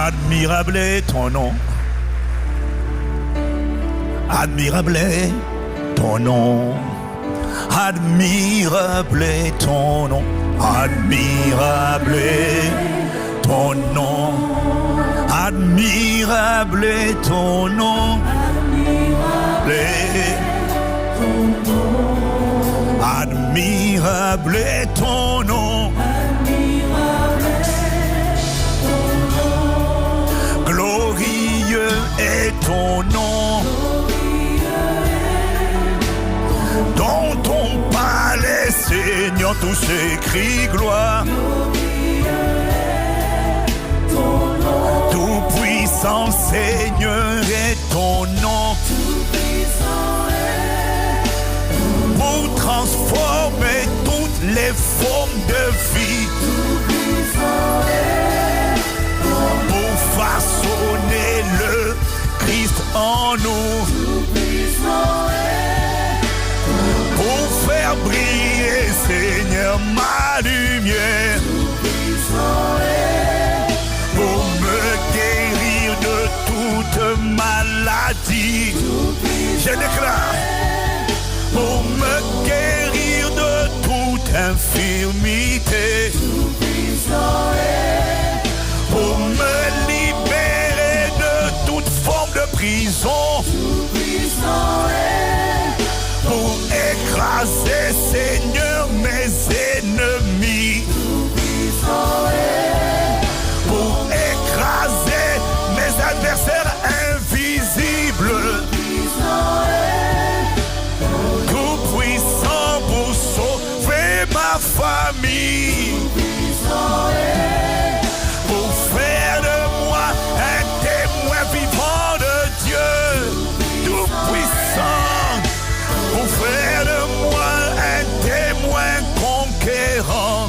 Admirable est ton nom. Admirable est ton nom. Admirable est ton nom. Admirable est ton nom. Admirable est ton nom. Admirable est ton nom. Glorieux est ton nom. Dans ton palais, Seigneur, tout s'écrit gloire. Tout puissant Seigneur est ton nom. Pour transformer toutes les formes de vie. Pour façonner le Christ en nous. Pour faire briller, Seigneur, ma lumière. Pour me guérir de toute maladie. Je déclare. Pour me guérir de toute infirmité. Pour me libérer de toute forme de prison. Pour écraser, Seigneur, mes ennemis. Pour écraser mes adversaires invisibles. Tout puissant pour sauver ma famille. Pour faire de moi un témoin vivant de Dieu. Tout puissant. Pour faire de moi un témoin conquérant.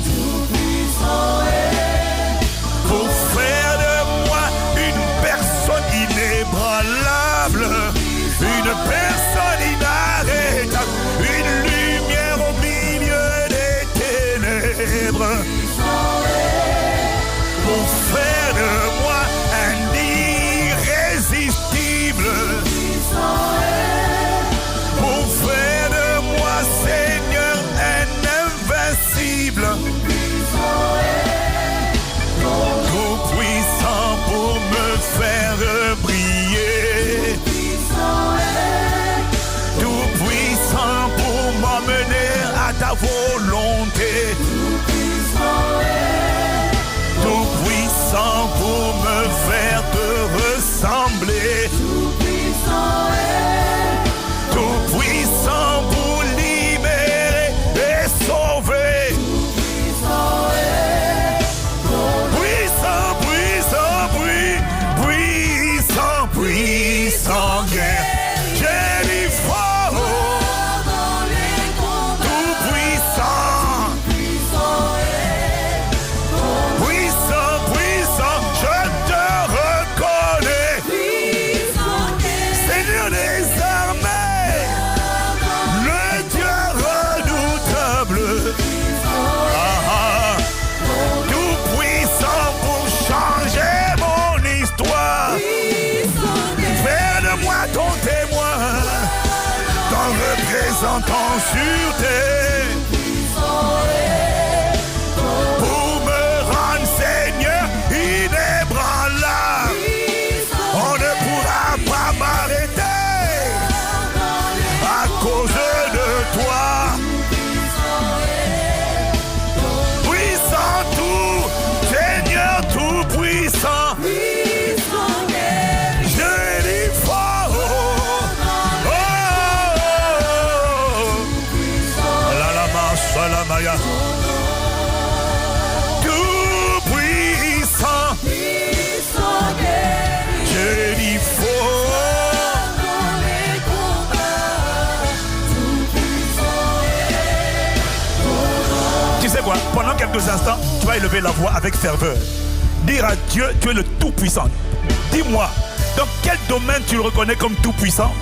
Pour faire de moi une personne inébranlable. Une personne inarrêtable. Une lumière au milieu des ténèbres. Pour faire de moi un irrésistible. Pour faire de moi, Seigneur, un invincible. Tout puissant pour me faire briller. Tout puissant pour m'emmener à ta volonté. Tout puissant pour me faire te ressembler. Tout puissant pour libérer et sauver. Puissant, puissant, puissant, puissant, guerre. J'ai dit fort. Tout puissant. Puissant, puissant, je te reconnais. Seigneur des armées, le Dieu redoutable. Tout puissant pour changer mon histoire. Fais de moi ton témoin, ton représentant sur terre. Pour me rendre, Seigneur, inébranlable. On ne pourra pas m'arrêter à cause de toi. Puissant tout, Seigneur tout puissant. Je dis fort. La Maya. Tout puissant. Je dis fort. Tu sais quoi? Pendant quelques instants, tu vas élever la voix avec ferveur. Dire à Dieu, tu es le tout-puissant. Dis-moi, dans quel domaine tu le reconnais comme tout-puissant?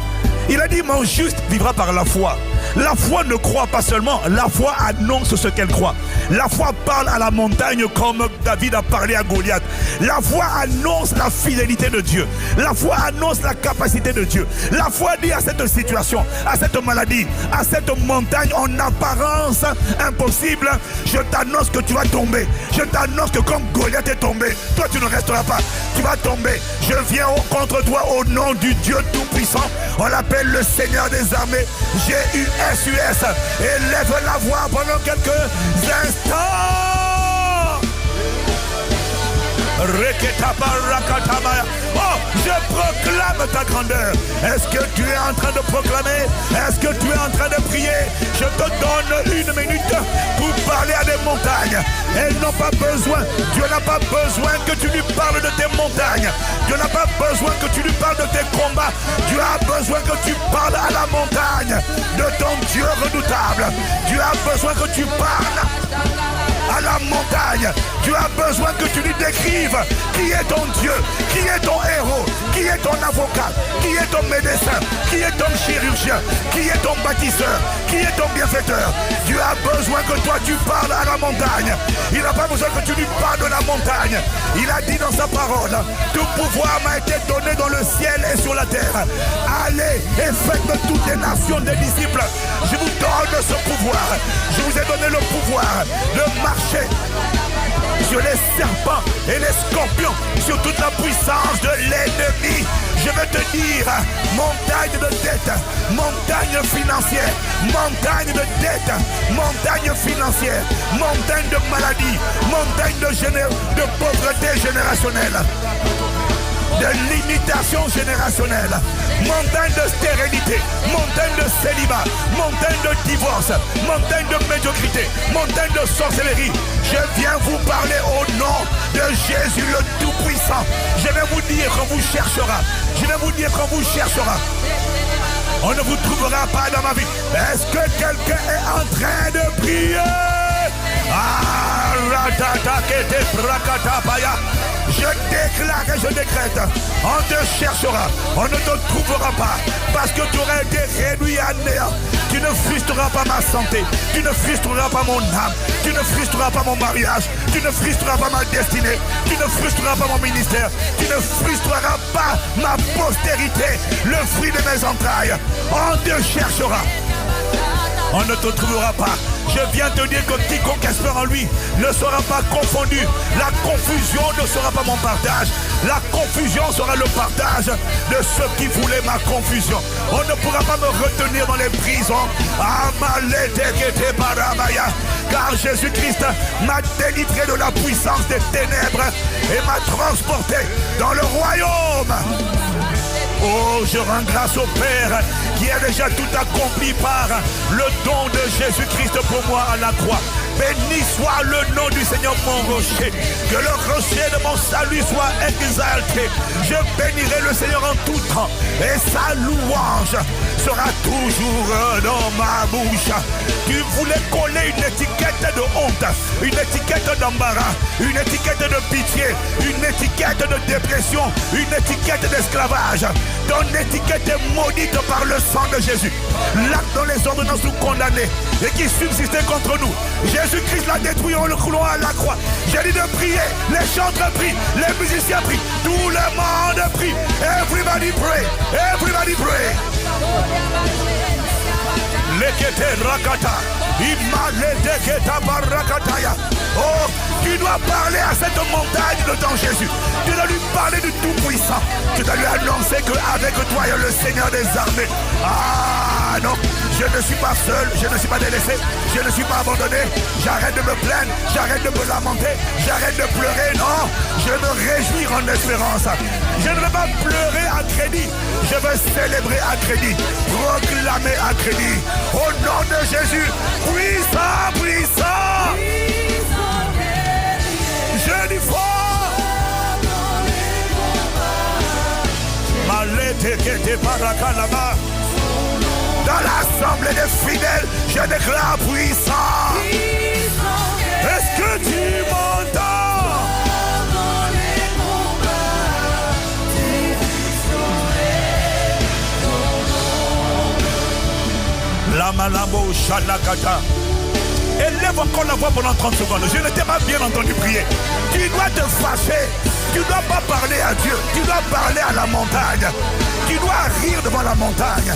Il a dit, mon juste vivra par la foi. La foi ne croit pas seulement, la foi annonce ce qu'elle croit. La foi parle à la montagne comme David a parlé à Goliath. La foi annonce la fidélité de Dieu. La foi annonce la capacité de Dieu. La foi dit à cette situation, à cette maladie, à cette montagne en apparence impossible, je t'annonce que tu vas tomber. Je t'annonce que comme Goliath est tombé, toi tu ne resteras pas. Tu vas tomber. Je viens contre toi au nom du Dieu Tout-Puissant. On l'appelle le Seigneur des armées. J-U-S-U-S. Élève la voix pendant quelques instants. Oh, je proclame ta grandeur. Est-ce que tu es en train de proclamer? Est-ce que tu es en train de prier? Je te donne 1 minute pour parler à des montagnes. Elles n'ont pas besoin. Dieu n'a pas besoin que tu lui parles de tes montagnes. Dieu n'a pas besoin que tu lui parles de tes combats. Dieu a besoin que tu parles à la montagne de ton Dieu redoutable. Dieu a besoin que tu parles à la montagne. Tu as besoin que tu lui décrives qui est ton Dieu, qui est ton héros, qui est ton avocat, qui est ton médecin, qui est ton chirurgien, qui est ton bâtisseur, qui est ton bienfaiteur. Dieu a besoin que toi tu parles à la montagne. Il n'a pas besoin que tu lui parles de la montagne. Il a dit dans sa parole, tout pouvoir m'a été donné dans le ciel et sur la terre. Allez et faites de toutes les nations des disciples. Je vous donne ce pouvoir. Je vous ai donné le pouvoir de marcher sur les serpents et les scorpions, sur toute la puissance de l'ennemi. Je veux te dire, montagne de dette, montagne financière, montagne de dette, montagne financière, montagne de maladie, montagne de pauvreté générationnelle, de limitation générationnelle, montagne de stérilité, montagne de célibat, montagne de divorce, montagne de médiocrité, montagne de sorcellerie. Je viens vous parler au nom de Jésus le Tout-Puissant. Je vais vous dire qu'on vous cherchera. Je vais vous dire qu'on vous cherchera. On ne vous trouvera pas dans ma vie. Est-ce que quelqu'un est en train de prier? Je déclare et je décrète, on te cherchera, on ne te trouvera pas, parce que tu aurais été réduit à néant. Tu ne frustreras pas ma santé, tu ne frustreras pas mon âme, tu ne frustreras pas mon mariage, tu ne frustreras pas ma destinée, tu ne frustreras pas mon ministère, tu ne frustreras pas ma postérité, le fruit de mes entrailles. On te cherchera, on ne te trouvera pas. Je viens te dire que quiconque espère en lui ne sera pas confondu. La confusion ne sera pas mon partage. La confusion sera le partage de ceux qui voulaient ma confusion. On ne pourra pas me retenir dans les prisons. Car Jésus-Christ m'a délivré de la puissance des ténèbres et m'a transporté dans le royaume. Oh, je rends grâce au Père qui a déjà tout accompli par le don de Jésus-Christ pour moi à la croix. Béni soit le nom du Seigneur mon rocher. Que le rocher de mon salut soit exalté. Je bénirai le Seigneur en tout temps et sa louange sera toujours dans ma bouche. Tu voulais coller une étiquette de honte, une étiquette d'embarras, une étiquette de pitié, une étiquette de dépression, une étiquette d'esclavage. Ton étiquette est maudite par le sang de Jésus. L'acte dont les ordonnances nous condamnaient et qui subsistait contre nous, Jésus-Christ l'a détruit en le clouant à la croix. J'ai dit de prier, les chanteurs prient, les musiciens prient, tout le monde prie. Everybody pray, everybody pray. Lekete rakata, imaledeketa barakataya. Oh, tu dois parler à cette montagne de ton Jésus. Tu dois lui parler du Tout-Puissant. Tu dois lui annoncer qu'avec toi il y a le Seigneur des armées. Ah non, je ne suis pas seul, je ne suis pas délaissé, je ne suis pas abandonné. J'arrête de me plaindre, j'arrête de me lamenter, j'arrête de pleurer. Non, je me réjouis en espérance. Je ne veux pas pleurer à crédit, je veux célébrer à crédit, proclamer à crédit. Au nom de Jésus, puissant, puissant. Je dis fort. Dans l'assemblée des fidèles, je déclare puissant. Est-ce que tu m'entends? La Malambo Shalakata. Élève encore la voix pendant 30 secondes. Je ne t'ai pas bien entendu prier. Tu dois te fâcher. Tu ne dois pas parler à Dieu. Tu dois parler à la montagne. Tu dois rire devant la montagne.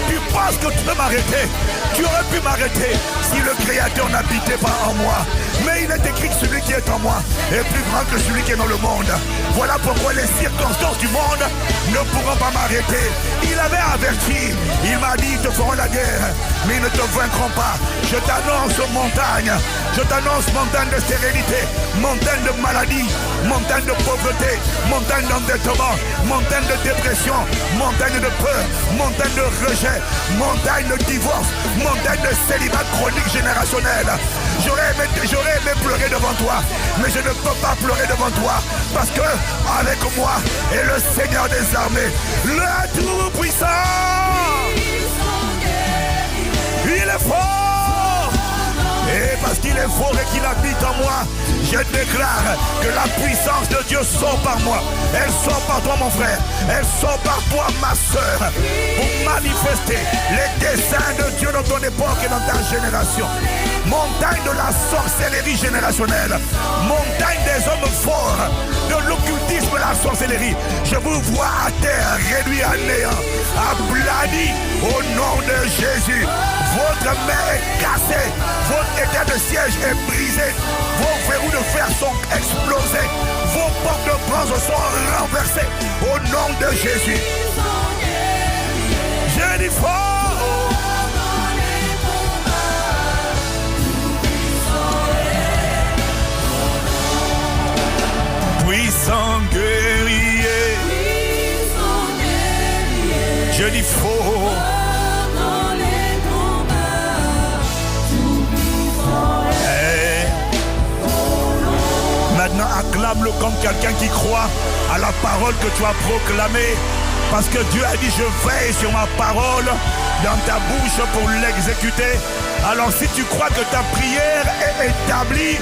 Tu penses que tu peux m'arrêter. Tu aurais pu m'arrêter si le Créateur n'habitait pas en moi. Mais il est écrit que celui qui est en moi est plus grand que celui qui est dans le monde. Voilà pourquoi les circonstances du monde ne pourront pas m'arrêter. Il avait averti. Il m'a dit, ils te feront la guerre, mais ils ne te vaincront pas. Je t'annonce montagne. Je t'annonce montagne de stérilité, montagne de maladie, montagne de pauvreté, montagne d'endettement, montagne de dépression, montagne de peur, montagne de rejet, montagne de divorce, montagne de célibat chronique générationnel. J'aurais aimé pleurer devant toi, mais je ne peux pas pleurer devant toi, parce que avec moi est le Seigneur des armées, le Tout-Puissant. Il est fort. Et parce qu'il est fort et qu'il habite en moi, je déclare que la puissance de Dieu sort par moi. Elle sort par toi, mon frère. Elle sort par toi, ma soeur, pour manifester les desseins de Dieu dans ton époque et dans ta génération. Montagne de la sorcellerie générationnelle, montagne des hommes forts, de l'occultisme et la sorcellerie. Je vous vois à terre, réduit à néant, aplani au nom de Jésus. Votre main est cassée, votre état de siège est brisé, vos verrous de fer sont explosés, vos portes de bronze sont renversées au nom de Jésus. Je dis fort. Puissant guerrier, je dis faux. Maintenant, acclame-le comme quelqu'un qui croit à la parole que tu as proclamée. Parce que Dieu a dit, je veille sur ma parole dans ta bouche pour l'exécuter. Alors si tu crois que ta prière est établie,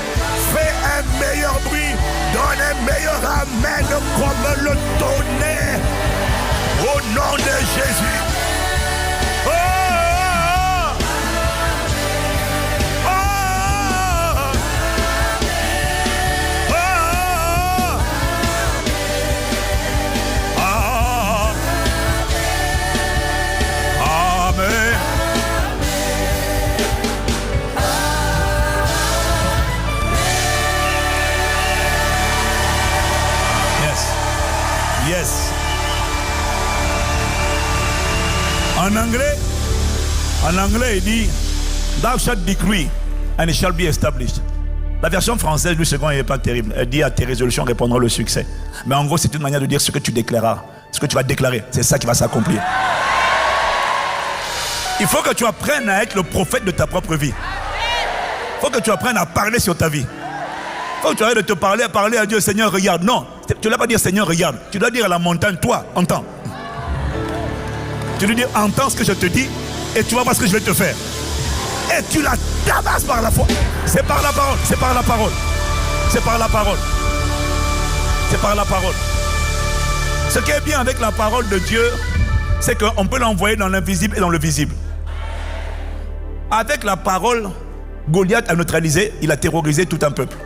fais un meilleur bruit, donne un meilleur amen comme le tonnerre. Au nom de Jésus. Oh, oh, oh, oh. Amen. Yes. En anglais, il dit Thou shalt decree and it shall be established. La version française, lui, second, n'est pas terrible. Elle dit à tes résolutions répondront le succès. Mais en gros, c'est une manière de dire ce que tu déclareras. Ce que tu vas déclarer, c'est ça qui va s'accomplir. Il faut que tu apprennes à être le prophète de ta propre vie. Il faut que tu apprennes à parler sur ta vie. Il faut que tu arrêtes de te parler, à parler à Dieu, Seigneur, regarde. Non, tu ne dois pas dire Seigneur, regarde. Tu dois dire à la montagne, toi, entends. Tu lui dis, entends ce que je te dis et tu vas voir ce que je vais te faire. Et tu la tabasses par la foi. C'est par la parole, c'est par la parole. C'est par la parole. C'est par la parole. Ce qui est bien avec la parole de Dieu, c'est qu'on peut l'envoyer dans l'invisible et dans le visible. Avec la parole, Goliath a neutralisé, il a terrorisé tout un peuple.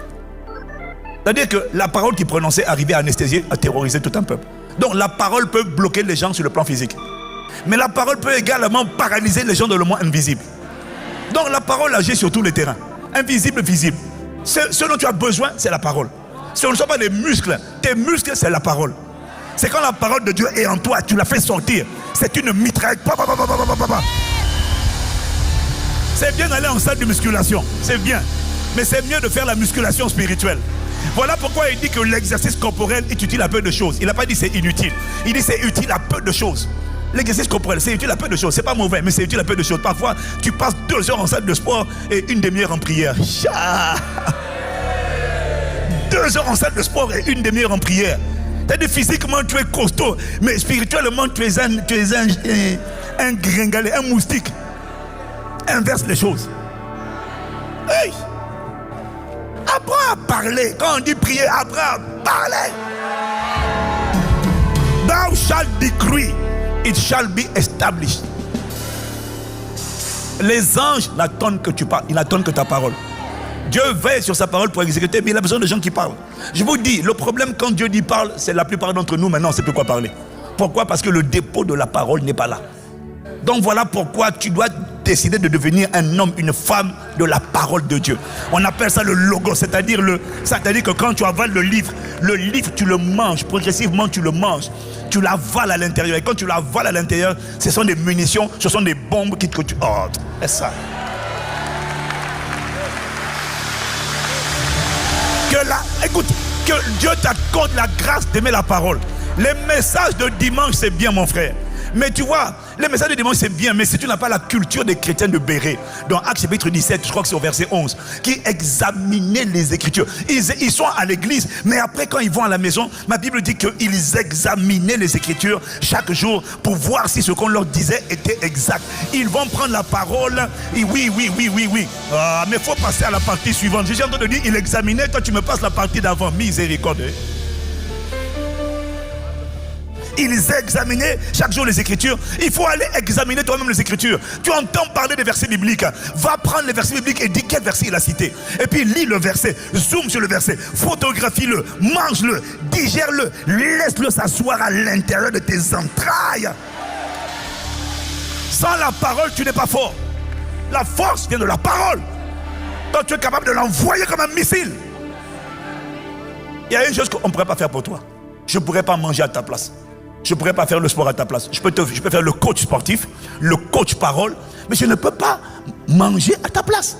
C'est-à-dire que la parole qu'il prononçait arrivait à anesthésier, à terroriser tout un peuple. Donc la parole peut bloquer les gens sur le plan physique. Mais la parole peut également paralyser les gens dans le monde invisible. Donc la parole agit sur tous les terrains. Invisible, visible. Ce dont tu as besoin, c'est la parole. Ce ne sont pas des muscles. Tes muscles, c'est la parole. C'est quand la parole de Dieu est en toi, tu la fais sortir. C'est une mitraille. C'est bien d'aller en salle de musculation. C'est bien. Mais c'est mieux de faire la musculation spirituelle. Voilà pourquoi il dit que l'exercice corporel est utile à peu de choses. Il n'a pas dit c'est inutile. Il dit c'est utile à peu de choses. L'exercice corporel, c'est utile à peu de choses. C'est pas mauvais, mais c'est utile à peu de choses. Parfois, tu passes 2 heures en salle de sport et une demi-heure en prière. 2 heures en salle de sport et une demi-heure en prière. C'est-à-dire physiquement, tu es costaud, mais spirituellement, tu es un gringalet, un moustique. Inverse les choses. Hey! Apprends à parler. Quand on dit prier, apprends à parler. Thou shalt decree, it shall be established. Les anges n'attendent que tu parles, ils n'attendent que ta parole. Dieu veille sur sa parole pour exécuter, mais il a besoin de gens qui parlent. Je vous dis, le problème quand Dieu dit parle, c'est la plupart d'entre nous maintenant, on ne sait plus quoi parler. Pourquoi? Parce que le dépôt de la parole n'est pas là. Donc voilà pourquoi tu dois décider de devenir un homme, une femme de la parole de Dieu. On appelle ça le logo, c'est-à-dire que quand tu avales le livre tu le manges, progressivement tu le manges. Tu l'avales à l'intérieur. Et quand tu l'avales à l'intérieur, ce sont des munitions, ce sont des bombes que tu... Oh, c'est ça. Écoute, que Dieu t'accorde la grâce d'aimer la parole. Les messages de dimanche, c'est bien, mon frère. Mais tu vois, les messages de dimanche, c'est bien, mais si tu n'as pas la culture des chrétiens de Béret, dans Actes chapitre 17, je crois que c'est au verset 11, qui examinaient les Écritures. Ils sont à l'église, mais après, quand ils vont à la maison, ma Bible dit qu'ils examinaient les Écritures chaque jour pour voir si ce qu'on leur disait était exact. Ils vont prendre la parole, et oui. Mais il faut passer à la partie suivante. J'ai entendu dire, ils examinaient, toi tu me passes la partie d'avant, miséricorde. Ils examinaient chaque jour les Écritures. Il faut aller examiner toi-même les Écritures. Tu entends parler des versets bibliques. Va prendre les versets bibliques et dis quel verset il a cité. Et puis lis le verset, zoome sur le verset, photographie-le, mange-le, digère-le, laisse-le s'asseoir à l'intérieur de tes entrailles. Sans la parole, tu n'es pas fort. La force vient de la parole. Donc tu es capable de l'envoyer comme un missile. Il y a une chose qu'on ne pourrait pas faire pour toi. Je ne pourrais pas manger à ta place. Je ne pourrais pas faire le sport à ta place. Je peux faire le coach sportif, le coach parole, mais je ne peux pas manger à ta place.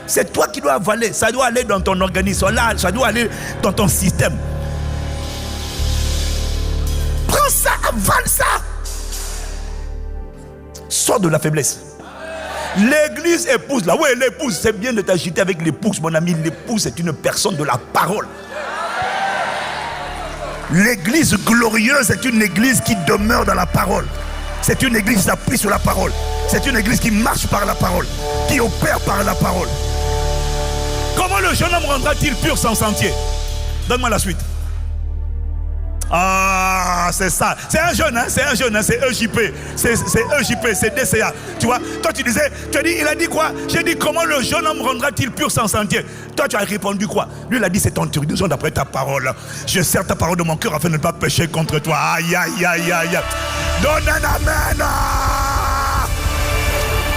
C'est toi qui dois avaler. Ça doit aller dans ton organisme. Là, ça doit aller dans ton système. Prends ça, avale ça. Sors de la faiblesse. L'église épouse là. Oui, l'épouse, c'est bien de t'agiter avec l'épouse, mon ami. L'épouse, c'est une personne de la parole. L'église glorieuse est une église qui demeure dans la parole. C'est une église qui s'appuie sur la parole. C'est une église qui marche par la parole, qui opère par la parole. Comment le jeune homme rendra-t-il pur son sentier? Donne-moi la suite. Ah, c'est ça. C'est un jeune, c'est EJP. C'est EJP, c'est DCA. Tu vois, toi tu disais, il a dit quoi? J'ai dit, comment le jeune homme rendra-t-il pur son sentier? Toi tu as répondu quoi? Lui il a dit, c'est ton introduction d'après ta parole. Je sers ta parole de mon cœur afin de ne pas pécher contre toi. Aïe. Donne un amen.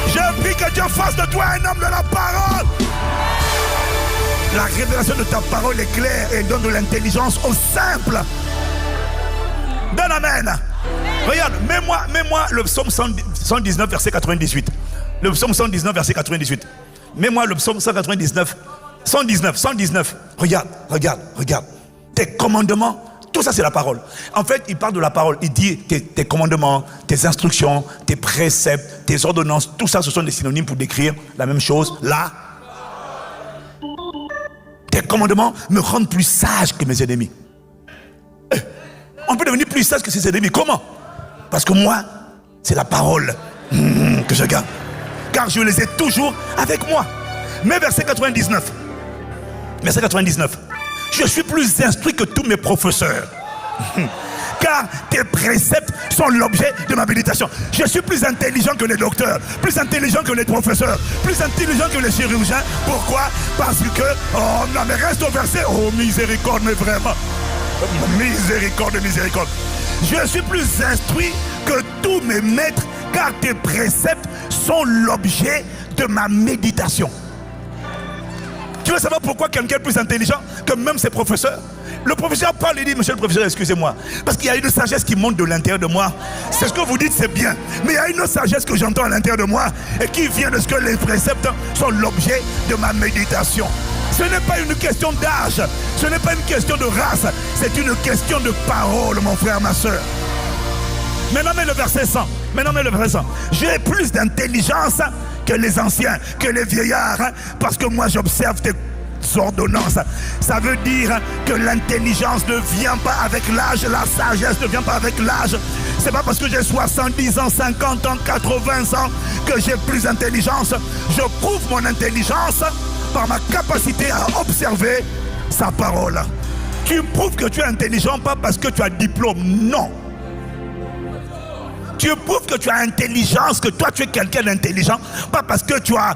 Je prie que Dieu fasse de toi un homme de la parole. La révélation de ta parole est claire et donne de l'intelligence aux simples. Donne amen. Regarde, mets-moi le psaume 119, verset 98. Le psaume 119, verset 98. Mets-moi le psaume 199. 119. Regarde. Tes commandements, tout ça c'est la parole. En fait, il parle de la parole. Il dit tes commandements, tes instructions, tes préceptes, tes ordonnances. Tout ça, ce sont des synonymes pour décrire la même chose. Là, tes commandements me rendent plus sage que mes ennemis. On peut devenir plus sage que ses ennemis. Comment? Parce que moi, c'est la parole que je garde. Car je les ai toujours avec moi. Mais verset 99. Verset 99. Je suis plus instruit que tous mes professeurs. Car tes préceptes sont l'objet de ma méditation. Je suis plus intelligent que les docteurs, plus intelligent que les professeurs, plus intelligent que les chirurgiens. Pourquoi? Parce que, oh non mais reste au verset, oh miséricorde, mais vraiment. Miséricorde. Je suis plus instruit que tous mes maîtres, car tes préceptes sont l'objet de ma méditation. Tu veux savoir pourquoi quelqu'un est plus intelligent que même ses professeurs? Le professeur parle et dit, monsieur le professeur, excusez-moi, parce qu'il y a une sagesse qui monte de l'intérieur de moi. C'est ce que vous dites, c'est bien, mais il y a une autre sagesse que j'entends à l'intérieur de moi et qui vient de ce que les préceptes sont l'objet de ma méditation. Ce n'est pas une question d'âge, ce n'est pas une question de race, c'est une question de parole, mon frère, ma soeur. Maintenant, mets le verset 100. J'ai plus d'intelligence que les anciens, que les vieillards, parce que moi j'observe tes ordonnances. Ça veut dire que l'intelligence ne vient pas avec l'âge, la sagesse ne vient pas avec l'âge. C'est pas parce que j'ai 70 ans, 50 ans, 80 ans que j'ai plus d'intelligence. Je prouve mon intelligence par ma capacité à observer sa parole. Tu prouves que tu es intelligent pas parce que tu as diplôme, non. Tu prouves que tu as intelligence, que toi tu es quelqu'un d'intelligent. Pas parce que tu as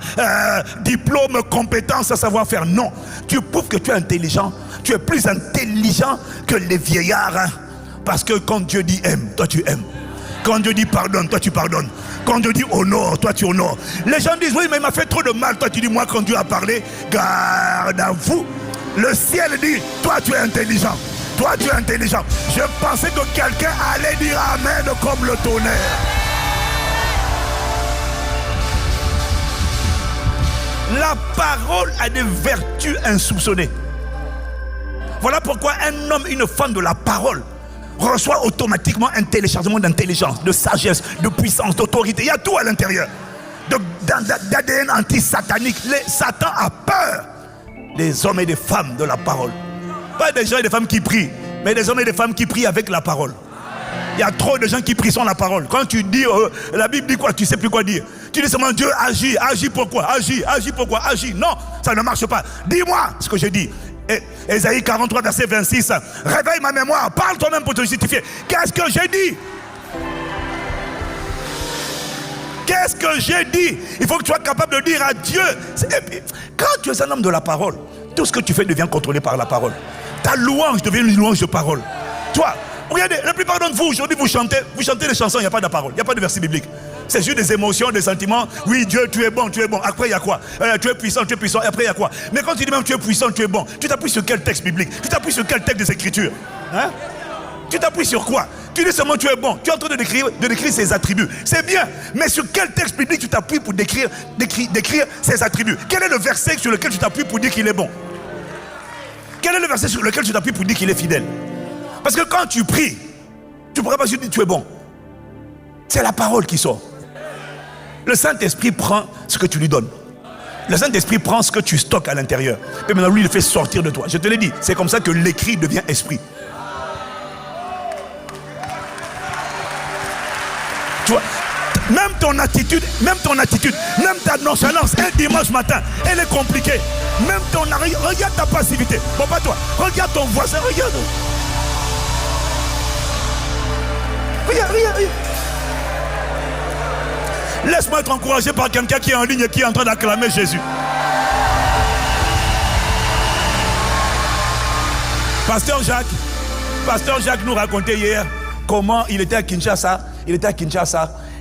diplôme, compétence, savoir-faire. Non. Tu prouves que tu es intelligent. Tu es plus intelligent que les vieillards. Hein. Parce que quand Dieu dit aime, toi tu aimes. Quand Dieu dit pardonne, toi tu pardonnes. Quand Dieu dit honore, toi tu honores. Les gens disent oui mais il m'a fait trop de mal. Toi tu dis moi quand Dieu a parlé, garde à vous. Le ciel dit toi tu es intelligent. Toi tu es intelligent. Je pensais que quelqu'un allait dire amen comme le tonnerre. La parole a des vertus insoupçonnées. Voilà pourquoi un homme, une femme de la parole reçoit automatiquement un téléchargement d'intelligence, de sagesse, de puissance, d'autorité. Il y a tout à l'intérieur. D'ADN anti-satanique. Satan a peur des hommes et des femmes de la parole. Pas des gens et des femmes qui prient, mais des hommes et des femmes qui prient avec la parole. Il y a trop de gens qui prient sans la parole. Quand tu dis, la Bible dit quoi, tu ne sais plus quoi dire. Tu dis seulement Dieu agit, agit pourquoi, agit pourquoi, agit. Non, ça ne marche pas. Dis-moi ce que je dis. Ésaïe 43, verset 26. Réveille ma mémoire, parle toi-même pour te justifier. Qu'est-ce que j'ai dit? Qu'est-ce que j'ai dit? Il faut que tu sois capable de dire à Dieu. Quand tu es un homme de la parole, tout ce que tu fais devient contrôlé par la parole. Ta louange devient une louange de parole. Toi, regardez, la plupart d'entre vous aujourd'hui vous chantez des chansons, il n'y a pas de parole, il n'y a pas de verset biblique. C'est juste des émotions, des sentiments. Oui, Dieu, tu es bon, tu es bon. Après, il y a quoi? Tu es puissant, tu es puissant. Et après, il y a quoi? Mais quand tu dis même tu es puissant, tu es bon, tu t'appuies sur quel texte biblique? Tu t'appuies sur quel texte des Écritures? Hein? Tu t'appuies sur quoi? Tu dis seulement tu es bon. Tu es en train de décrire ses attributs. C'est bien. Mais sur quel texte biblique tu t'appuies pour décrire ses attributs? Quel est le verset sur lequel tu t'appuies pour dire qu'il est bon? Quel est le verset sur lequel tu t'appuies pour dire qu'il est fidèle? Parce que quand tu pries, tu ne pourras pas juste dire tu es bon. C'est la parole qui sort. Le Saint-Esprit prend ce que tu lui donnes. Le Saint-Esprit prend ce que tu stockes à l'intérieur. Et maintenant, lui, il le fait sortir de toi. Je te l'ai dit, c'est comme ça que l'écrit devient esprit. Tu vois, même ton attitude, même ta nonchalance, un dimanche matin, elle est compliquée. Même regarde ta passivité. Bon, pas toi, regarde ton voisin, regarde. Regarde. Laisse-moi être encouragé par quelqu'un qui est en ligne et qui est en train d'acclamer Jésus. Pasteur Jacques nous racontait hier comment il était à Kinshasa.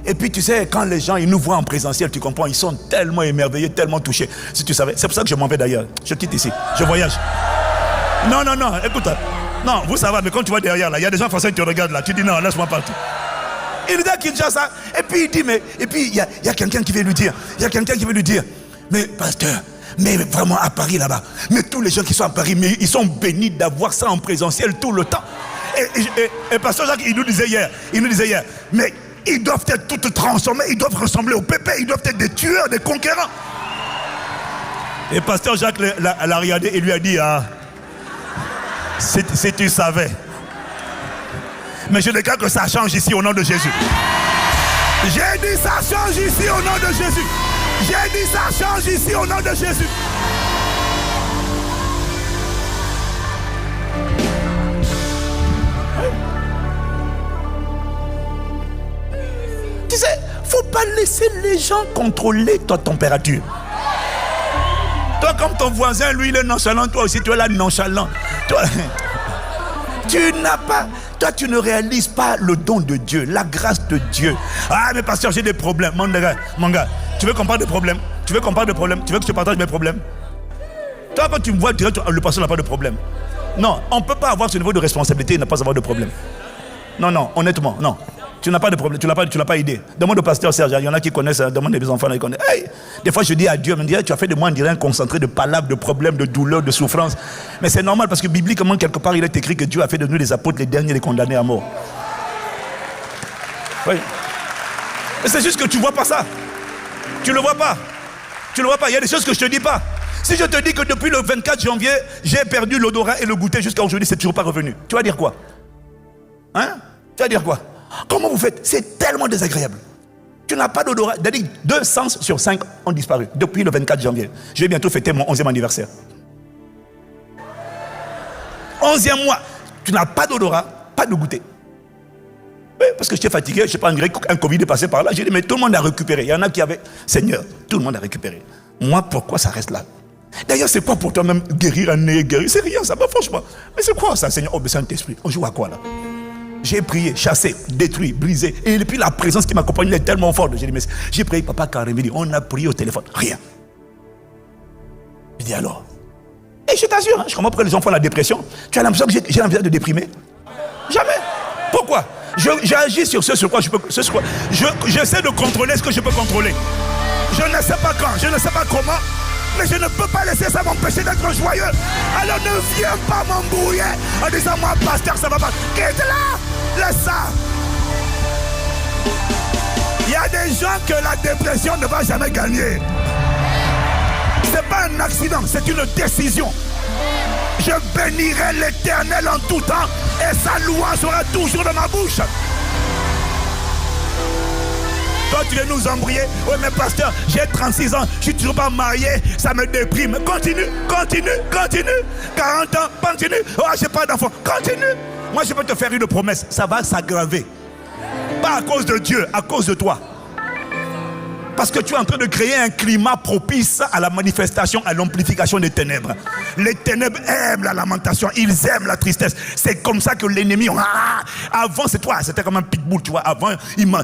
Et puis tu sais, quand les gens ils nous voient en présentiel, tu comprends, ils sont tellement émerveillés, tellement touchés. Si tu savais, c'est pour ça que je m'en vais d'ailleurs. Je quitte ici, je voyage. Non, écoute. Non, vous savez, mais quand tu vois derrière là, il y a des gens français qui te regardent là. Tu dis non, laisse-moi partir. Il est à Kinshasa. Et puis il dit, il y a quelqu'un qui veut lui dire. Mais pasteur, mais vraiment à Paris là-bas. Mais tous les gens qui sont à Paris, mais ils sont bénis d'avoir ça en présentiel tout le temps. Et pasteur Jacques, il nous disait hier, mais ils doivent être tous transformés, ils doivent ressembler aux pépés, ils doivent être des tueurs, des conquérants. Et pasteur Jacques l'a regardé et lui a dit, si tu savais. Mais je déclare que ça change ici au nom de Jésus. J'ai dit ça change ici au nom de Jésus. J'ai dit ça change ici au nom de Jésus. Tu sais, faut pas laisser les gens contrôler ta température. Toi, comme ton voisin, lui, il est nonchalant, toi aussi, tu es là nonchalant. Toi, tu ne réalises pas le don de Dieu, la grâce de Dieu. Ah, mais pasteur, j'ai des problèmes. Mon gars, tu veux qu'on parle de problèmes? Tu veux que je partage mes problèmes? Toi, quand tu me vois, tu dis, le pasteur n'a pas de problème. Non, on ne peut pas avoir ce niveau de responsabilité et ne pas avoir de problème. Non, honnêtement, non. Tu n'as pas de problème, tu l'as pas aidé. Demande au pasteur Serge, il y en a qui connaissent, demande mes enfants, ils connaissent. Hey, des fois je dis à Dieu, tu as fait de moi un concentré de palabres, de problèmes, de douleurs, de souffrances. Mais c'est normal parce que bibliquement, quelque part, il est écrit que Dieu a fait de nous les apôtres, les derniers, les condamnés à mort. Oui. Mais c'est juste que tu ne vois pas ça. Tu ne le vois pas. Il y a des choses que je ne te dis pas. Si je te dis que depuis le 24 janvier, j'ai perdu l'odorat et le goûter jusqu'à aujourd'hui, c'est toujours pas revenu. Tu vas dire quoi? Hein? Tu vas dire quoi? Comment vous faites? C'est tellement désagréable. Tu n'as pas d'odorat. 2 sens sur 5 ont disparu depuis le 24 janvier. Je vais bientôt fêter mon 11e anniversaire. 11e mois. Tu n'as pas d'odorat, pas de goûter. parce que j'étais fatigué, je sais pas, un Covid est passé par là. J'ai dit, mais tout le monde a récupéré. Il y en a qui avaient, Seigneur, tout le monde a récupéré. Moi, pourquoi ça reste là? D'ailleurs, c'est quoi pour toi même guérir un nez, guérir? C'est rien, ça va, franchement. Mais c'est quoi ça, Seigneur? Oh, mais Saint-Esprit, on joue à quoi là? J'ai prié, chassé, détruit, brisé. Et puis la présence qui m'accompagne est tellement forte. J'ai dit, mais j'ai prié, papa Karim, il dit, on a prié au téléphone, rien. Je dis alors. Et je t'assure, je comprends pourquoi les gens font la dépression. Tu as l'impression que j'ai l'impression de déprimer? Jamais. Pourquoi? J'agis sur ce sur quoi je peux. J'essaie de contrôler ce que je peux contrôler. Je ne sais pas quand, je ne sais pas comment, mais je ne peux pas laisser ça m'empêcher d'être joyeux. Alors ne viens pas m'embrouiller en disant moi, pasteur, ça va pas. Quitte-la, laisse ça. Il y a des gens que la dépression ne va jamais gagner. Ce n'est pas un accident, c'est une décision. Je bénirai l'Éternel en tout temps et sa louange sera toujours dans ma bouche. Toi tu viens nous embrouiller. Oui mais pasteur, j'ai 36 ans, je suis toujours pas marié, ça me déprime. Continue, continue, continue. 40 ans, continue. Oh j'ai pas d'enfant, continue. Moi je peux te faire une promesse, ça va s'aggraver. Pas à cause de Dieu, à cause de toi. Parce que tu es en train de créer un climat propice à la manifestation, à l'amplification des ténèbres. Les ténèbres aiment la lamentation, ils aiment la tristesse. C'est comme ça que l'ennemi... avant, c'est toi, c'était comme un pitbull, tu vois. Avant, là, il va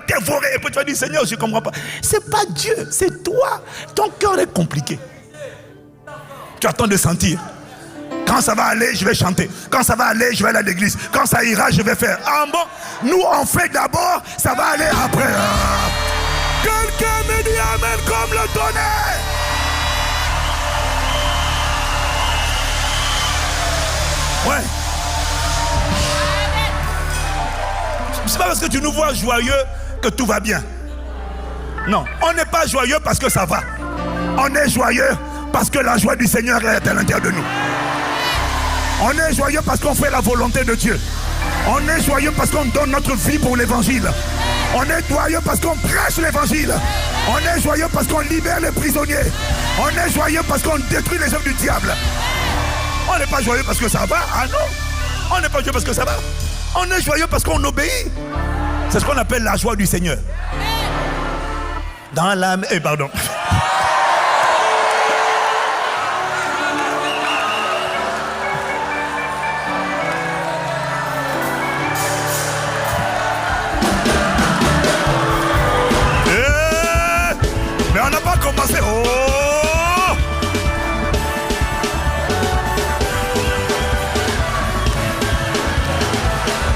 dévorer. Et puis tu vas dire, Seigneur, je ne comprends pas. C'est pas Dieu, c'est toi. Ton cœur est compliqué. Tu attends de sentir. Quand ça va aller, je vais chanter. Quand ça va aller, je vais aller à l'église. Quand ça ira, je vais faire. Ah bon, nous on fait d'abord, ça va aller après. Quelqu'un me dit amen comme le tonnerre. Ouais. C'est pas parce que tu nous vois joyeux que tout va bien. Non, on n'est pas joyeux parce que ça va. On est joyeux parce que la joie du Seigneur est à l'intérieur de nous. On est joyeux parce qu'on fait la volonté de Dieu. On est joyeux parce qu'on donne notre vie pour l'évangile. On est joyeux parce qu'on prêche l'évangile. On est joyeux parce qu'on libère les prisonniers. On est joyeux parce qu'on détruit les œuvres du diable. On n'est pas joyeux parce que ça va. Ah non. On n'est pas joyeux parce que ça va. On est joyeux parce qu'on obéit. C'est ce qu'on appelle la joie du Seigneur. Dans la... pardon. Mais on n'a pas commencé. Oh!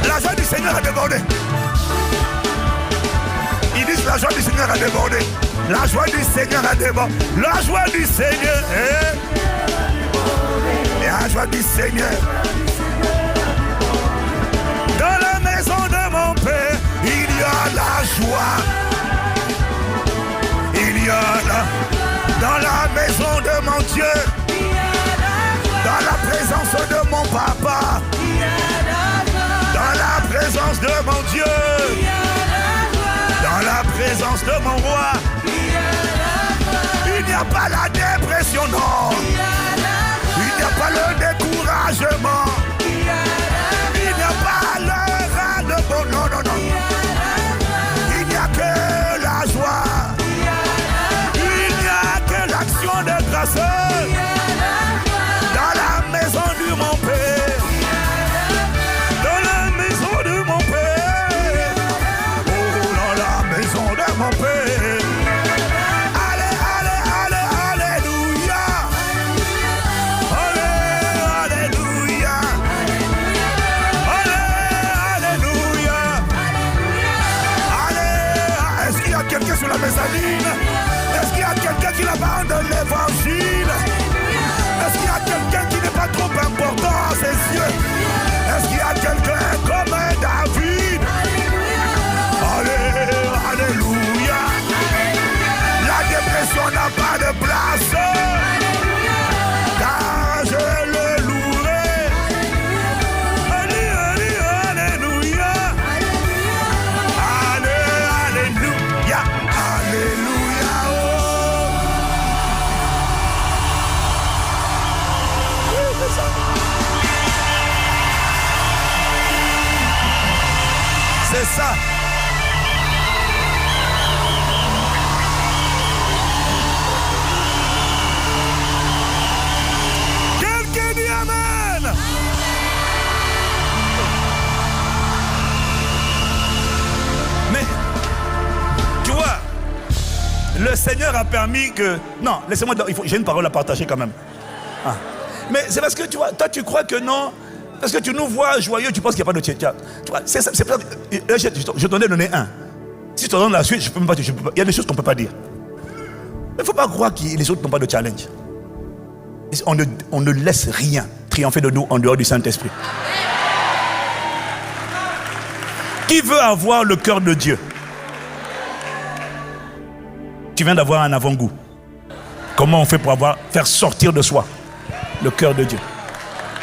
La joie du Seigneur a débordé. Ils disent la joie du Seigneur a débordé. La joie du Seigneur a débordé. La joie du Seigneur. La joie du Seigneur. Dans la maison de mon Père, il y a la joie. Il y a là, dans la maison de mon Dieu, dans la présence de mon papa, dans la présence de mon Dieu, dans la présence de mon roi, il n'y a pas la dépression, non, il n'y a pas le découragement, il n'y a pas le ras-le-bol, non, non, non, il n'y a que la joie. L'action de grâce dans la maison de mon Père, dans la maison de mon Père, oh dans la maison de mon Père. Allez, allez, allez, alléluia. ça. Quelqu'un dit Amen. Mais, tu vois, le Seigneur a permis que... Non, laissez-moi... J'ai une parole à partager quand même. Ah. Mais c'est parce que, tu vois, toi tu crois que non... Parce que tu nous vois joyeux, tu penses qu'il n'y a pas de tchétcha. Tu vois, c'est pas... Je t'en ai donné un. Si je te donne la suite, je peux même pas... Il y a des choses qu'on ne peut pas dire. Mais il ne faut pas croire que les autres n'ont pas de challenge. On ne laisse rien triompher de nous en dehors du Saint-Esprit. Qui veut avoir le cœur de Dieu? Tu viens d'avoir un avant-goût. Comment on fait pour faire sortir de soi le cœur de Dieu?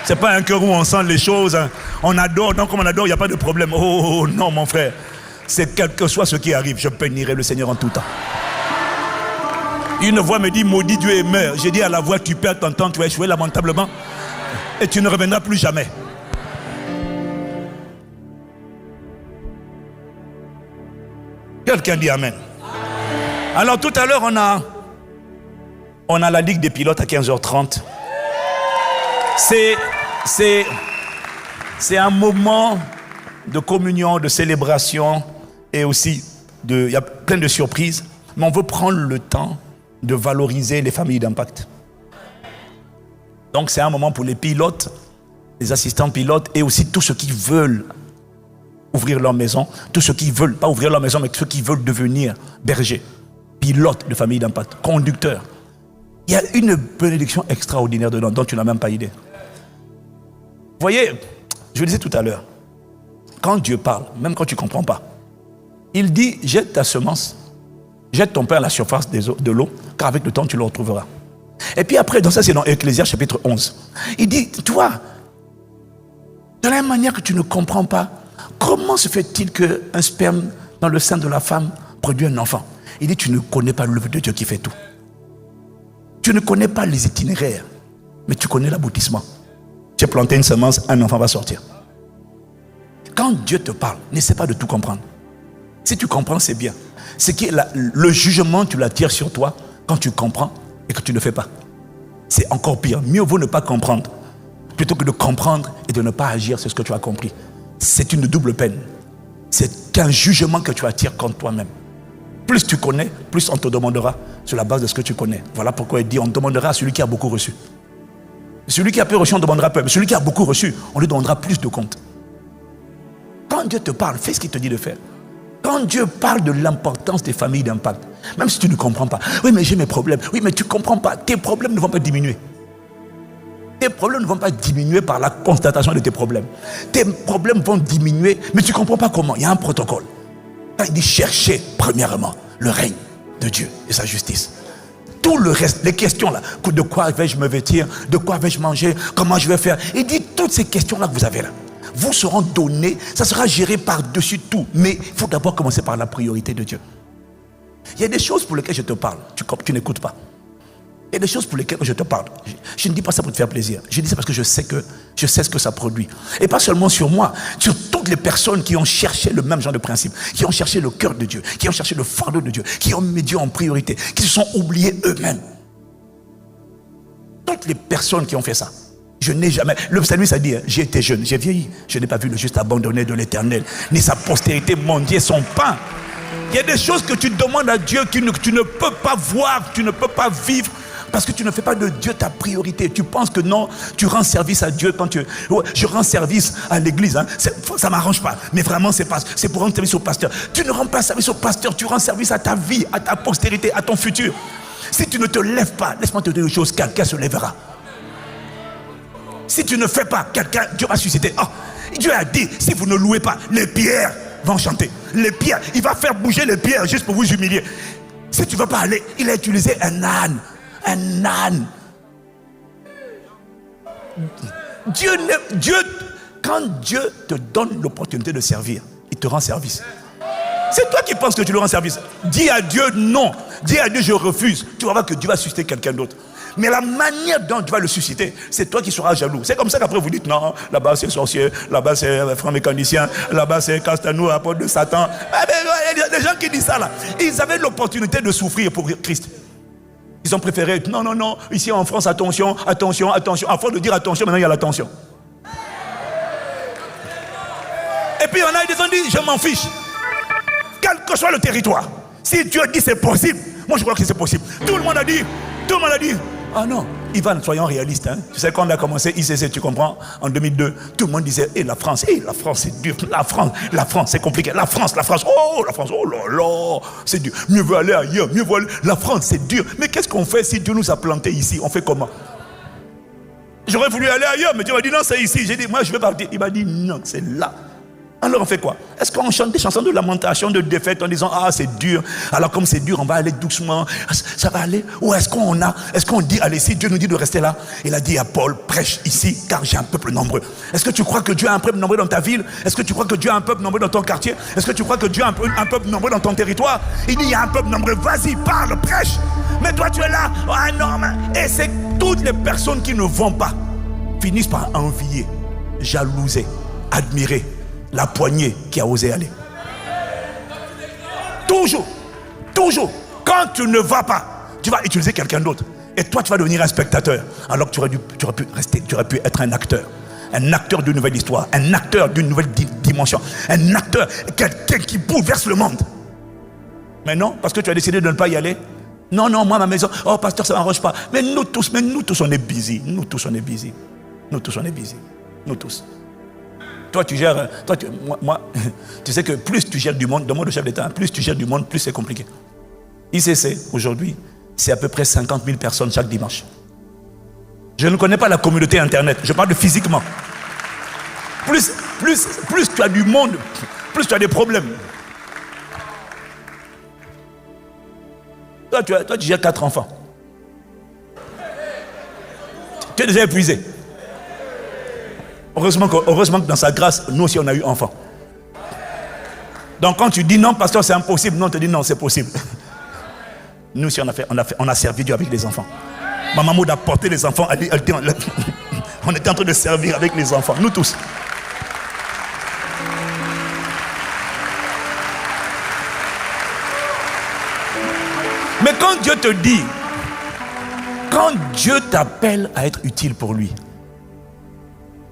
C'est pas un cœur où on sent les choses, hein. On adore, donc comme on adore, il n'y a pas de problème. Oh non, mon frère. C'est quel que soit ce qui arrive, je bénirai le Seigneur en tout temps. Une voix me dit, maudit Dieu et meurs. J'ai dit à la voix, tu perds ton temps, tu vas échouer lamentablement et tu ne reviendras plus jamais. Quelqu'un dit Amen. Alors tout à l'heure, on a la Ligue des pilotes à 15h30. C'est un moment de communion, de célébration et aussi il y a plein de surprises. Mais on veut prendre le temps de valoriser les familles d'impact. Donc c'est un moment pour les pilotes, les assistants pilotes et aussi tous ceux qui veulent ouvrir leur maison, tous ceux qui veulent, pas ouvrir leur maison, mais ceux qui veulent devenir bergers, pilotes de familles d'impact, conducteurs. Il y a une bénédiction extraordinaire dedans dont tu n'as même pas idée. Vous voyez, je le disais tout à l'heure, quand Dieu parle, même quand tu ne comprends pas, il dit, jette ta semence, jette ton pain à la surface de l'eau, car avec le temps tu le retrouveras. Et puis après, dans ça c'est dans Ecclésiaste chapitre 11, il dit, toi, de la même manière que tu ne comprends pas, comment se fait-il qu'un sperme dans le sein de la femme produit un enfant? Il dit, tu ne connais pas l'œuvre de Dieu qui fait tout. Tu ne connais pas les itinéraires, mais tu connais l'aboutissement. Tu as planté une semence, un enfant va sortir. Quand Dieu te parle, n'essaie pas de tout comprendre. Si tu comprends, c'est bien. C'est que le jugement, tu l'attires sur toi quand tu comprends et que tu ne fais pas. C'est encore pire. Mieux vaut ne pas comprendre plutôt que de comprendre et de ne pas agir sur ce que tu as compris. C'est une double peine. C'est un jugement que tu attires contre toi-même. Plus tu connais, plus on te demandera sur la base de ce que tu connais. Voilà pourquoi il dit, on demandera à celui qui a beaucoup reçu. Celui qui a peu reçu, on demandera peu. Mais celui qui a beaucoup reçu, on lui demandera plus de comptes. Quand Dieu te parle, fais ce qu'il te dit de faire. Quand Dieu parle de l'importance des familles d'impact, même si tu ne comprends pas, oui mais j'ai mes problèmes, oui mais tu ne comprends pas, tes problèmes ne vont pas diminuer. Tes problèmes ne vont pas diminuer par la constatation de tes problèmes. Tes problèmes vont diminuer, mais tu ne comprends pas comment. Il y a un protocole. Quand il dit chercher premièrement le règne de Dieu et sa justice. Tout le reste, les questions là, de quoi vais-je me vêtir, de quoi vais-je manger, comment je vais faire. Il dit toutes ces questions là que vous avez là, vous seront données, ça sera géré par-dessus tout. Mais il faut d'abord commencer par la priorité de Dieu. Il y a des choses pour lesquelles je te parle, tu n'écoutes pas. Il y a des choses pour lesquelles je te parle. Je ne dis pas ça pour te faire plaisir. Je dis ça parce que je sais ce que ça produit. Et pas seulement sur moi, sur toutes les personnes qui ont cherché le même genre de principe, qui ont cherché le cœur de Dieu, qui ont cherché le fardeau de Dieu, qui ont mis Dieu en priorité, qui se sont oubliés eux-mêmes. Toutes les personnes qui ont fait ça. Je n'ai jamais... Le psalmiste a dit, j'ai été jeune, j'ai vieilli. Je n'ai pas vu le juste abandonné de l'Éternel, ni sa postérité mendier son pain. Il y a des choses que tu demandes à Dieu que tu ne peux pas voir, tu ne peux pas vivre, parce que tu ne fais pas de Dieu ta priorité. Tu penses que non, tu rends service à Dieu quand je rends service à l'église. Hein. Ça ne m'arrange pas. Mais vraiment, c'est pour rendre service au pasteur. Tu ne rends pas service au pasteur, tu rends service à ta vie, à ta postérité, à ton futur. Si tu ne te lèves pas, laisse-moi te dire une chose, quelqu'un se lèvera. Si tu ne fais pas, Dieu va susciter. Oh, Dieu a dit, si vous ne louez pas, les pierres vont chanter. Les pierres, il va faire bouger les pierres juste pour vous humilier. Si tu ne veux pas aller, il a utilisé un âne. Un âne. Quand Dieu te donne l'opportunité de servir, il te rend service. C'est toi qui penses que tu lui rends service. Dis à Dieu non. Dis à Dieu je refuse. Tu vas voir que Dieu va susciter quelqu'un d'autre. Mais la manière dont tu vas le susciter, c'est toi qui seras jaloux. C'est comme ça qu'après vous dites, non, là-bas c'est sorcier, là-bas c'est franc mécanicien, là-bas c'est Castanou, apôtre de Satan. Les gens qui disent ça là, ils avaient l'opportunité de souffrir pour Christ. Ils ont préféré, non, ici en France, attention. À force de dire attention, maintenant il y a l'attention. Et puis on a des gens qui disent, je m'en fiche. Quel que soit le territoire, si Dieu dit c'est possible, moi je crois que c'est possible. Tout le monde a dit, ah non, Ivan, soyons réalistes. Hein. Tu sais, quand on a commencé ICC, tu comprends, en 2002, tout le monde disait, la France c'est dur, la France c'est compliqué, la France, oh là là, c'est dur, mieux vaut aller ailleurs, la France c'est dur. Mais qu'est-ce qu'on fait si Dieu nous a plantés ici? On fait comment? J'aurais voulu aller ailleurs, mais Dieu m'a dit non, c'est ici. J'ai dit, moi je vais partir. Il m'a dit non, c'est là. Alors on fait quoi? Est-ce qu'on chante des chansons de lamentation, de défaite en disant ah c'est dur, alors comme c'est dur on va aller doucement, ça va aller? Ou est-ce qu'on dit allez, si Dieu nous dit de rester là, il a dit à Paul, prêche ici car j'ai un peuple nombreux. Est-ce que tu crois que Dieu a un peuple nombreux dans ta ville? Est-ce que tu crois que Dieu a un peuple nombreux dans ton quartier? Est-ce que tu crois que Dieu a un peuple nombreux dans ton territoire? Il dit il y a un peuple nombreux, vas-y parle, prêche. Mais toi tu es là, ah non, et c'est toutes les personnes qui ne vont pas finissent par envier, jalouser, admirer la poignée qui a osé aller. Toujours. Quand tu ne vas pas, tu vas utiliser quelqu'un d'autre. Et toi, tu vas devenir un spectateur. Alors que tu aurais pu être un acteur. Un acteur d'une nouvelle histoire. Un acteur d'une nouvelle dimension. Un acteur, quelqu'un qui bouleverse le monde. Mais non, parce que tu as décidé de ne pas y aller. Non, moi, ma maison, oh pasteur, ça ne m'arrange pas. Mais nous tous, on est busy. Nous tous. Toi, tu gères, moi, tu sais que plus tu gères du monde, demande au chef d'État, plus tu gères du monde, plus c'est compliqué. ICC, aujourd'hui, c'est à peu près 50 000 personnes chaque dimanche. Je ne connais pas la communauté Internet, je parle de physiquement. Plus tu as du monde, plus tu as des problèmes. Toi, tu gères 4 enfants. Tu es déjà épuisé. Heureusement que dans sa grâce, nous aussi on a eu enfant. Donc quand tu dis non, pasteur, c'est impossible, non, on te dit non, c'est possible. Nous aussi on a servi Dieu avec les enfants. Ma maman a porté les enfants, on était en train de servir avec les enfants, nous tous. Mais quand Dieu te dit, quand Dieu t'appelle à être utile pour lui,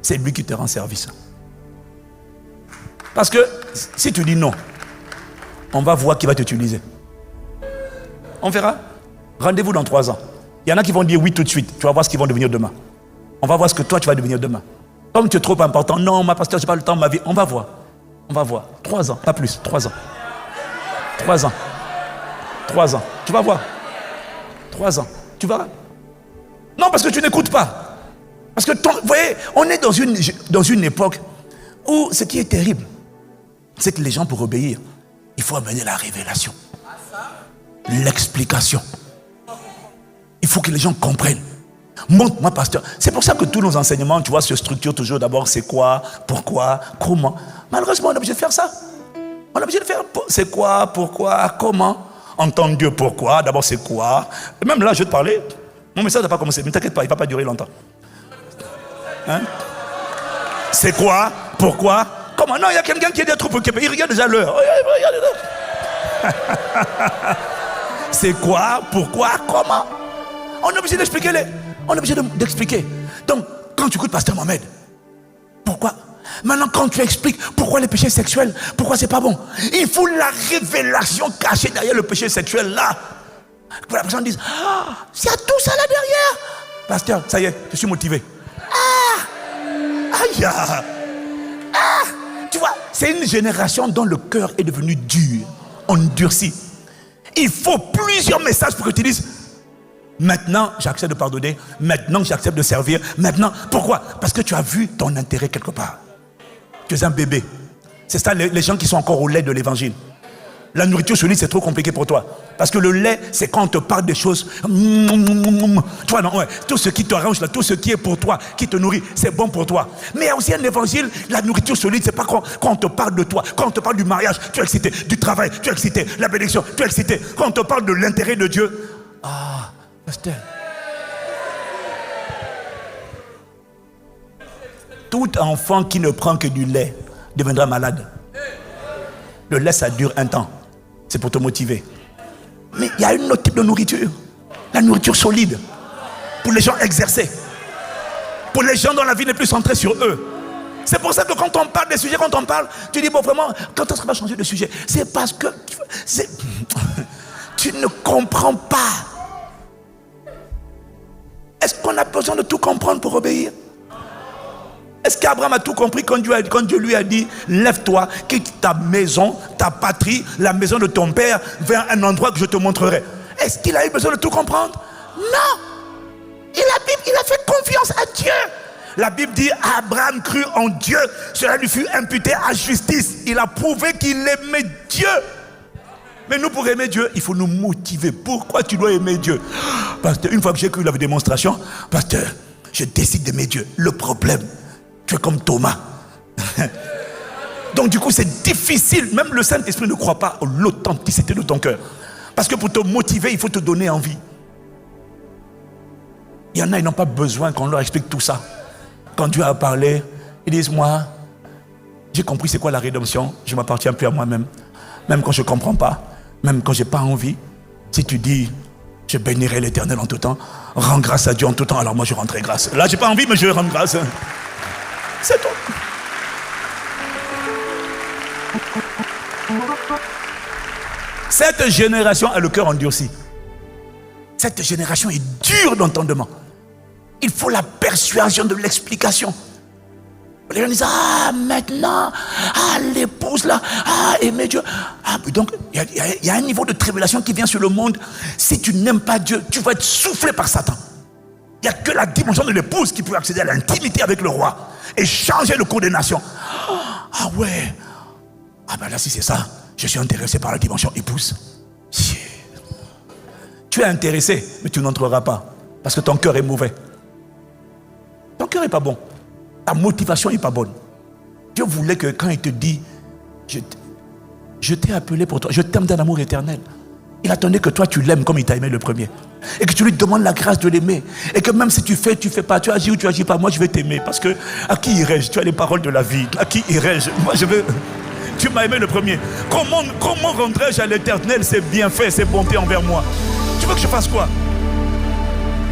c'est lui qui te rend service. Parce que si tu dis non, on va voir qui va t'utiliser. On verra. Rendez-vous dans 3 ans. Il y en a qui vont dire oui tout de suite. Tu vas voir ce qu'ils vont devenir demain. On va voir ce que toi tu vas devenir demain. Comme tu es trop important, non, ma pasteur, je n'ai pas le temps de ma vie. On va voir. 3 ans, pas plus. 3 ans. 3 ans. Tu vas voir. 3 ans. Tu verras. Non, parce que tu n'écoutes pas. Parce que, vous voyez, on est dans une époque où ce qui est terrible, c'est que les gens, pour obéir, il faut amener la révélation, l'explication. Il faut que les gens comprennent. Montre-moi, pasteur. C'est pour ça que tous nos enseignements, tu vois, se structurent toujours. D'abord, c'est quoi, pourquoi, comment. Malheureusement, on est obligé de faire ça. On est obligé de faire c'est quoi, pourquoi, comment. Entendre Dieu, pourquoi. D'abord, c'est quoi. Et même là, je vais te parler. Mon message n'a pas commencé, mais t'inquiète pas, il ne va pas durer longtemps. Hein? C'est quoi? Pourquoi? Comment? Non, il y a quelqu'un qui est trop occupé. Il regarde déjà l'heure. C'est quoi? Pourquoi? Comment? On est obligé d'expliquer. On est obligé d'expliquer. Donc, quand tu écoutes Pasteur Mohamed, pourquoi? Maintenant, quand tu expliques pourquoi les péchés sexuels, pourquoi c'est pas bon, il faut la révélation cachée derrière le péché sexuel là. Pour la personne dise, ah, il y a tout ça là derrière. Pasteur, ça y est, je suis motivé. Aïe! Tu vois, c'est une génération dont le cœur est devenu dur, endurci. Il faut plusieurs messages pour que tu dises, maintenant j'accepte de pardonner, maintenant j'accepte de servir, maintenant, pourquoi? Parce que tu as vu ton intérêt quelque part. Tu es un bébé. C'est ça les gens qui sont encore au lait de l'évangile. La nourriture solide, c'est trop compliqué pour toi. Parce que le lait, c'est quand on te parle des choses. Tu vois, non, ouais, tout ce qui t'arrange, tout ce qui est pour toi, qui te nourrit, c'est bon pour toi. Mais il y a aussi un évangile, la nourriture solide, c'est pas quand on te parle de toi, quand on te parle du mariage, tu es excité, du travail, tu es excité, la bénédiction, tu es excité. Quand on te parle de l'intérêt de Dieu, ah, pasteur. Tout enfant qui ne prend que du lait deviendra malade. Le lait, ça dure un temps. C'est pour te motiver. Mais il y a un autre type de nourriture. La nourriture solide. Pour les gens exercés. Pour les gens dont la vie n'est plus centrée sur eux. C'est pour ça que quand on parle des sujets, quand on parle, tu dis, bon, vraiment, quand est-ce qu'on va changer de sujet? C'est parce que tu ne comprends pas. Est-ce qu'on a besoin de tout comprendre pour obéir? Est-ce qu'Abraham a tout compris quand Dieu lui a dit, lève-toi, quitte ta maison, ta patrie, la maison de ton père, vers un endroit que je te montrerai? Est-ce qu'il a eu besoin de tout comprendre? Non. Il a fait confiance à Dieu. La Bible dit, Abraham crut en Dieu, cela lui fut imputé à justice. Il a prouvé qu'il aimait Dieu. Mais nous, pour aimer Dieu, il faut nous motiver. Pourquoi tu dois aimer Dieu? Pasteur, une fois que j'ai cru la démonstration, pasteur, je décide d'aimer Dieu. Le problème, tu es comme Thomas. Donc du coup, c'est difficile. Même le Saint-Esprit ne croit pas à l'authenticité de ton cœur. Parce que pour te motiver, il faut te donner envie. Il y en a, ils n'ont pas besoin qu'on leur explique tout ça. Quand Dieu a parlé, ils disent, moi, j'ai compris c'est quoi la rédemption. Je ne m'appartiens plus à moi-même. Même quand je ne comprends pas, même quand je n'ai pas envie. Si tu dis, je bénirai l'Éternel en tout temps, rends grâce à Dieu en tout temps, alors moi je rendrai grâce. Là, je n'ai pas envie, mais je rends grâce. C'est tout. Cette génération a le cœur endurci. Cette génération est dure d'entendement. Il faut la persuasion de l'explication. Les gens disent, ah maintenant, ah l'épouse là, ah aimer Dieu. Ah, donc il y a un niveau de tribulation qui vient sur le monde. Si tu n'aimes pas Dieu, tu vas être soufflé par Satan. Il n'y a que la dimension de l'épouse qui peut accéder à l'intimité avec le roi et changer le cours des nations. Ah ouais, ah ben là si c'est ça, je suis intéressé par la dimension épouse. Yeah. Tu es intéressé, mais tu n'entreras pas parce que ton cœur est mauvais. Ton cœur n'est pas bon. Ta motivation n'est pas bonne. Dieu voulait que quand il te dit, je t'ai appelé pour toi, je t'aime d'un amour éternel. Il attendait que toi tu l'aimes comme il t'a aimé le premier. Et que tu lui demandes la grâce de l'aimer. Et que même si tu fais pas, tu agis ou tu agis pas, moi je vais t'aimer. Parce que à qui irais-je? Tu as les paroles de la vie. À qui irais-je? Moi je veux... Tu m'as aimé le premier. Comment rendrai-je à l'éternel ses bienfaits, ses bontés envers moi? Tu veux que je fasse quoi?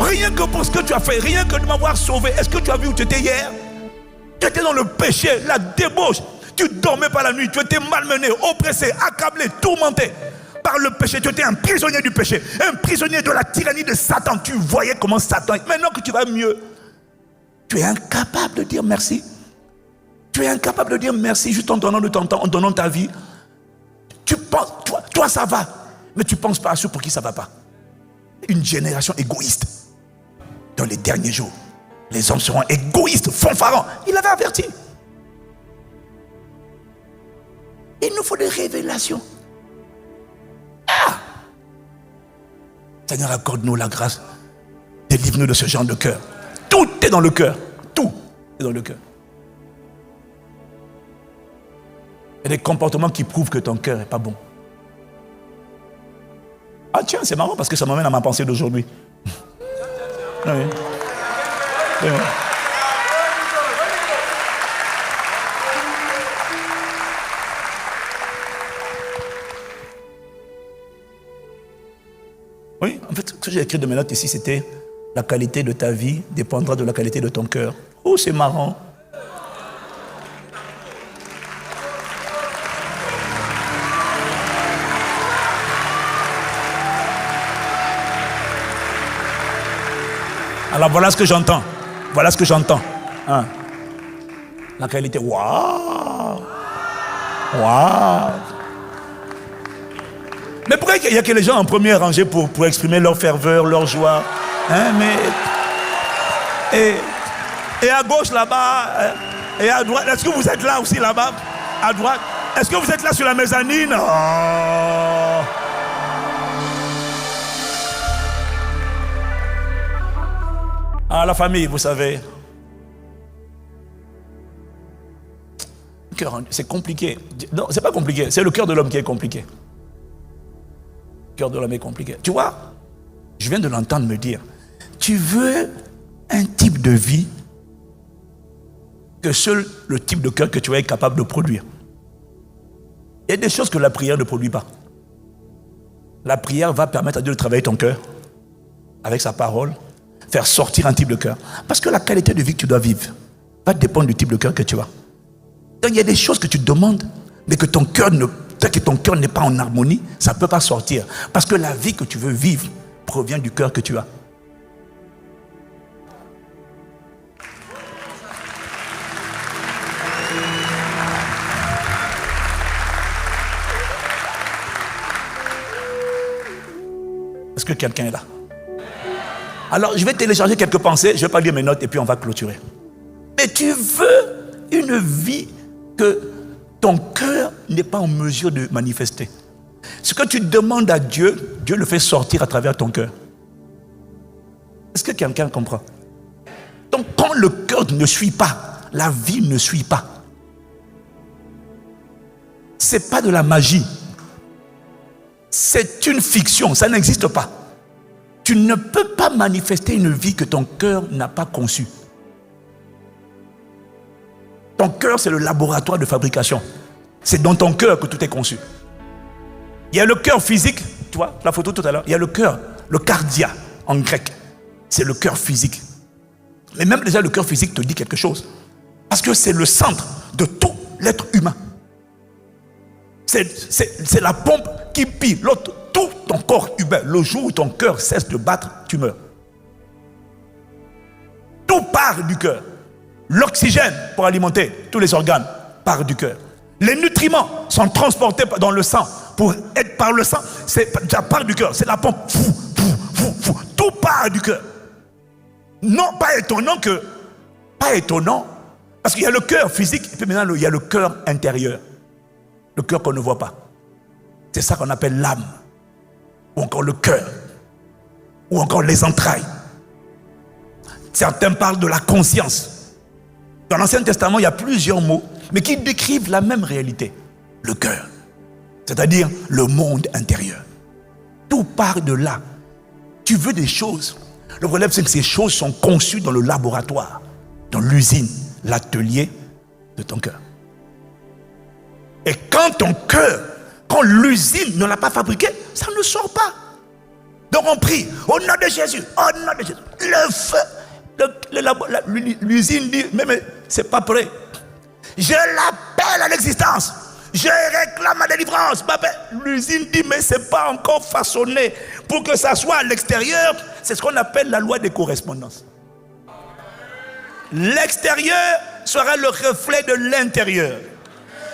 Rien que pour ce que tu as fait, rien que de m'avoir sauvé. Est-ce que tu as vu où tu étais hier? Tu étais dans le péché, la débauche. Tu ne dormais pas la nuit, tu étais malmené, oppressé, accablé, tourmenté par le péché. Tu étais un prisonnier du péché, un prisonnier de la tyrannie de Satan. Tu voyais comment Satan... Maintenant que tu vas mieux, tu es incapable de dire merci. Tu es incapable de dire merci juste en donnant de ton temps, en donnant ta vie. Tu penses, toi ça va, mais tu ne penses pas à ceux pour qui ça ne va pas. Une génération égoïste. Dans les derniers jours, les hommes seront égoïstes, fanfarons. Il avait averti. Il nous faut des révélations. Ah! Seigneur, accorde-nous la grâce. Délivre-nous de ce genre de cœur. Tout est dans le cœur. Tout est dans le cœur. Il y a des comportements qui prouvent que ton cœur n'est pas bon. Ah tiens, c'est marrant parce que ça m'amène à ma pensée d'aujourd'hui. Oui. Oui. Oui, en fait, ce que j'ai écrit de mes notes ici, c'était la qualité de ta vie dépendra de la qualité de ton cœur. Oh, c'est marrant. Alors voilà ce que j'entends. Voilà ce que j'entends. Hein. La qualité. Waouh! Waouh! Mais pourquoi il n'y a que les gens en première rangée pour exprimer leur ferveur, leur joie? Hein, mais... Et à gauche là-bas, et à droite, est-ce que vous êtes là aussi là-bas? À droite? Est-ce que vous êtes là sur la mezzanine? Oh. Ah, la famille, vous savez. C'est compliqué. Non, c'est pas compliqué. C'est le cœur de l'homme qui est compliqué. Le cœur de l'homme est compliqué. Tu vois, je viens de l'entendre me dire, tu veux un type de vie que seul le type de cœur que tu es capable de produire. Il y a des choses que la prière ne produit pas. La prière va permettre à Dieu de travailler ton cœur avec sa parole, faire sortir un type de cœur. Parce que la qualité de vie que tu dois vivre va dépendre du type de cœur que tu as. Donc il y a des choses que tu demandes, mais que ton cœur n'est pas en harmonie, ça ne peut pas sortir. Parce que la vie que tu veux vivre provient du cœur que tu as. Est-ce que quelqu'un est là? Alors, je vais télécharger quelques pensées, je ne vais pas lire mes notes et puis on va clôturer. Mais tu veux une vie que ton cœur n'est pas en mesure de manifester. Ce que tu demandes à Dieu, Dieu le fait sortir à travers ton cœur. Est-ce que quelqu'un comprend? Donc, quand le cœur ne suit pas, la vie ne suit pas. Ce n'est pas de la magie. C'est une fiction, ça n'existe pas. Tu ne peux pas manifester une vie que ton cœur n'a pas conçue. Ton cœur, c'est le laboratoire de fabrication. C'est dans ton cœur que tout est conçu. Il y a le cœur physique, tu vois, la photo tout à l'heure, il y a le cœur, le cardia en grec. C'est le cœur physique. Mais même déjà le cœur physique te dit quelque chose. Parce que c'est le centre de tout l'être humain. C'est la pompe qui pilote tout ton corps humain. Le jour où ton cœur cesse de battre, tu meurs. Tout part du cœur. L'oxygène pour alimenter tous les organes part du cœur. Les nutriments sont transportés dans le sang pour être par le sang. Ça part du cœur. C'est la pompe. Tout part du cœur. Non, pas étonnant, parce qu'il y a le cœur physique et puis maintenant il y a le cœur intérieur. Le cœur qu'on ne voit pas. C'est ça qu'on appelle l'âme. Ou encore le cœur. Ou encore les entrailles. Certains parlent de la conscience. Dans l'Ancien Testament, il y a plusieurs mots, mais qui décrivent la même réalité. Le cœur. C'est-à-dire le monde intérieur. Tout part de là. Tu veux des choses. Le problème, c'est que ces choses sont conçues dans le laboratoire, dans l'usine, l'atelier de ton cœur. Et quand ton cœur, quand l'usine ne l'a pas fabriqué, ça ne sort pas. Donc on prie, au nom de Jésus, au nom de Jésus. Le feu, l'usine dit, mais c'est pas prêt. Je l'appelle à l'existence. Je réclame ma délivrance. L'usine dit, mais c'est pas encore façonné. Pour que ça soit à l'extérieur, c'est ce qu'on appelle la loi des correspondances. L'extérieur sera le reflet de l'intérieur.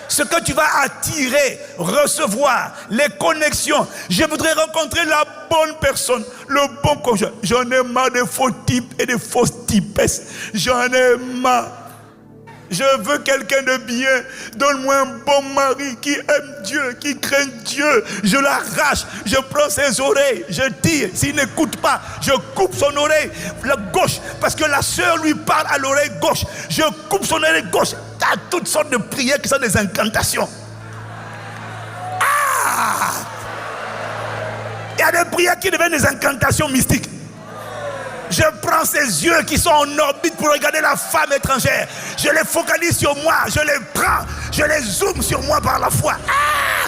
Ce que tu vas attirer, recevoir, les connexions. Je voudrais rencontrer la bonne personne, le bon conjoint. J'en ai marre des faux types et des fausses typesses. J'en ai marre. Je veux quelqu'un de bien. Donne-moi un bon mari qui aime Dieu, qui craint Dieu. Je l'arrache, je prends ses oreilles, je tire. S'il n'écoute pas, je coupe son oreille, la gauche, parce que la sœur lui parle à l'oreille gauche. Je coupe son oreille gauche. Tu as toutes sortes de prières qui sont des incantations. Ah! Il y a des prières qui deviennent des incantations mystiques. Je prends ces yeux qui sont en orbite pour regarder la femme étrangère. Je les focalise sur moi. Je les prends. Je les zoome sur moi par la foi. Ah!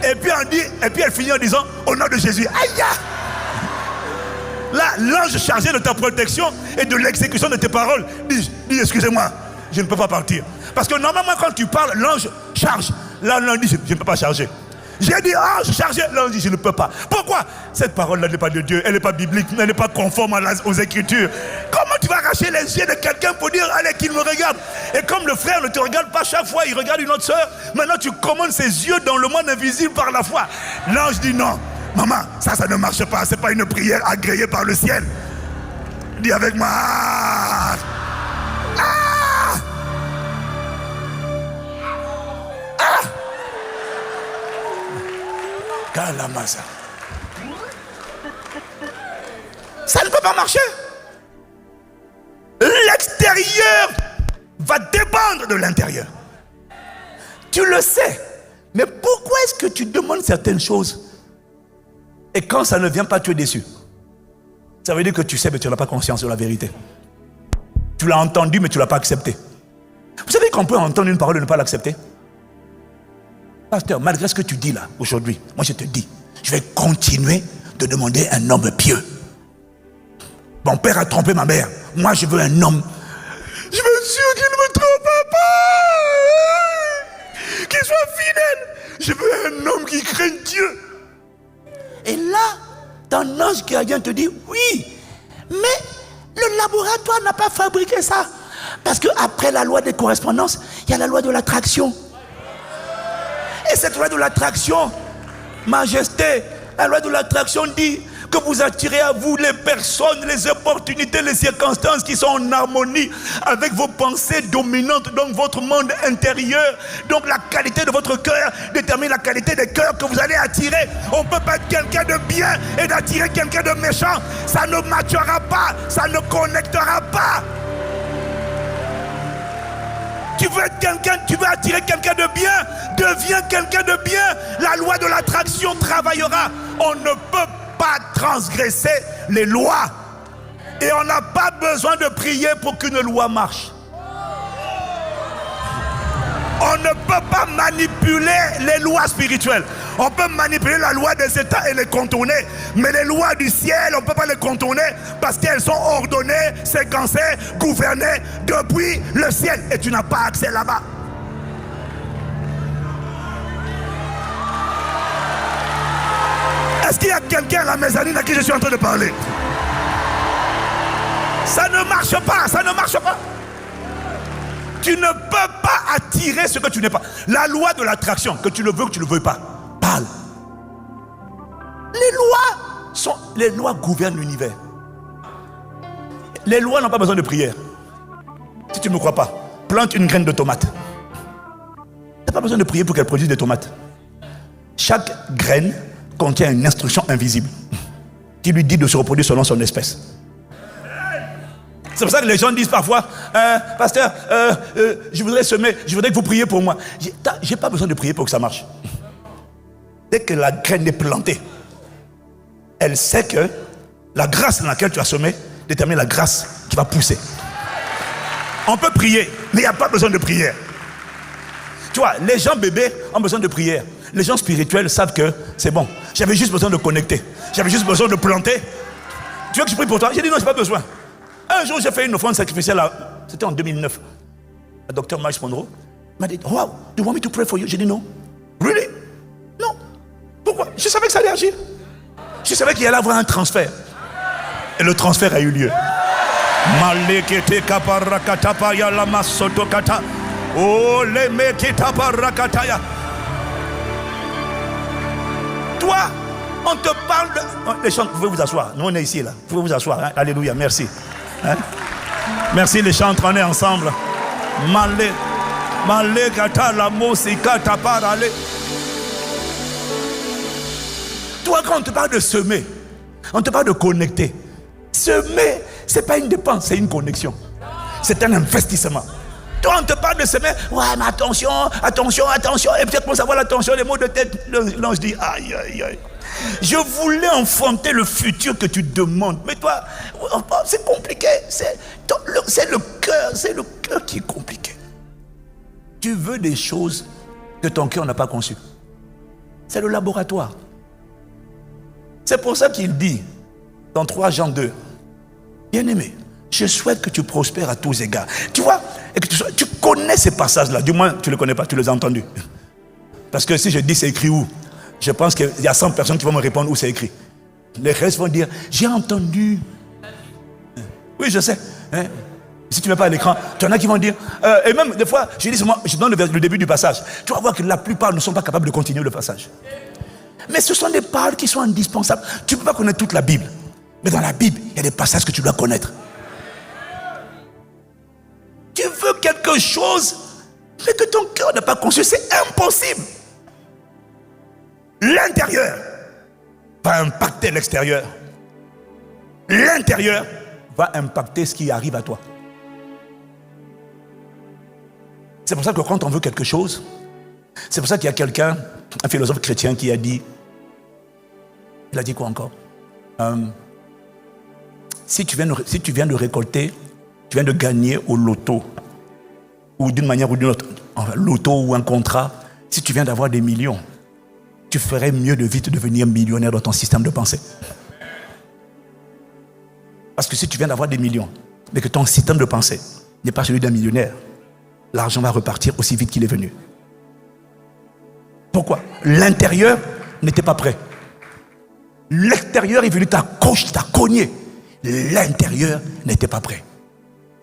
Et puis on dit, et puis elle finit en disant, au nom de Jésus. Aïe! Là, l'ange chargé de ta protection et de l'exécution de tes paroles dit excusez-moi, je ne peux pas partir. Parce que normalement quand tu parles, l'ange charge. Là, l'ange dit, je ne peux pas charger. J'ai dit, ange chargé. L'ange dit, je ne peux pas. Pourquoi? Cette parole-là n'est pas de Dieu. Elle n'est pas biblique. Elle n'est pas conforme aux Écritures. Comment tu vas arracher les yeux de quelqu'un pour dire, allez, qu'il me regarde? Et comme le frère ne te regarde pas chaque fois, il regarde une autre soeur. Maintenant, tu commandes ses yeux dans le monde invisible par la foi. L'ange dit, non, maman, ça ne marche pas. Ce n'est pas une prière agréée par le ciel. Dis avec moi. Kalamasa. Ça ne peut pas marcher. L'extérieur va dépendre de l'intérieur. Tu le sais. Mais pourquoi est-ce que tu demandes certaines choses et quand ça ne vient pas, tu es déçu? Ça veut dire que tu sais, mais tu n'as pas conscience de la vérité. Tu l'as entendu, mais tu ne l'as pas accepté. Vous savez qu'on peut entendre une parole et ne pas l'accepter? Pasteur, malgré ce que tu dis là, aujourd'hui, moi je te dis, je vais continuer de demander un homme pieux. Mon père a trompé ma mère. Moi, je veux un homme. Je veux sûr qu'il ne me trompe pas. Qu'il soit fidèle. Je veux un homme qui craigne Dieu. Et là, ton ange gardien te dit, oui, mais le laboratoire n'a pas fabriqué ça. Parce qu'après la loi des correspondances, il y a la loi de l'attraction. Et cette loi de l'attraction, majesté, la loi de l'attraction dit que vous attirez à vous les personnes, les opportunités, les circonstances qui sont en harmonie avec vos pensées dominantes, donc votre monde intérieur. Donc la qualité de votre cœur détermine la qualité des cœurs que vous allez attirer. On ne peut pas être quelqu'un de bien et d'attirer quelqu'un de méchant. Ça ne matchera pas, ça ne connectera pas. Tu veux être quelqu'un, tu veux attirer quelqu'un de bien, deviens quelqu'un de bien. La loi de l'attraction travaillera. On ne peut pas transgresser les lois. Et on n'a pas besoin de prier pour qu'une loi marche. On ne peut pas manipuler les lois spirituelles. On peut manipuler la loi des États et les contourner. Mais les lois du ciel, on ne peut pas les contourner parce qu'elles sont ordonnées, séquencées, gouvernées depuis le ciel. Et tu n'as pas accès là-bas. Est-ce qu'il y a quelqu'un à la mezzanine à qui je suis en train de parler? Ça ne marche pas, ça ne marche pas. Tu ne peux pas attirer ce que tu n'es pas. La loi de l'attraction, que tu le veux ou que tu ne le veux pas, parle. Les lois gouvernent l'univers. Les lois n'ont pas besoin de prière. Si tu ne me crois pas, plante une graine de tomate. Tu n'as pas besoin de prier pour qu'elle produise des tomates. Chaque graine contient une instruction invisible qui lui dit de se reproduire selon son espèce. C'est pour ça que les gens disent parfois, pasteur, je voudrais semer, je voudrais que vous priez pour moi. J'ai pas besoin de prier pour que ça marche. Dès que la graine est plantée, elle sait que la grâce dans laquelle tu as semé détermine la grâce qui va pousser. On peut prier, mais il n'y a pas besoin de prière. Tu vois, les gens bébés ont besoin de prière. Les gens spirituels savent que c'est bon. J'avais juste besoin de connecter. J'avais juste besoin de planter. Tu veux que je prie pour toi? J'ai dit non, je n'ai pas besoin. Un jour, j'ai fait une offrande sacrificielle, c'était en 2009. Le docteur Miles Monroe m'a dit, wow, do you want me to pray for you? J'ai dit non. Really? Non. Pourquoi? Je savais que ça allait agir. Je savais qu'il allait avoir un transfert. Et le transfert a eu lieu. Toi, on te parle de... Les chants, vous pouvez vous asseoir. Nous, on est ici, là. Vous pouvez vous asseoir. Hein? Alléluia, merci. Hein? Merci les chantres, on est ensemble. Toi, quand on te parle de semer, on te parle de connecter. Semer, ce n'est pas une dépense, c'est une connexion. C'est un investissement. Toi, on te parle de semer. Ouais, mais attention, attention, attention. Et peut-être pour savoir l'attention, les mots de tête, l'ange dit aïe, aïe, aïe. Je voulais enfanter le futur que tu demandes. Mais toi, c'est compliqué. C'est le cœur qui est compliqué. Tu veux des choses que ton cœur n'a pas conçues. C'est le laboratoire. C'est pour ça qu'il dit dans 3 Jean 2, bien-aimé, je souhaite que tu prospères à tous égards. Tu vois, et que tu connais ces passages-là. Du moins, tu ne les connais pas, tu les as entendus. Parce que si je dis c'est écrit où, je pense qu'il y a 100 personnes qui vont me répondre où c'est écrit. Les restes vont dire, j'ai entendu. Oui, je sais. Hein? Si tu ne mets pas à l'écran, tu en as qui vont dire. Et même des fois, je donne le début du passage. Tu vas voir que la plupart ne sont pas capables de continuer le passage. Mais ce sont des paroles qui sont indispensables. Tu ne peux pas connaître toute la Bible. Mais dans la Bible, il y a des passages que tu dois connaître. Tu veux quelque chose, mais que ton cœur n'a pas conçu, c'est impossible. L'intérieur va impacter l'extérieur. L'intérieur va impacter ce qui arrive à toi. C'est pour ça que quand on veut quelque chose, c'est pour ça qu'il y a quelqu'un, un philosophe chrétien qui a dit, il a dit quoi encore? Si tu viens de récolter tu viens de gagner au loto, ou d'une manière ou d'une autre, un loto ou un contrat, si tu viens d'avoir des millions, tu ferais mieux de vite devenir millionnaire dans ton système de pensée. Parce que si tu viens d'avoir des millions, mais que ton système de pensée n'est pas celui d'un millionnaire, l'argent va repartir aussi vite qu'il est venu. Pourquoi? L'intérieur n'était pas prêt. L'extérieur est venu, t'a cogné. L'intérieur n'était pas prêt.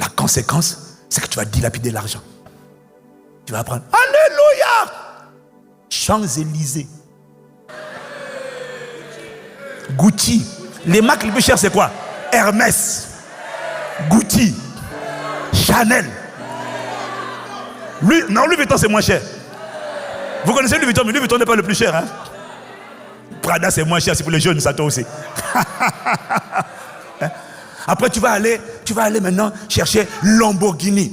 La conséquence, c'est que tu vas dilapider l'argent. Tu vas apprendre. Alléluia! Champs-Élysées. Gucci. Les marques les plus chères, c'est quoi? Hermès. Gucci. Chanel. Louis Vuitton, c'est moins cher. Vous connaissez Louis Vuitton, mais Louis Vuitton n'est pas le plus cher. Hein? Prada, c'est moins cher, c'est pour les jeunes, ça toi aussi. Hein? Après, tu vas aller maintenant chercher Lamborghini.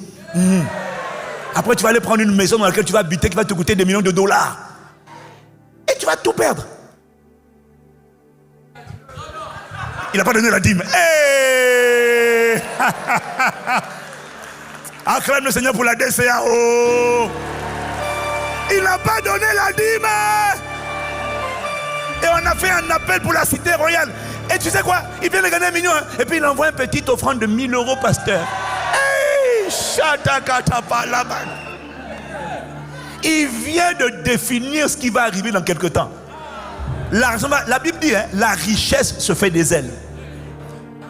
Après, tu vas aller prendre une maison dans laquelle tu vas habiter qui va te coûter des millions de dollars. Et tu vas tout perdre. Il n'a pas donné la dîme. Hey! Acclame le Seigneur pour la DCAO. Il n'a pas donné la dîme. Et on a fait un appel pour la cité royale. Et tu sais quoi? Il vient de gagner 1 million. Hein? Et puis il envoie une petite offrande de 1000 euros, pasteur. Hey! Il vient de définir ce qui va arriver dans quelques temps. L'argent, la Bible dit, hein, la richesse se fait des ailes.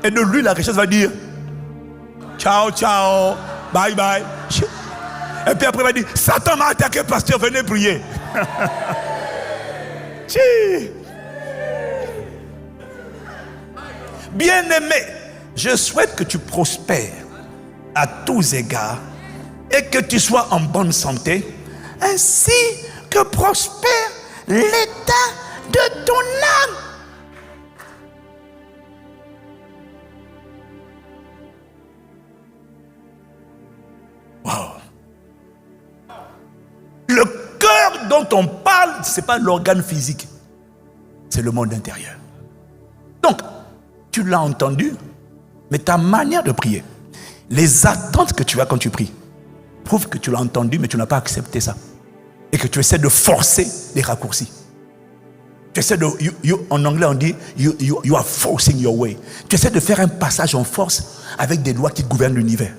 Et de lui, la richesse va dire ciao, ciao, bye, bye. Et puis après, il va dire Satan m'a attaqué, pasteur, venez prier. Bien-aimé, je souhaite que tu prospères à tous égards et que tu sois en bonne santé, ainsi que prospère l'état de ton âme. Wow. Le cœur dont on parle, ce n'est pas l'organe physique, c'est le monde intérieur. Donc, tu l'as entendu, mais ta manière de prier, les attentes que tu as quand tu pries, prouvent que tu l'as entendu, mais tu n'as pas accepté ça. Et que tu essaies de forcer les raccourcis. Tu essaies de, en anglais on dit, you are forcing your way. Tu essaies de faire un passage en force avec des lois qui gouvernent l'univers.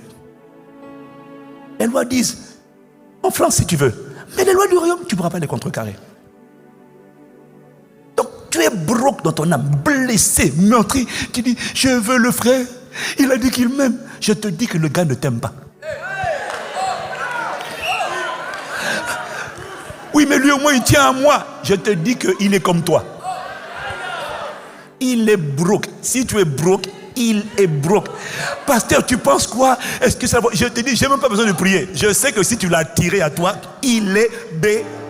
Les lois disent, en France si tu veux, mais les lois du royaume, tu ne pourras pas les contrecarrer. Donc tu es broke dans ton âme, blessé, meurtri. Tu dis, je veux le frère, il a dit qu'il m'aime. Je te dis que le gars ne t'aime pas. Oui, mais lui au moins il tient à moi. Je te dis qu'il est comme toi. Il est broke. Si tu es broke, il est broke. Pasteur, tu penses quoi? Est-ce que ça va? Je te dis, je n'ai même pas besoin de prier. Je sais que si tu l'as tiré à toi, il est B-O-B-R-O-K-E.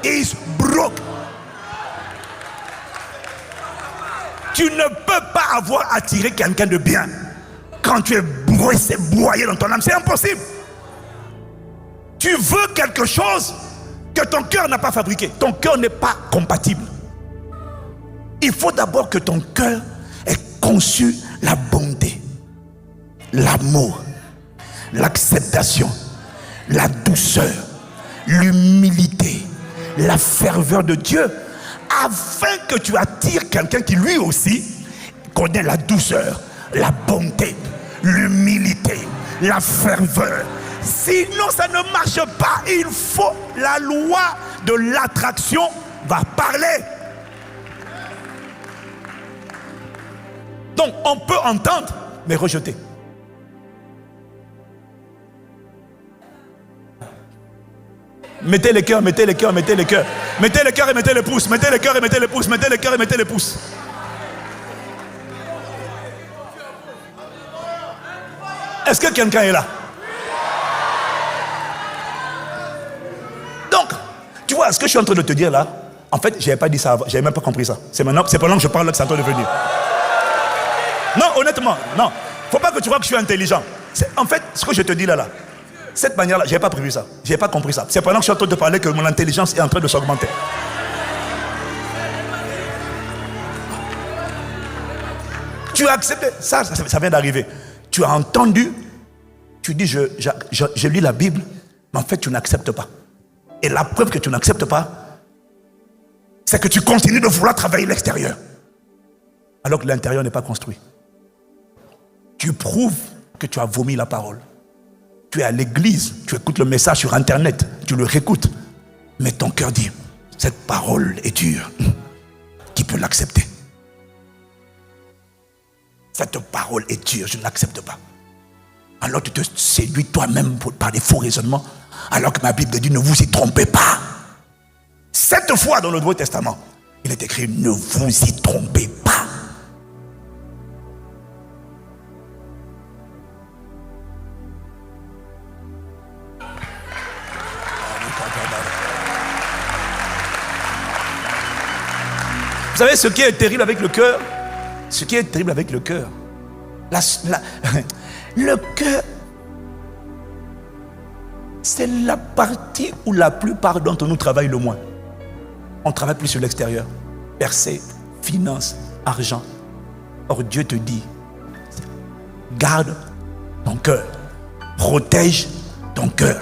He's broke. Tu ne peux pas avoir attiré quelqu'un de bien quand tu es broyé dans ton âme. C'est impossible. Tu veux quelque chose que ton cœur n'a pas fabriqué. Ton cœur n'est pas compatible. Il faut d'abord que ton cœur ait conçu la bonté, l'amour, l'acceptation, la douceur, l'humilité, la ferveur de Dieu, afin que tu attires quelqu'un qui lui aussi connaît la douceur, la bonté, l'humilité, la ferveur. Sinon ça ne marche pas. Il faut, la loi de l'attraction va parler. Donc on peut entendre mais rejeter. Mettez les cœurs, mettez les cœurs, mettez les cœurs. Mettez les cœurs et mettez les pouces. Mettez les cœurs et mettez les pouces. Mettez les cœurs et mettez les pouces. Est-ce que quelqu'un est là? Donc, tu vois ce que je suis en train de te dire là? En fait, je n'avais pas dit ça avant. Je n'avais même pas compris ça. C'est maintenant, c'est pendant que je parle là que c'est en train de venir. Non, honnêtement, non. Faut pas que tu crois que je suis intelligent. En fait, ce que je te dis là, cette manière-là, je n'avais pas prévu ça. Je n'avais pas compris ça. C'est pendant que je suis en train de parler que mon intelligence est en train de s'augmenter. tu as accepté. Ça vient d'arriver. Tu as entendu, tu dis, je lis la Bible, mais en fait, tu n'acceptes pas. Et la preuve que tu n'acceptes pas, c'est que tu continues de vouloir travailler l'extérieur, alors que l'intérieur n'est pas construit. Tu prouves que tu as vomi la parole. Tu es à l'église, tu écoutes le message sur internet, tu le réécoutes. Mais ton cœur dit, cette parole est dure. Qui peut l'accepter? Cette parole est dure, je ne l'accepte pas. Alors tu te séduis toi-même par des faux raisonnements, alors que ma Bible dit, ne vous y trompez pas. 7 fois dans le Nouveau Testament, il est écrit, ne vous y trompez pas. Vous savez ce qui est terrible avec le cœur? Ce qui est terrible avec le cœur, le cœur, c'est la partie où la plupart d'entre nous travaillent le moins. On travaille plus sur l'extérieur. Percée, finance, argent. Or Dieu te dit, garde ton cœur, protège ton cœur,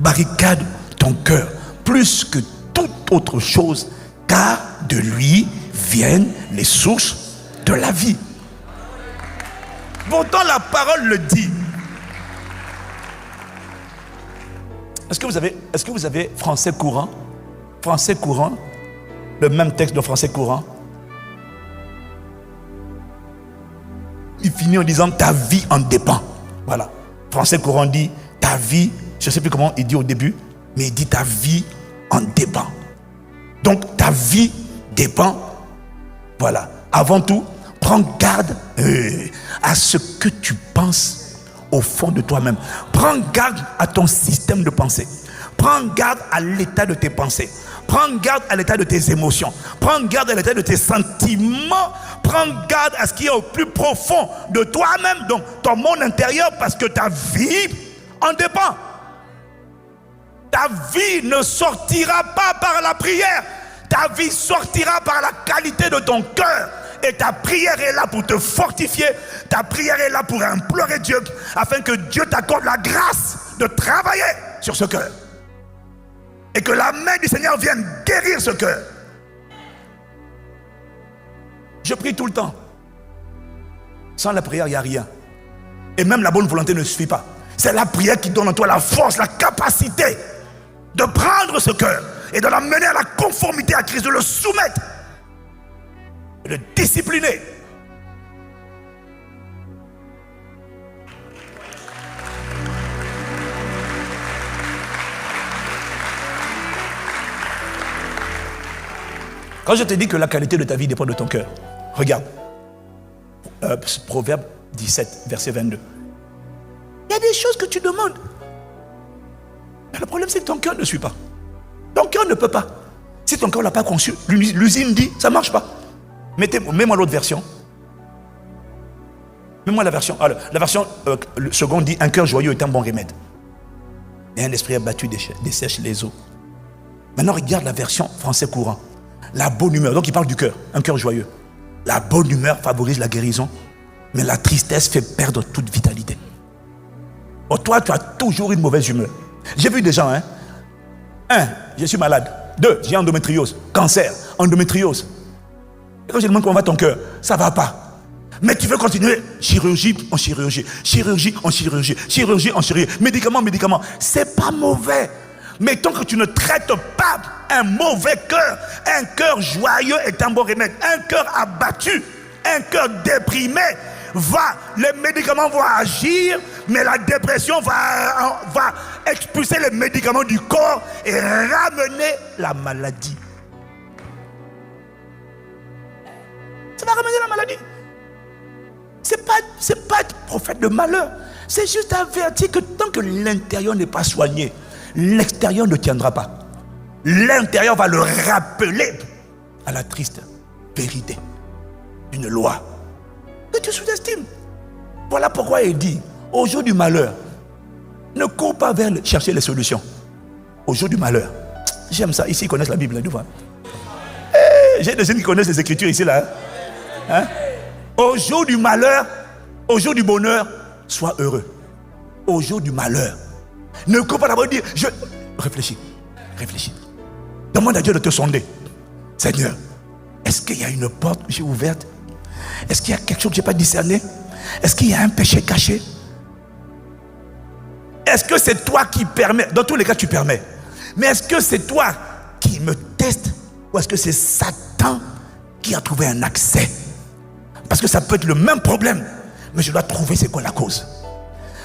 barricade ton cœur, plus que toute autre chose, car de lui viennent les sources de la vie. Pourtant la parole le dit. Est-ce que vous avez français courant? Français courant, le même texte de français courant. Il finit en disant ta vie en dépend. Voilà. Français courant dit ta vie, je ne sais plus comment il dit au début, mais il dit ta vie en dépend. Donc ta vie dépend. Voilà. Avant tout, prends garde à ce que tu penses au fond de toi-même. Prends garde à ton système de pensée. Prends garde à l'état de tes pensées. Prends garde à l'état de tes émotions. Prends garde à l'état de tes sentiments. Prends garde à ce qui est au plus profond de toi-même, donc ton monde intérieur, parce que ta vie en dépend. Ta vie ne sortira pas par la prière. Ta vie sortira par la qualité de ton cœur. Et ta prière est là pour te fortifier. Ta prière est là pour implorer Dieu, afin que Dieu t'accorde la grâce de travailler sur ce cœur. Et que la main du Seigneur vienne guérir ce cœur. Je prie tout le temps. Sans la prière, il n'y a rien. Et même la bonne volonté ne suffit pas. C'est la prière qui donne en toi la force, la capacité de prendre ce cœur et de l'amener à la conformité à Christ, de le soumettre, de le discipliner. Quand je te dis que la qualité de ta vie dépend de ton cœur, regarde, Proverbe 17, verset 22. Il y a des choses que tu demandes. Mais le problème, c'est que ton cœur ne suit pas. Ton cœur ne peut pas. Si ton cœur ne l'a pas conçu, l'usine dit, ça ne marche pas. Mets-moi l'autre version. Mets-moi la version. Alors, la version seconde dit, un cœur joyeux est un bon remède. Et un esprit abattu dessèche les eaux. Maintenant, regarde la version français courant. La bonne humeur, donc il parle du cœur, un cœur joyeux. La bonne humeur favorise la guérison, mais la tristesse fait perdre toute vitalité. Or, toi, tu as toujours une mauvaise humeur. J'ai vu des gens, 1, je suis malade. 2, j'ai endométriose, cancer, endométriose. Et quand je demande comment va ton cœur, ça ne va pas. Mais tu veux continuer, chirurgie en chirurgie, chirurgie en chirurgie, chirurgie en chirurgie, médicament, médicament. C'est pas mauvais. Mais tant que tu ne traites pas un mauvais cœur, un cœur joyeux est un bon remède. Un cœur abattu, un cœur déprimé, les médicaments vont agir, mais la dépression va expulser les médicaments du corps et ramener la maladie. Ça va ramener la maladie. C'est pas être prophète de malheur. C'est juste avertir que tant que l'intérieur n'est pas soigné, l'extérieur ne tiendra pas. L'intérieur va le rappeler à la triste vérité d'une loi que tu sous-estimes. Voilà pourquoi il dit, au jour du malheur, ne cours pas vers chercher les solutions. Au jour du malheur. J'aime ça. Ici, ils connaissent la Bible. J'ai des gens qui connaissent les Écritures ici, là. Au jour du malheur, au jour du bonheur, sois heureux. Au jour du malheur, ne cours pas d'abord dire, réfléchis. Demande à Dieu de te sonder. Seigneur, est-ce qu'il y a une porte que j'ai ouverte? Est-ce qu'il y a quelque chose que je n'ai pas discerné? Est-ce qu'il y a un péché caché? Est-ce que c'est toi qui permets? Dans tous les cas, tu permets. Mais est-ce que c'est toi qui me testes? Ou est-ce que c'est Satan qui a trouvé un accès? Parce que ça peut être le même problème, mais je dois trouver c'est quoi la cause.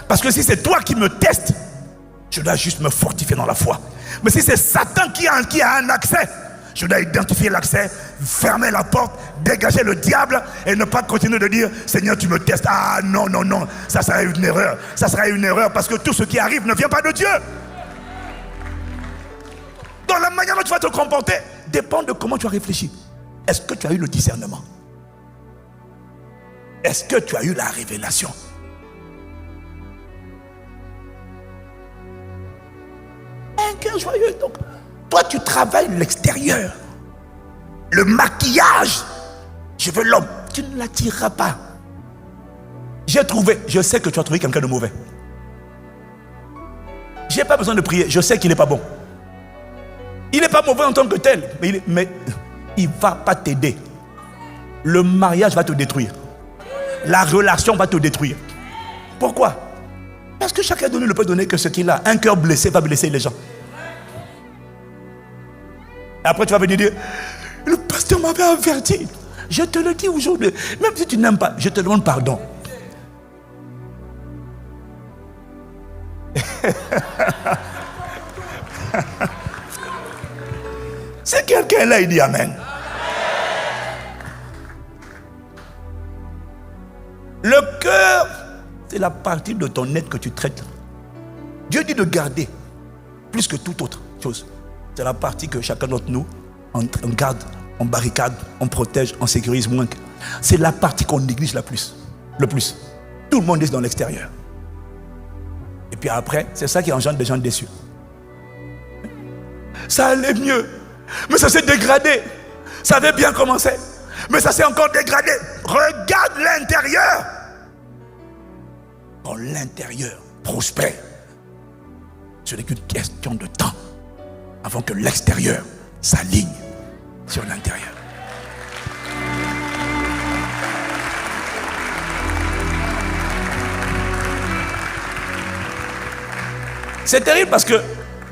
Parce que si c'est toi qui me testes, je dois juste me fortifier dans la foi. Mais si c'est Satan qui a un accès, je dois identifier l'accès, fermer la porte, dégager le diable et ne pas continuer de dire Seigneur, tu me testes. Ah non, ça sera une erreur. Ça sera une erreur parce que tout ce qui arrive ne vient pas de Dieu. Dans la manière dont tu vas te comporter dépend de comment tu as réfléchi. Est-ce que tu as eu le discernement? Est-ce que tu as eu la révélation? Un cœur joyeux. Donc, toi, tu travailles l'extérieur. Le maquillage. Je veux l'homme. Tu ne l'attireras pas. Je sais que tu as trouvé quelqu'un de mauvais. Je n'ai pas besoin de prier. Je sais qu'il n'est pas bon. Il n'est pas mauvais en tant que tel. Mais il ne va pas t'aider. Le mariage va te détruire. La relation va te détruire. Pourquoi? Parce que chacun donné ne peut donner que ce qu'il a. Un cœur blessé va blesser les gens. Après tu vas venir dire, le pasteur m'avait averti. Je te le dis aujourd'hui. Même si tu n'aimes pas, je te demande pardon. C'est quelqu'un là, il dit Amen. Le cœur, c'est la partie de ton être que tu traites. Dieu dit de garder plus que toute autre chose. C'est la partie que chacun d'entre nous, on garde, on barricade, on protège, on sécurise moins. C'est la partie qu'on néglige le plus. Tout le monde est dans l'extérieur. Et puis après, c'est ça qui engendre des gens déçus. Ça allait mieux, mais ça s'est dégradé. Ça avait bien commencé, mais ça s'est encore dégradé. Regarde l'intérieur. Quand l'intérieur prospère, ce n'est qu'une question de temps avant que l'extérieur s'aligne sur l'intérieur. C'est terrible parce qu'il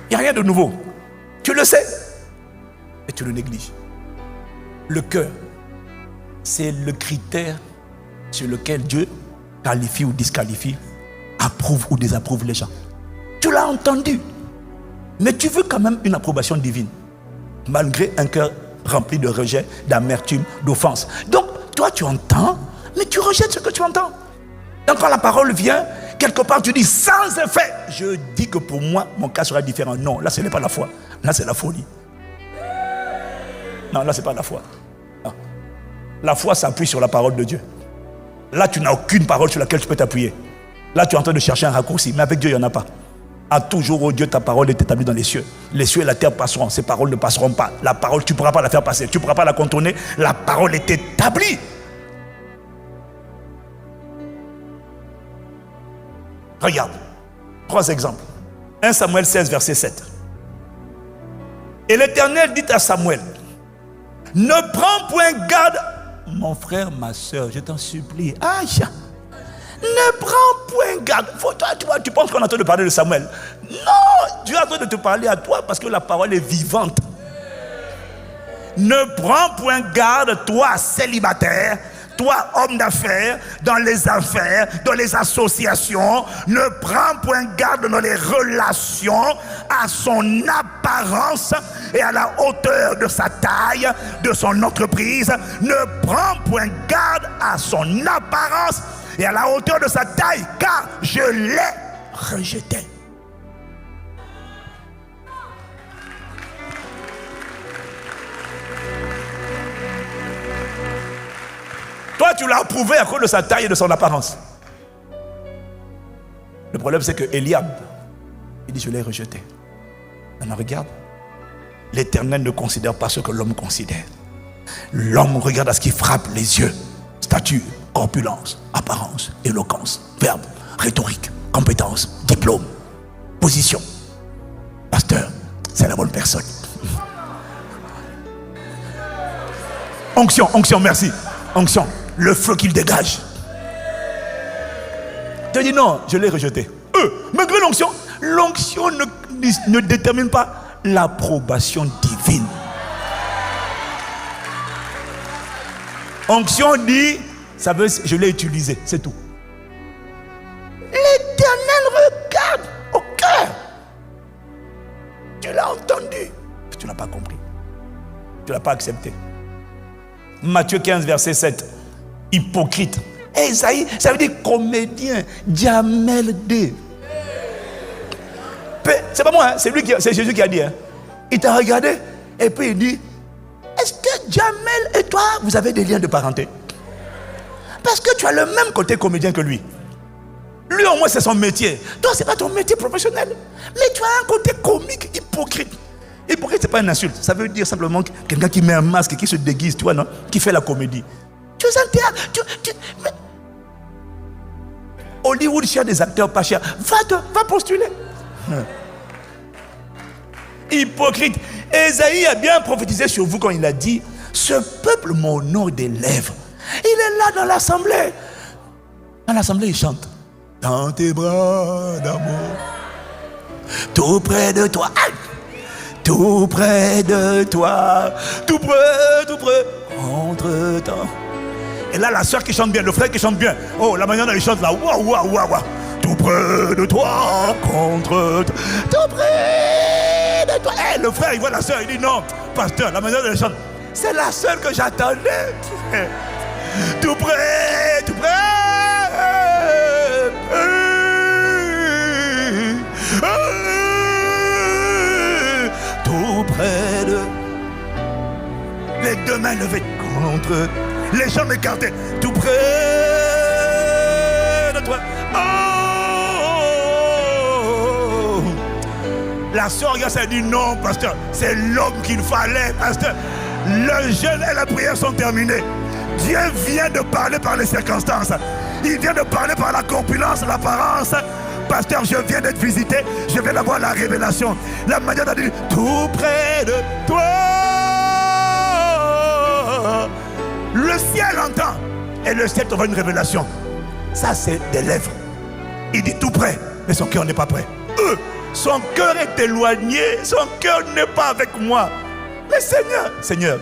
n'y a rien de nouveau. Tu le sais et tu le négliges. Le cœur, c'est le critère sur lequel Dieu qualifie ou disqualifie, approuve ou désapprouve les gens. Tu l'as entendu, mais tu veux quand même une approbation divine, malgré un cœur rempli de rejet, d'amertume, d'offense. Donc, toi tu entends, mais tu rejettes ce que tu entends. Donc quand la parole vient, quelque part tu dis sans effet, je dis que pour moi, mon cas sera différent. Non, là ce n'est pas la foi, là c'est la folie. Non, là c'est pas la foi. Non. La foi s'appuie sur la parole de Dieu. Là tu n'as aucune parole sur laquelle tu peux t'appuyer. Là tu es en train de chercher un raccourci, mais avec Dieu il n'y en a pas. À toujours, oh Dieu, ta parole est établie dans les cieux. Les cieux et la terre passeront, ces paroles ne passeront pas. La parole, tu ne pourras pas la faire passer, tu ne pourras pas la contourner. La parole est établie. Regarde, 3 exemples. 1 Samuel 16, verset 7. Et l'Éternel dit à Samuel, ne prends point garde, mon frère, ma soeur, je t'en supplie. Aïe, ne prends point garde. Toi, tu penses qu'on est en train de parler de Samuel? Non, Dieu est en train de te parler à toi parce que la parole est vivante. Ne prends point garde, toi, célibataire, toi, homme d'affaires, dans les affaires, dans les associations. Ne prends point garde dans les relations à son apparence et à la hauteur de sa taille, de son entreprise. Ne prends point garde à son apparence et à la hauteur de sa taille, car je l'ai rejeté. Toi, tu l'as approuvé à cause de sa taille et de son apparence. Le problème, c'est que Eliab, il dit, je l'ai rejeté. Maintenant, regarde. L'Éternel ne considère pas ce que l'homme considère. L'homme regarde à ce qui frappe les yeux. Statut, corpulence, apparence, éloquence, verbe, rhétorique, compétence, diplôme, position. Pasteur, c'est la bonne personne. Onction, merci. Onction, le feu qu'il dégage. Tu dis non, je l'ai rejeté. Malgré l'onction, l'onction ne détermine pas l'approbation divine. Onction dit, ça veut, je l'ai utilisé, c'est tout. L'Éternel regarde au cœur. Tu l'as entendu, tu n'as pas compris. Tu ne l'as pas accepté. Matthieu 15, verset 7. Hypocrite. Esaïe, ça veut dire comédien. Jamel D. C'est pas moi, hein, c'est Jésus qui a dit. Hein. Il t'a regardé et puis il dit, est-ce que Jamel et toi, vous avez des liens de parenté? Parce que tu as le même côté comédien que lui. Lui au moins c'est son métier. Toi c'est pas ton métier professionnel. Mais tu as un côté comique, hypocrite. Hypocrite c'est pas une insulte. Ça veut dire simplement quelqu'un qui met un masque et qui se déguise, tu vois, non? Qui fait la comédie. Tu es un théâtre. Mais... Hollywood cherche des acteurs pas chers. Va postuler. Hypocrite. Esaïe a bien prophétisé sur vous quand il a dit, ce peuple m'honore des lèvres. Il est là dans l'assemblée. Dans l'assemblée il chante. Dans tes bras d'amour, tout près de toi, tout près de toi, tout près, entre-temps. Et là, la soeur qui chante bien, le frère qui chante bien. Oh, la manière dont il chante là, waouh. Tout près de toi, contre toi, tout près de toi. Le frère, il voit la soeur, il dit non, pasteur, la manière dont il chante, c'est la soeur que j'attendais. Tout près, tout près. Tout près de les deux mains levées contre les jambes écartées, tout près de toi. Oh, la soeur regarde, elle dit non, pasteur, c'est l'homme qu'il fallait, pasteur. Le jeûne et la prière sont terminés. Dieu vient de parler par les circonstances. Il vient de parler par la corpulence, l'apparence. Pasteur, je viens d'être visité, je viens d'avoir la révélation. La manière de dire tout près de toi. Le ciel entend et le ciel t'envoie une révélation. Ça, c'est des lèvres. Il dit tout près, mais son cœur n'est pas prêt. Son cœur est éloigné, son cœur n'est pas avec moi. Mais Seigneur,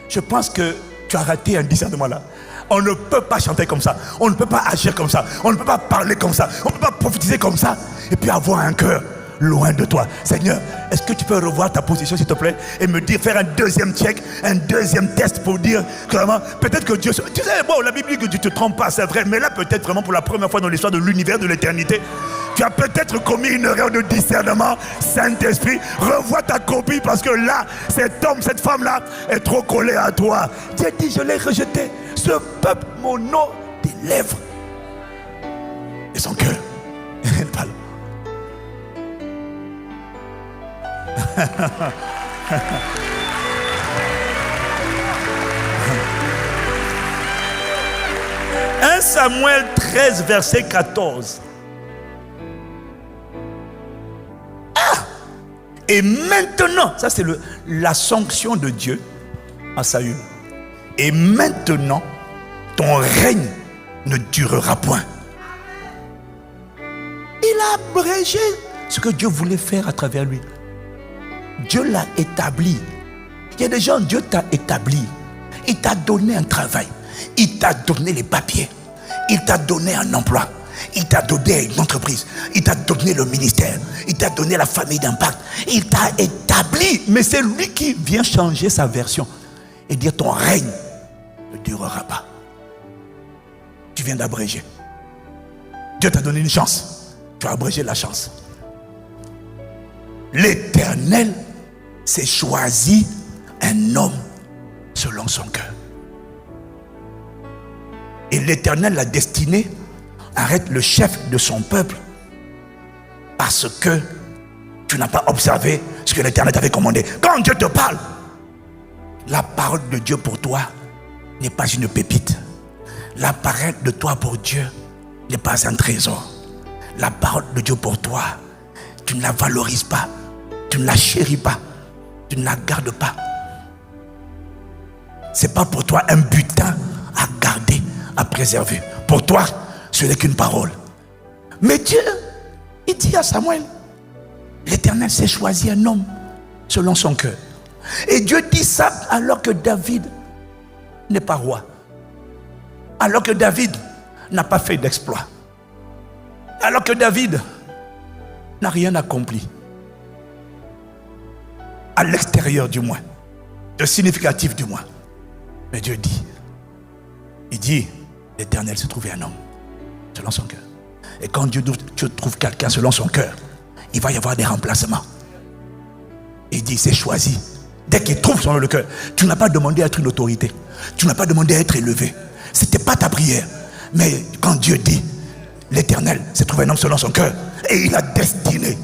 je pense que tu as raté un discernement là. On ne peut pas chanter comme ça. On ne peut pas agir comme ça. On ne peut pas parler comme ça. On ne peut pas prophétiser comme ça. Et puis avoir un cœur loin de toi. Seigneur, est-ce que tu peux revoir ta position s'il te plaît? Et me dire, faire un deuxième check, un deuxième test pour dire clairement, peut-être que Dieu... Tu sais, bon, la Bible dit que tu ne te trompes pas, c'est vrai. Mais là, peut-être vraiment pour la première fois dans l'histoire de l'univers, de l'éternité, tu as peut-être commis une erreur de discernement. Saint-Esprit, revois ta copie parce que là, cet homme, cette femme-là est trop collée à toi. Dieu dit, je l'ai rejeté. Ce peuple m'honore des lèvres et son cœur. Elle parle. 1 Samuel 13, verset 14. Et maintenant, ça c'est la sanction de Dieu à Saül. Et maintenant, ton règne ne durera point. Il a abrégé ce que Dieu voulait faire à travers lui. Dieu l'a établi. Il y a des gens, Dieu t'a établi. Il t'a donné un travail. Il t'a donné les papiers. Il t'a donné un emploi. Il t'a donné une entreprise. Il t'a donné le ministère. Il t'a donné la famille d'impact. Il t'a établi. Mais c'est lui qui vient changer sa version et dire ton règne ne durera pas. Tu viens d'abréger. Dieu t'a donné une chance. Tu as abrégé la chance. L'Éternel s'est choisi un homme selon son cœur. Et l'Éternel l'a destiné à être le chef de son peuple parce que tu n'as pas observé ce que l'Éternel t'avait commandé. Quand Dieu te parle, la parole de Dieu pour toi n'est pas une pépite. L'appareil de toi pour Dieu n'est pas un trésor. La parole de Dieu pour toi, tu ne la valorises pas, tu ne la chéris pas, tu ne la gardes pas. C'est pas pour toi un butin à garder, à préserver. Pour toi, ce n'est qu'une parole. Mais Dieu, il dit à Samuel, l'Éternel s'est choisi un homme selon son cœur. Et Dieu dit ça alors que David n'est pas roi. Alors que David n'a pas fait d'exploit. Alors que David n'a rien accompli. À l'extérieur du moins. De significatif du moins. Mais Dieu dit, il dit, l'Éternel s'est trouvé un homme selon son cœur. Et quand Dieu trouve quelqu'un selon son cœur, il va y avoir des remplacements. Il dit, c'est choisi. Dès qu'il trouve selon le cœur, tu n'as pas demandé à être une autorité. Tu n'as pas demandé à être élevé. Ce n'était pas ta prière. Mais quand Dieu dit, l'Éternel s'est trouvé un homme selon son cœur, et il a destiné.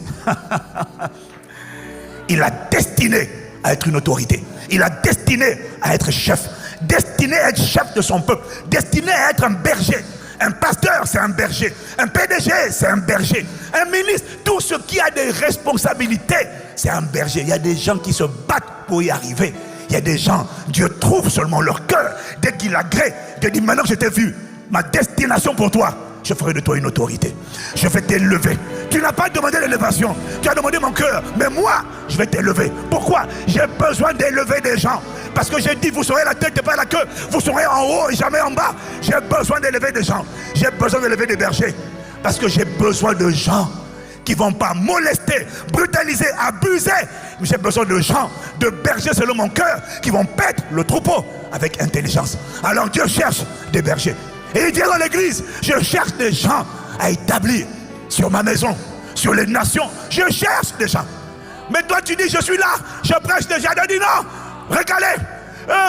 Il a destiné à être une autorité. Il a destiné à être chef. Destiné à être chef de son peuple. Destiné à être un berger. Un pasteur, c'est un berger. Un PDG, c'est un berger. Un ministre, tout ce qui a des responsabilités, c'est un berger. Il y a des gens qui se battent pour y arriver. Il y a des gens, Dieu trouve seulement leur cœur. Dès qu'il agrée, Dieu dit, maintenant que je t'ai vu, ma destination pour toi, je ferai de toi une autorité. Je vais t'élever. Tu n'as pas demandé l'élévation. Tu as demandé mon cœur. Mais moi, je vais t'élever. Pourquoi? J'ai besoin d'élever des gens. Parce que j'ai dit, vous serez la tête et pas la queue. Vous serez en haut et jamais en bas. J'ai besoin d'élever des gens. J'ai besoin d'élever des bergers. Parce que j'ai besoin de gens qui ne vont pas molester, brutaliser, abuser. Mais j'ai besoin de gens, de bergers selon mon cœur, qui vont paître le troupeau avec intelligence. Alors Dieu cherche des bergers. Et il dit dans l'église, je cherche des gens à établir sur ma maison, sur les nations. Je cherche des gens. Mais toi tu dis, je suis là, je prêche déjà. Il dit non, recalez.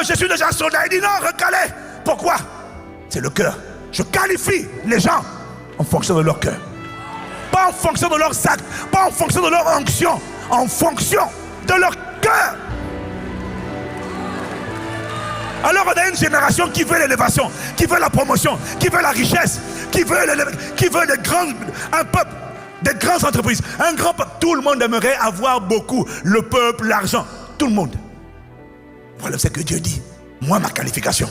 Je suis déjà soldat. Il dit non, recalez. Pourquoi? C'est le cœur. Je qualifie les gens en fonction de leur cœur. Pas en fonction de leur sac, pas en fonction de leur onction, en fonction de leur cœur. Alors on a une génération qui veut l'élévation, qui veut la promotion, qui veut la richesse, qui veut des grands, un peuple, des grandes entreprises, un grand peuple. Tout le monde aimerait avoir beaucoup, le peuple, l'argent, tout le monde. Le problème c'est que Dieu dit, moi ma qualification,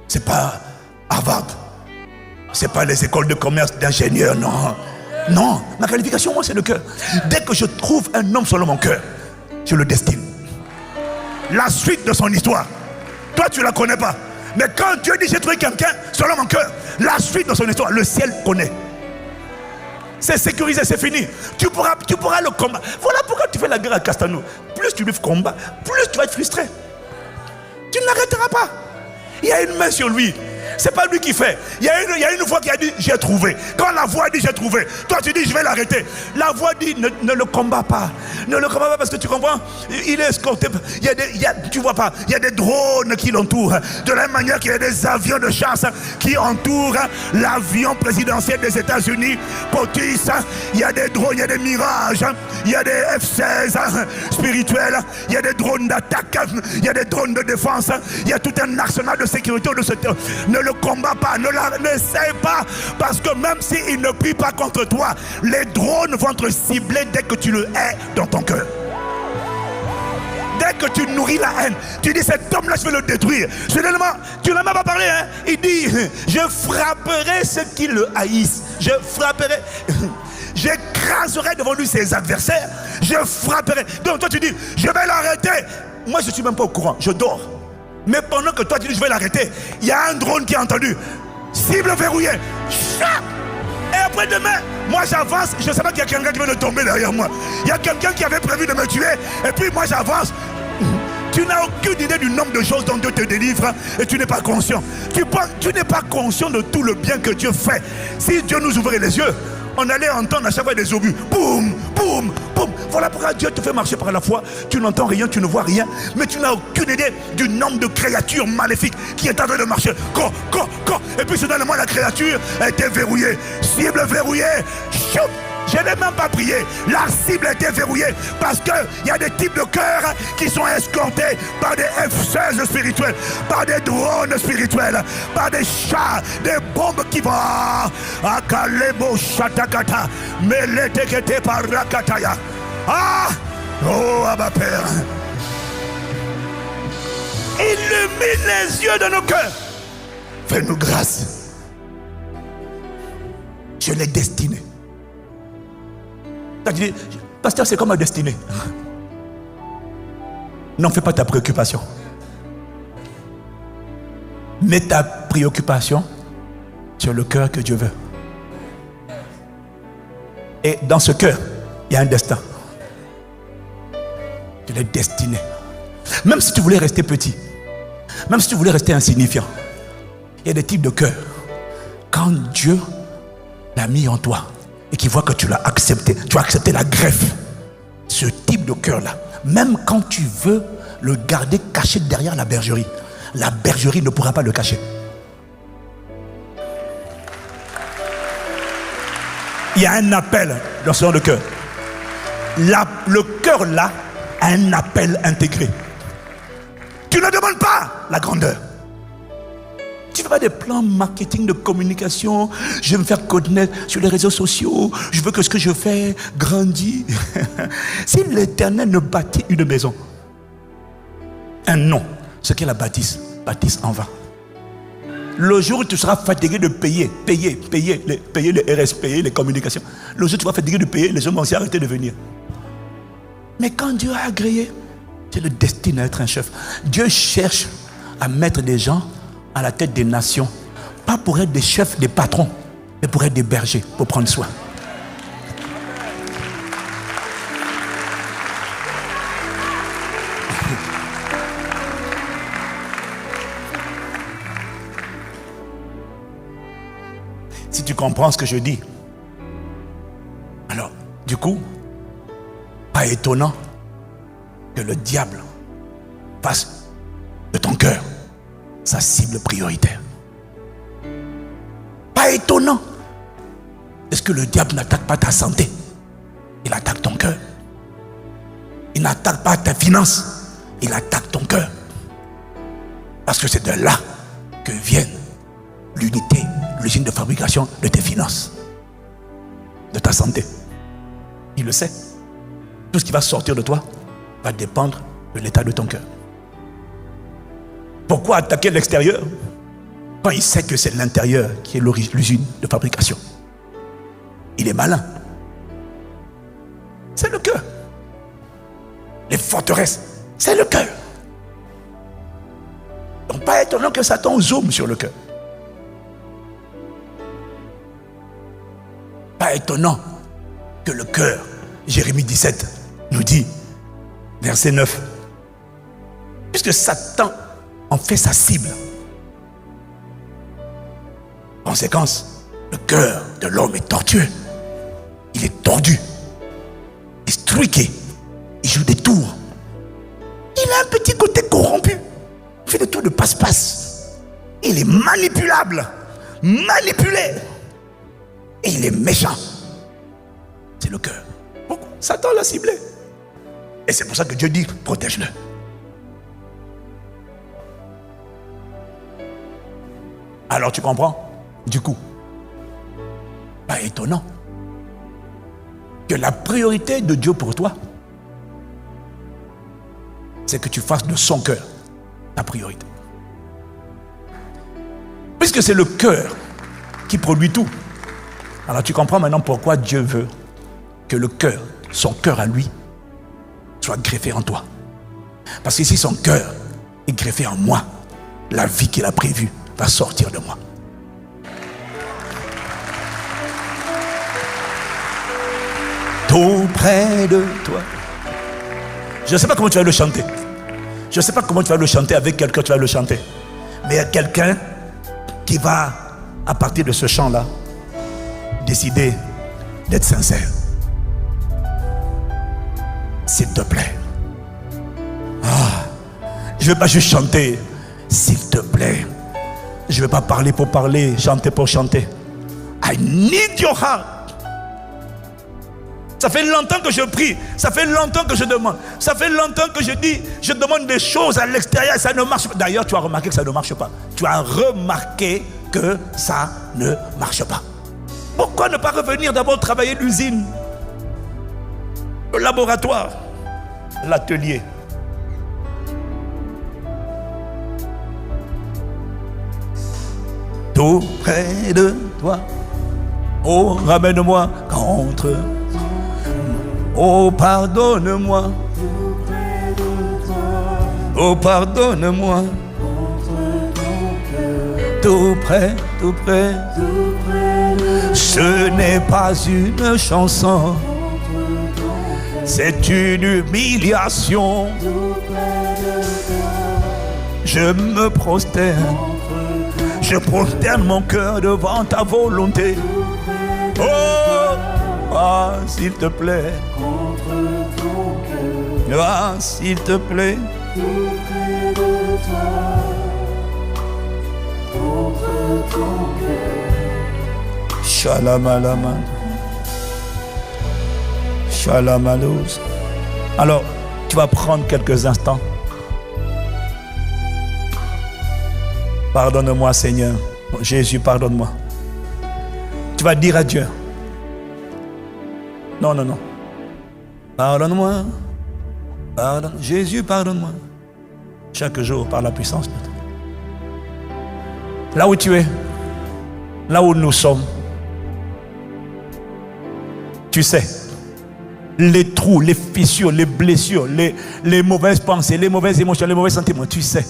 c'est pas Harvard, c'est pas les écoles de commerce d'ingénieurs, non. Non, ma qualification moi c'est le cœur. Dès que je trouve un homme selon mon cœur, je le destine. La suite de son histoire, toi tu la connais pas. Mais quand Dieu dit j'ai trouvé quelqu'un selon mon cœur, la suite de son histoire, le ciel connaît. C'est sécurisé, c'est fini. Tu pourras le combattre. Voilà pourquoi tu fais la guerre à Castano. Plus tu lui combats, plus tu vas être frustré. Tu ne l'arrêteras pas. Il y a une main sur lui. C'est pas lui qui fait. Il y a une voix qui a dit j'ai trouvé. Quand la voix dit j'ai trouvé, toi tu dis je vais l'arrêter. La voix dit ne le combat pas. Ne le combat pas parce que tu comprends. Il est escorté. Tu vois pas. Il y a des drones qui l'entourent. De la même manière qu'il y a des avions de chasse qui entourent l'avion présidentiel des États-Unis. POTUS. Il y a des drones, il y a des mirages. Il y a des F-16 spirituels. Il y a des drones d'attaque. Il y a des drones de défense. Il y a tout un arsenal de sécurité de ce temps. Ne le combat pas, n'essaie pas, parce que même s'il ne prie pas contre toi, les drones vont te cibler dès que tu le hais dans ton cœur. Dès que tu nourris la haine, tu dis cet homme-là, je vais le détruire. Finalement, tu n'as même pas parlé, hein? Il dit, je frapperai ceux qui le haïssent. Je frapperai, j'écraserai devant lui ses adversaires. Je frapperai. Donc toi tu dis, je vais l'arrêter. Moi je ne suis même pas au courant, je dors. Mais pendant que toi tu dis je vais l'arrêter, il y a un drone qui a entendu. Cible verrouillée. Et après demain, moi j'avance. Je ne sais pas qu'il y a quelqu'un qui vient de tomber derrière moi. Il y a quelqu'un qui avait prévu de me tuer. Et puis moi j'avance. Tu n'as aucune idée du nombre de choses dont Dieu te délivre. Et tu n'es pas conscient. Tu n'es pas conscient de tout le bien que Dieu fait. Si Dieu nous ouvrait les yeux, on allait entendre à chaque fois des obus. Boum, boum, boum. Voilà pourquoi Dieu te fait marcher par la foi. Tu n'entends rien, tu ne vois rien. Mais tu n'as aucune idée du nombre de créatures maléfiques qui est en train de marcher. Et puis soudainement la créature a été verrouillée. Cible verrouillée. Choup, Je n'ai même pas prié. La cible était verrouillée parce qu'il y a des types de cœurs qui sont escortés par des F-16 spirituels, par des drones spirituels, par des chats, des bombes qui vont. Akalebo shatakata, meletekete parakataya. Ah! Oh, Abba Père. Illumine les yeux de nos cœurs. Fais-nous grâce. Je l'ai destiné. Tu dis, pasteur, c'est comme ma destinée. N'en fais pas ta préoccupation. Mets ta préoccupation sur le cœur que Dieu veut. Et dans ce cœur, il y a un destin. Tu l'es destiné. Même si tu voulais rester petit, même si tu voulais rester insignifiant, il y a des types de cœur. Quand Dieu l'a mis en toi et qu'il voit que tu l'as accepté, tu as accepté la greffe, ce type de cœur-là, même quand tu veux le garder caché derrière la bergerie ne pourra pas le cacher. Il y a un appel dans ce genre de cœur. Le cœur là a un appel intégré. Tu ne demandes pas la grandeur. Tu ne fais pas des plans marketing de communication. Je vais me faire connaître sur les réseaux sociaux. Je veux que ce que je fais grandisse. Si l'Éternel ne bâtit une maison, un nom, ce qu'elle la bâtisse en vain. Le jour où tu seras fatigué de payer les RS, payer les communications, le jour où tu seras fatigué de payer, les gens vont aussi arrêter de venir. Mais quand Dieu a agréé, tu le destines à être un chef. Dieu cherche à mettre des gens à la tête des nations, pas pour être des chefs, des patrons, mais pour être des bergers, pour prendre soin. Si tu comprends ce que je dis, alors, du coup, pas étonnant que le diable fasse de ton cœur sa cible prioritaire. Pas étonnant. Est-ce que le diable n'attaque pas ta santé? Il attaque ton cœur. Il n'attaque pas ta finance. Il attaque ton cœur. Parce que c'est de là que viennent l'unité, l'usine de fabrication de tes finances, de ta santé. Il le sait. Tout ce qui va sortir de toi va dépendre de l'état de ton cœur. Pourquoi attaquer l'extérieur quand il sait que c'est l'intérieur qui est l'usine de fabrication? Il est malin. C'est le cœur. Les forteresses, c'est le cœur. Donc pas étonnant que Satan zoome sur le cœur. Pas étonnant que le cœur, Jérémie 17 nous dit, verset 9, puisque Satan en fait sa cible. Conséquence, le cœur de l'homme est tortueux. Il est tordu. Il est truqué. Il joue des tours. Il a un petit côté corrompu. Il fait des tours de passe-passe. Il est manipulable. Manipulé. Et il est méchant. C'est le cœur. Satan l'a ciblé. Et c'est pour ça que Dieu dit, protège-le. Alors tu comprends? Du coup, pas étonnant que la priorité de Dieu pour toi, c'est que tu fasses de son cœur ta priorité. Puisque c'est le cœur qui produit tout. Alors tu comprends maintenant pourquoi Dieu veut que le cœur, son cœur à lui, soit greffé en toi. Parce que si son cœur est greffé en moi, la vie qu'il a prévue va sortir de moi. Tout près de toi. Je ne sais pas comment tu vas le chanter. Je ne sais pas comment tu vas le chanter, avec quelqu'un tu vas le chanter. Mais il y a quelqu'un qui va, à partir de ce chant-là, décider d'être sincère. S'il te plaît. Je ne vais pas juste chanter. S'il te plaît. Je ne vais pas parler pour parler, chanter pour chanter. I need your heart. Ça fait longtemps que je prie. Ça fait longtemps que je demande. Ça fait longtemps que je dis, je demande des choses à l'extérieur et ça ne marche pas. D'ailleurs, tu as remarqué que ça ne marche pas. Tu as remarqué que ça ne marche pas. Pourquoi ne pas revenir d'abord travailler l'usine, le laboratoire, l'atelier? Tout près de toi, oh ramène-moi contre, oh pardonne-moi, oh pardonne-moi, tout près, tout près, ce n'est pas une chanson, c'est une humiliation. Je me prosterne, je prosterne mon cœur devant ta volonté. Oh, ah, s'il te plaît, ah, s'il te plaît. Shalamalama. Shalamalouz. Alors, tu vas prendre quelques instants. Pardonne-moi, Seigneur. Jésus, pardonne-moi. Tu vas dire à Dieu. Non, non, non. Pardonne-moi. Pardonne. Jésus, pardonne-moi. Chaque jour, par la puissance de Dieu. Là où tu es, là où nous sommes, tu sais, les trous, les fissures, les blessures, les mauvaises pensées, les mauvaises émotions, les mauvais sentiments, tu sais.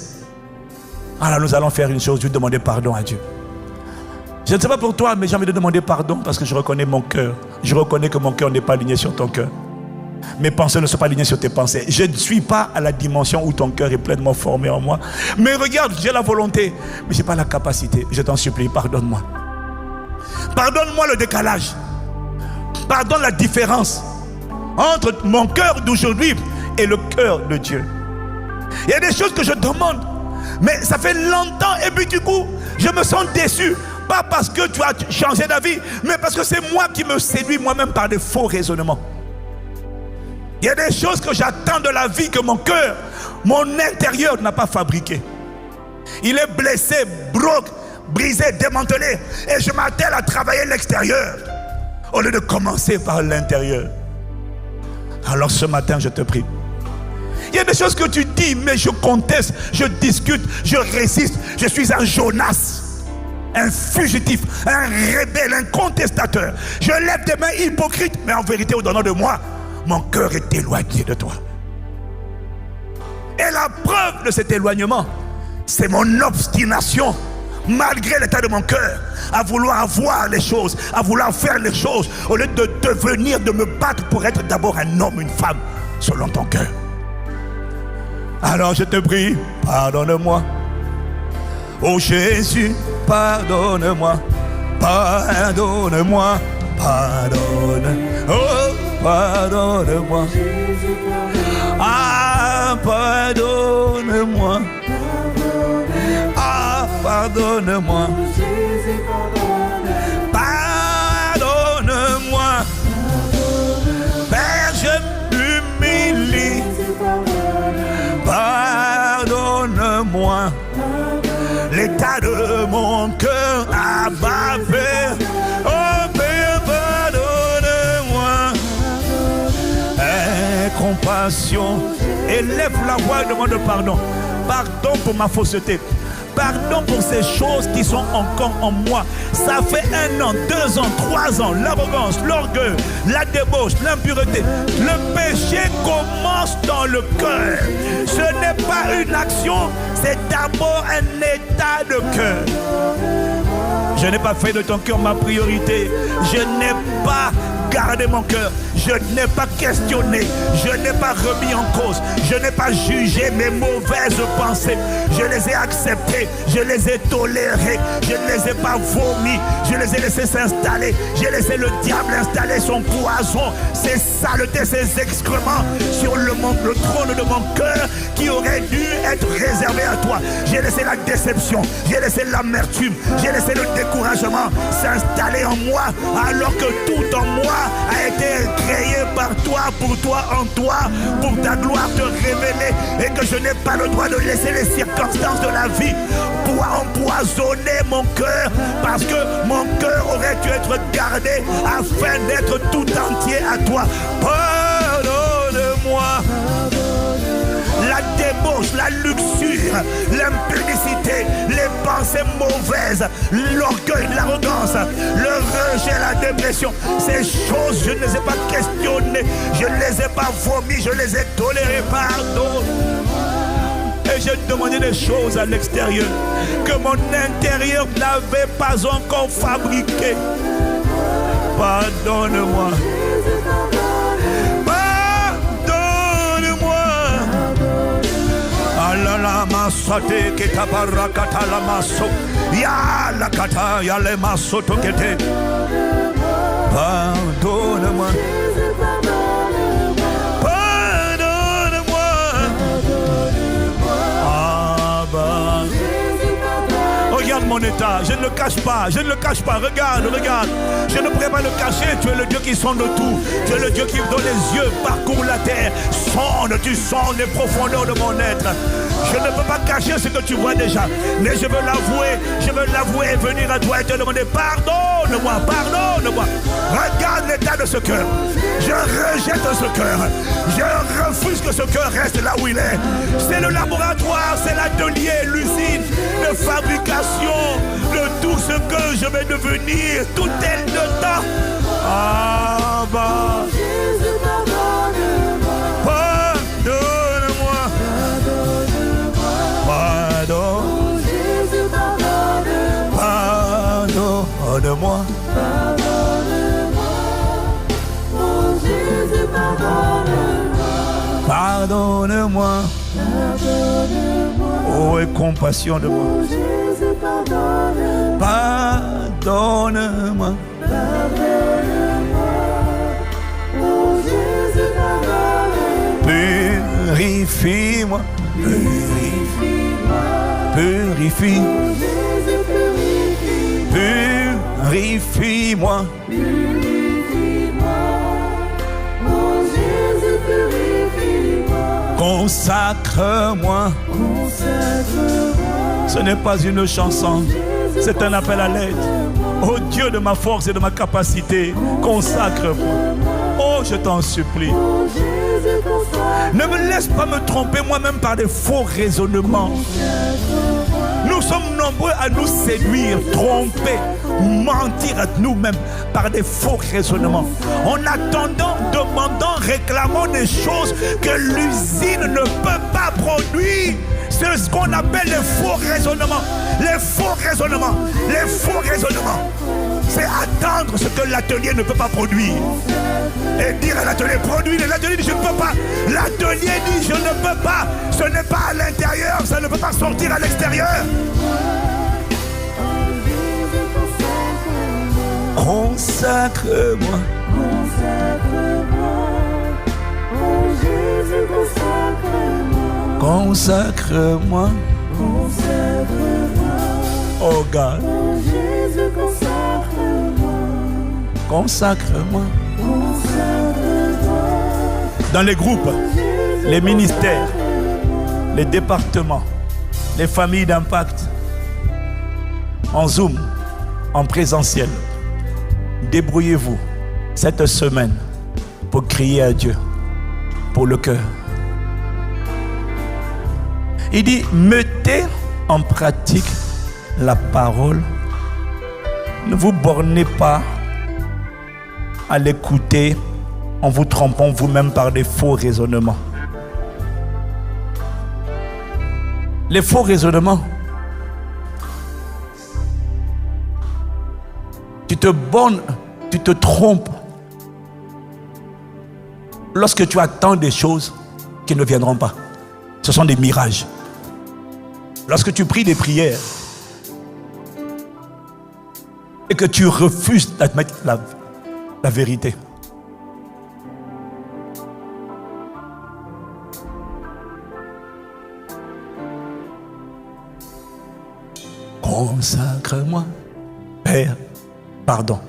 Alors nous allons faire une chose, je vais demander pardon à Dieu. Je ne sais pas pour toi, mais j'ai envie de demander pardon parce que je reconnais mon cœur. Je reconnais que mon cœur n'est pas aligné sur ton cœur. Mes pensées ne sont pas alignées sur tes pensées. Je ne suis pas à la dimension où ton cœur est pleinement formé en moi. Mais regarde, j'ai la volonté, mais je n'ai pas la capacité. Je t'en supplie, pardonne-moi. Pardonne-moi le décalage. Pardonne la différence entre mon cœur d'aujourd'hui et le cœur de Dieu. Il y a des choses que je demande, mais ça fait longtemps et puis du coup, je me sens déçu. Pas parce que tu as changé d'avis, mais parce que c'est moi qui me séduis moi-même par des faux raisonnements. Il y a des choses que j'attends de la vie que mon cœur, mon intérieur n'a pas fabriqué. Il est blessé, broke, brisé, démantelé. Et je m'attelle à travailler l'extérieur au lieu de commencer par l'intérieur. Alors ce matin, je te prie. Il y a des choses que tu dis, mais je conteste, je discute, je résiste. Je suis un Jonas, un fugitif, un rebelle, un contestateur. Je lève des mains hypocrites, mais en vérité, au-dedans de moi, mon cœur est éloigné de toi. Et la preuve de cet éloignement, c'est mon obstination, malgré l'état de mon cœur, à vouloir avoir les choses, à vouloir faire les choses, au lieu de devenir, de me battre pour être d'abord un homme, une femme, selon ton cœur. Alors je te prie, pardonne-moi. Oh Jésus, pardonne-moi, pardonne-moi, pardonne. Oh, pardonne-moi. Ah, pardonne-moi. Ah, pardonne-moi. Pardonne-moi. Père, je m'humilie. Pardonne-moi. L'état de mon cœur a bavé. Oh Père, pardonne-moi. Compassion. Élève la voix et demande pardon. Pardon pour ma fausseté. Pardon pour ces choses qui sont encore en moi. Ça fait 1 an, 2 ans, 3 ans. L'arrogance, l'orgueil, la débauche, l'impureté. Le péché commence dans le cœur. Ce n'est pas une action, c'est d'abord un état de cœur. Je n'ai pas fait de ton cœur ma priorité. Je n'ai pas gardé mon cœur. Je n'ai pas questionné. Je n'ai pas remis en cause. Je n'ai pas jugé mes mauvaises pensées. Je les ai acceptées. acceptés, je les ai tolérés, je ne les ai pas vomis, je les ai laissés s'installer, j'ai laissé le diable installer son poison, ses saletés, ses excréments sur le trône de mon cœur qui aurait dû être réservé à toi. J'ai laissé la déception, j'ai laissé l'amertume, j'ai laissé le découragement s'installer en moi, alors que tout en moi a été créé par toi, en toi, pour ta gloire te révéler, et que je n'ai pas le droit de laisser les circonstances de la vie pour empoisonner mon cœur, parce que mon cœur aurait dû être gardé afin d'être tout entier à toi. Pardonne-moi la débauche, la luxure, l'impudicité, les pensées mauvaises, l'orgueil, l'arrogance, le rejet, la dépression. Ces choses, je ne les ai pas questionnées, je ne les ai pas vomies, je les ai tolérées. Pardon. Et j'ai demandé des choses à l'extérieur que mon intérieur n'avait pas encore fabriquées. Pardonne-moi. La masate que tabarakata la maso ya la kata ya le maso tokete. Pardonne-moi. Pardonne-moi. Abba. Regarde mon état, je ne le cache pas, je ne le cache pas. Regarde, regarde. Je ne pourrais pas le cacher. Tu es le Dieu qui sonde tout. Tu es le Dieu qui, dont les yeux parcourent la terre. Sonde, tu sondes les profondeurs de mon être. Je ne peux pas cacher ce que tu vois déjà. Mais je veux l'avouer et venir à toi et te demander pardonne-moi, pardonne-moi. Regarde l'état de ce cœur. Je rejette ce cœur. Je refuse que ce cœur reste là où il est. C'est le laboratoire, c'est l'atelier, l'usine de fabrication de tout ce que je vais devenir. Tout est dedans. Ah bah. Pardonne-moi. Mon Jésus, pardonne-moi. Pardonne-moi. Oh, aie compassion de moi. Mon Jésus, pardonne-moi. Pardonne-moi. Mon Jésus, pardonne-moi. Purifie-moi. Purifie-moi. Purifie. Mon Jésus, Purifie-moi. purifie-moi. Mon Jésus, purifie-moi. Consacre-moi. Consacre-moi. Ce n'est pas une chanson, c'est un appel à l'aide. Oh Dieu de ma force et de ma capacité, consacre-moi. Oh, je t'en supplie. Mon Jésus, consacre-moi. Ne me laisse pas me tromper moi-même par des faux raisonnements. Nous sommes nombreux à nous séduire, tromper, mentir à nous-mêmes par des faux raisonnements. En attendant, demandant, réclamant des choses que l'usine ne peut pas produire. C'est ce qu'on appelle les faux raisonnements. Les faux raisonnements. Les faux raisonnements. C'est attendre ce que l'atelier ne peut pas produire. Et dire à l'atelier, produire. L'atelier dit, je ne peux pas. L'atelier dit, je ne peux pas. Ce n'est pas à l'intérieur, ça ne peut pas sortir à l'extérieur. Consacre-moi. Consacre-moi. Oh Jésus, consacre-moi. Consacre-moi. Consacre-moi. Oh God. Oh Jésus, consacre-moi. Consacre-moi. Consacre-moi. Dans les groupes, les ministères, les départements, les familles d'impact, en Zoom, en présentiel, débrouillez-vous cette semaine pour crier à Dieu pour le cœur. Il dit, mettez en pratique la parole. Ne vous bornez pas à l'écouter en vous trompant vous-même par des faux raisonnements. Les faux raisonnements. Tu te bornes, tu te trompes lorsque tu attends des choses qui ne viendront pas. Ce sont des mirages. Lorsque tu pries des prières et que tu refuses d'admettre la vérité, consacre-moi, Père, pardon.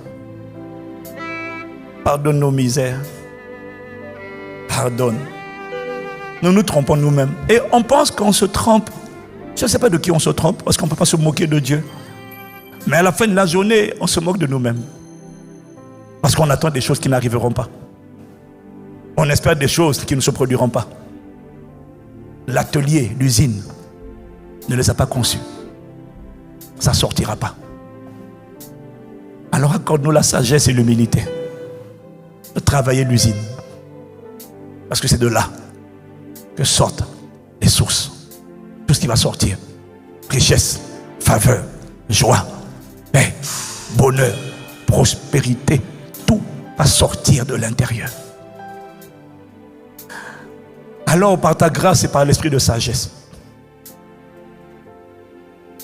Pardonne nos misères. Pardonne. Nous nous trompons nous-mêmes. Et on pense qu'on se trompe. Je ne sais pas de qui on se trompe, parce qu'on ne peut pas se moquer de Dieu. Mais à la fin de la journée, on se moque de nous-mêmes. Parce qu'on attend des choses qui n'arriveront pas. On espère des choses qui ne se produiront pas. L'atelier, l'usine, ne les a pas conçues. Ça ne sortira pas. Alors accorde-nous la sagesse et l'humilité de travailler l'usine. Parce que c'est de là que sortent les sources. Tout ce qui va sortir. Richesse, faveur, joie, paix, bonheur, prospérité. Tout va sortir de l'intérieur. Alors par ta grâce et par l'esprit de sagesse,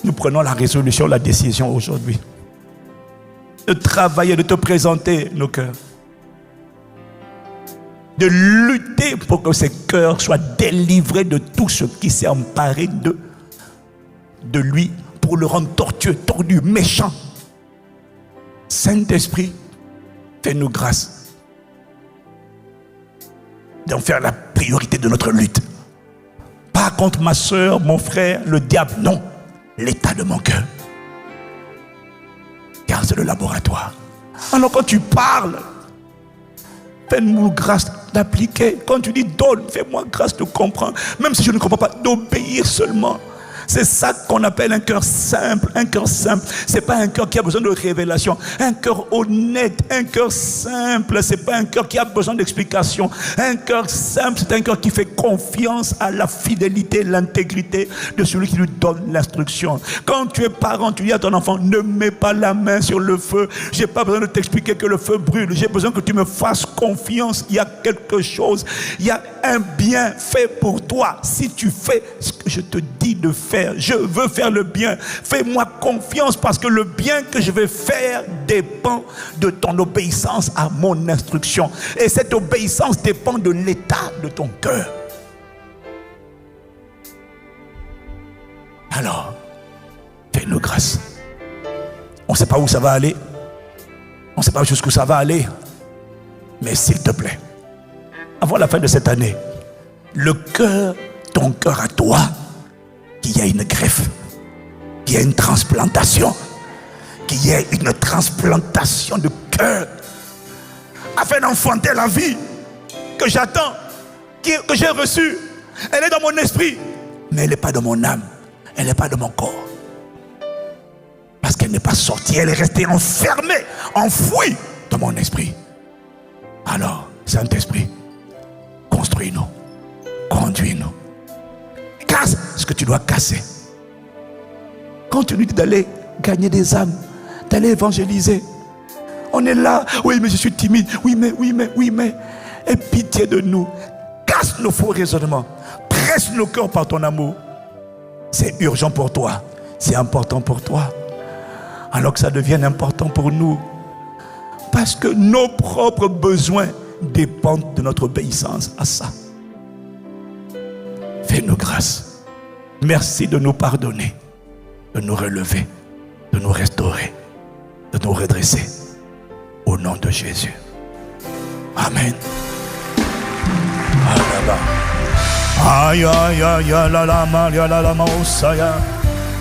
nous prenons la résolution, la décision aujourd'hui de travailler, de te présenter nos cœurs, de lutter pour que ces cœurs soient délivrés de tout ce qui s'est emparé de lui, pour le rendre tortueux, tordu, méchant. Saint-Esprit, fais-nous grâce d'en faire la priorité de notre lutte. Pas contre ma soeur, mon frère, le diable, non. L'état de mon cœur. Car c'est le laboratoire. Alors quand tu parles, fais-nous grâce d'appliquer. Quand tu dis donne, fais-moi grâce de comprendre. Même si je ne comprends pas, d'obéir seulement. C'est ça qu'on appelle un cœur simple. Un cœur simple, c'est pas un cœur qui a besoin de révélation. Un cœur honnête, un cœur simple, c'est pas un cœur qui a besoin d'explication. Un cœur simple, c'est un cœur qui fait confiance à la fidélité, l'intégrité de celui qui lui donne l'instruction. Quand tu es parent, tu dis à ton enfant, ne mets pas la main sur le feu. J'ai pas besoin de t'expliquer que le feu brûle. J'ai besoin que tu me fasses confiance. Il y a quelque chose, il y a un bien fait pour toi. Si tu fais ce que je te dis de faire, je veux faire le bien. Fais-moi confiance parce que le bien que je vais faire dépend de ton obéissance à mon instruction. Et cette obéissance dépend de l'état de ton cœur. Alors, fais-nous grâce. On ne sait pas où ça va aller. On ne sait pas jusqu'où ça va aller. Mais s'il te plaît, avant la fin de cette année, le cœur, ton cœur à toi, qu'il y ait une greffe, qu'il y ait une transplantation, qu'il y ait une transplantation de cœur, afin d'enfanter la vie que j'attends, que j'ai reçue. Elle est dans mon esprit, mais elle n'est pas dans mon âme, elle n'est pas dans mon corps. Parce qu'elle n'est pas sortie, elle est restée enfermée, enfouie dans mon esprit. Alors, Saint-Esprit, construis-nous, conduis-nous. Casse ce que tu dois casser. Continue d'aller gagner des âmes, d'aller évangéliser. On est là, oui mais je suis timide, oui mais. Aie pitié de nous. Casse nos faux raisonnements. Presse nos cœurs par ton amour. C'est urgent pour toi, c'est important pour toi. Alors que ça devienne important pour nous. Parce que nos propres besoins dépendent de notre obéissance à ça. Fais-nous grâce. Merci de nous pardonner, de nous relever, de nous restaurer, de nous redresser. Au nom de Jésus. Amen. Aïe aïe aïe la la maria la la maosaya.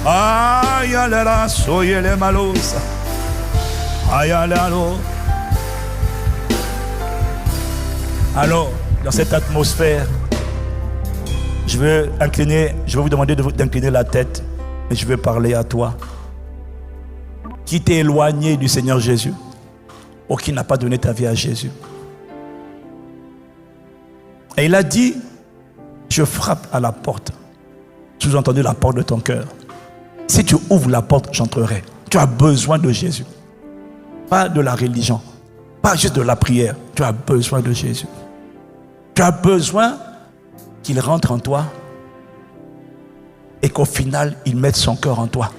Aïe la la soye le malos. Aïe la la. Alors, dans cette atmosphère, je vais vous demander d'incliner la tête et je vais parler à toi qui t'es éloigné du Seigneur Jésus ou qui n'a pas donné ta vie à Jésus. Et il a dit, je frappe à la porte. Sous-entendu la porte de ton cœur. Si tu ouvres la porte, j'entrerai. Tu as besoin de Jésus. Pas de la religion. Pas juste de la prière. Tu as besoin de Jésus. Tu as besoin qu'il rentre en toi et qu'au final, il mette son cœur en toi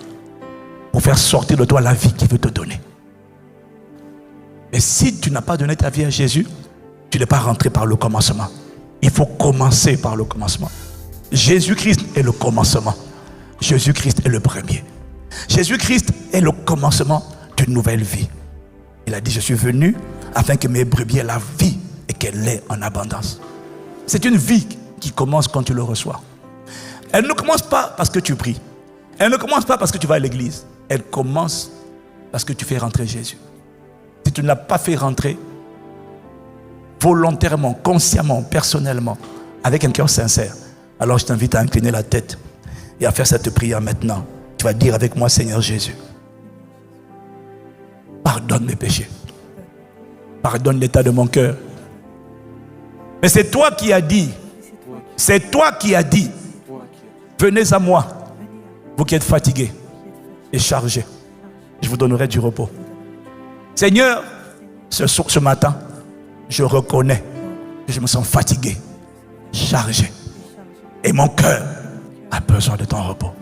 pour faire sortir de toi la vie qu'il veut te donner. Mais si tu n'as pas donné ta vie à Jésus, tu n'es pas rentré par le commencement. Il faut commencer par le commencement. Jésus-Christ est le commencement. Jésus-Christ est le premier. Jésus-Christ est le commencement d'une nouvelle vie. Il a dit, je suis venu afin que mes brebis aient la vie et qu'elle l'ait en abondance. C'est une vie qui commence quand tu le reçois. Elle ne commence pas parce que tu pries. Elle ne commence pas parce que tu vas à l'église. Elle commence parce que tu fais rentrer Jésus. Si tu ne l'as pas fait rentrer volontairement, consciemment, personnellement, avec un cœur sincère, alors je t'invite à incliner la tête et à faire cette prière maintenant. Tu vas dire avec moi, Seigneur Jésus, pardonne mes péchés. Pardonne l'état de mon cœur. Mais c'est toi qui as dit, venez à moi, vous qui êtes fatigués et chargés, je vous donnerai du repos. Seigneur, ce matin, je reconnais que je me sens fatigué, chargé, et mon cœur a besoin de ton repos.